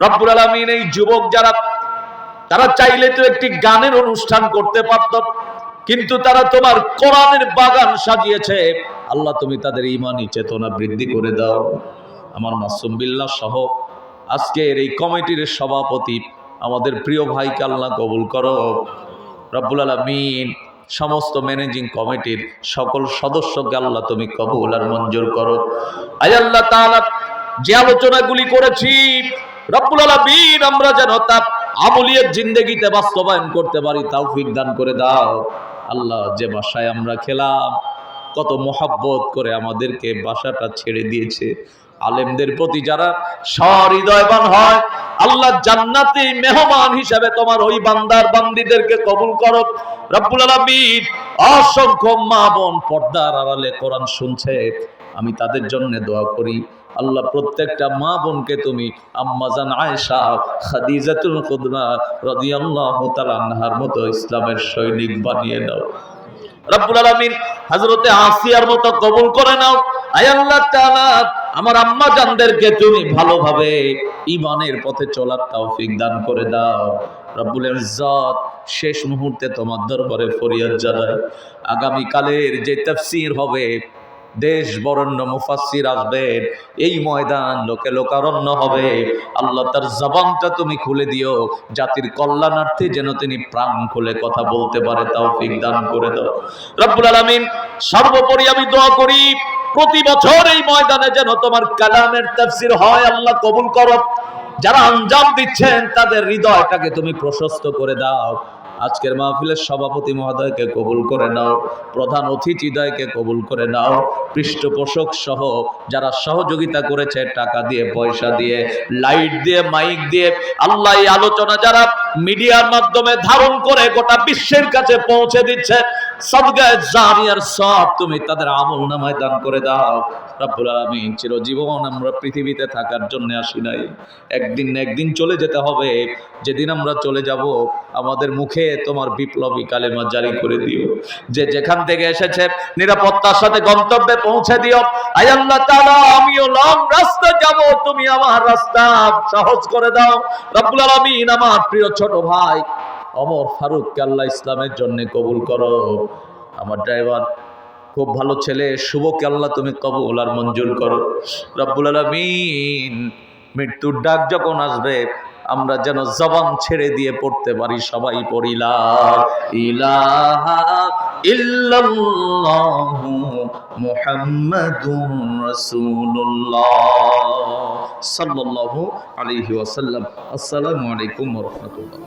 রব্বুল আলামিন, এই যুবক যারা, তারা চাইলে তো একটি গানের অনুষ্ঠান করতে পারত, কিন্তু তারা তোমার কোরআনের বাগান সাজিয়েছে। আল্লাহ, তুমি তাদের ঈমানি চেতনা বৃদ্ধি করে দাও। আমার মাসুম বিল্লাহ সহ আজকের এই কমিটির সভাপতি আমাদের প্রিয় ভাইকে আল্লাহ কবুল করো। রব্বুল আলামিন, সমস্ত ম্যানেজিং কমিটির সকল সদস্যকে আল্লাহ তুমি কবুল আর মঞ্জুর করো। আয় আল্লাহ তাআলা, যে আলোচনাগুলি করেছি রব্বুল আলামিন, আমরা যেন তা আমলিয়াত জিন্দেগিতে বাস্তবায়ন করতে পারি তৌফিক দান করে দাও। আল্লাহ, যে বাসায় আমরা খেলাম, কত মোহাব্বত করে আমাদেরকে বাসাটা ছেড়ে দিয়েছে। আলেমদের প্রতি যারা সহৃদয়বান হয়, আল্লাহ জান্নাতে মেহমান হিসেবে তোমার ওই বান্দার বান্দীদেরকে কবুল করো। রব্বুল আলামিন, অসংখ্য মা বোন পর্দার আড়ালে কোরআন শুনছে, আমি তাদের জন্য দোয়া করি। আল্লাহ, প্রত্যেকটা মা বোনকে তুমি আম্মাজান আয়েশা খাদিজাতুল কুবরা রাদিয়াল্লাহু তাআলা আনহার মতো ইসলামের সৈনিক বানিয়ে নাও। রব্বুল আলামিন, হযরতে আসিয়ার মতো কবুল করে নাও। আয় আল্লাহ তাআলা, আমার আম্মা জানদেরকে তুমি ভালোভাবে ঈমানের পথে চলার তৌফিক দান করে দাও। রব্বুল ইজ্জত, শেষ মুহূর্তে তোমার দরবারে ফরিয়াদ জানাই, আগামী কালের যে তাফসীর হবে, দেশ বরেণ্য মুফাসসির আসবেন, এই ময়দান লোকে লোকারণ্য হবে। আল্লাহ, তার জবানটা তুমি খুলে দিও, জাতির কল্যাণার্থে যেন তিনি প্রাণ খুলে কথা বলতে পারে তৌফিক দান করে দাও। রব্বুল আলামিন, সর্বোপরি আমি দোয়া করি প্রতি বছর এই ময়দানে যেন তোমার কালামের তাফসীর হয়। আল্লাহ কবুল করো। যারা আঞ্জাম দিচ্ছেন তাদের হৃদয়টাকে তুমি প্রশস্ত করে দাও। আজকের মাহফিলের সভাপতি মহোদয়কে কবুল করে নাও, প্রধান অতিথিদ্বয়কে কবুল করে নাও, পৃষ্ঠপোষক সহ যারা সহযোগিতা করেছে টাকা দিয়ে, পয়সা দিয়ে, লাইট দিয়ে, মাইক দিয়ে, আল্লাহ, এই আলোচনা যারা মিডিয়ার মাধ্যমে ধারণ করে গোটা বিশ্বের কাছে পৌঁছে দিচ্ছে, সাদগায়ে জারিয়ার সব তুমি তাদের আমলনামায় দান করে দাও। রব্বুল আলামিন, চিরজীবন আমরা পৃথিবীতে থাকার জন্য আসি নাই, একদিন না একদিন চলে যেতে হবে। যেদিন আমরা চলে যাব, আমাদের মুখে তোমার বিপ্লবী কালেমা জারি করে দিও। যে যেখান থেকে এসেছে নিরাপত্তার সাথে গন্তব্যে পৌঁছে দিও। আয় আল্লাহ তাআলা, আমিও লং রাস্তা যাব, তুমি আমার রাস্তা সহজ করে দাও। রব্বুল আলামিন, আমার প্রিয় ছোট ভাই ওমর ফারুককে আল্লাহ ইসলামের জন্য কবুল করো। আমার ড্রাইভার খুব ভালো ছেলে শুভকে আল্লাহ তুমি কবুল আর মঞ্জুর করো। রব্বুল আলামিন, মৃত্যুর ডাক যখন আসবে, আমরা যেন জবান ছেড়ে দিয়ে পড়তে পারি, সবাই পড়ি লা ইলাহা ইল্লাল্লাহু মুহাম্মাদুর রাসূলুল্লাহ সাল্লাল্লাহু আলাইহি ওয়াসাল্লাম। আসসালামু আলাইকুম ওয়া রাহমাতুল্লাহ।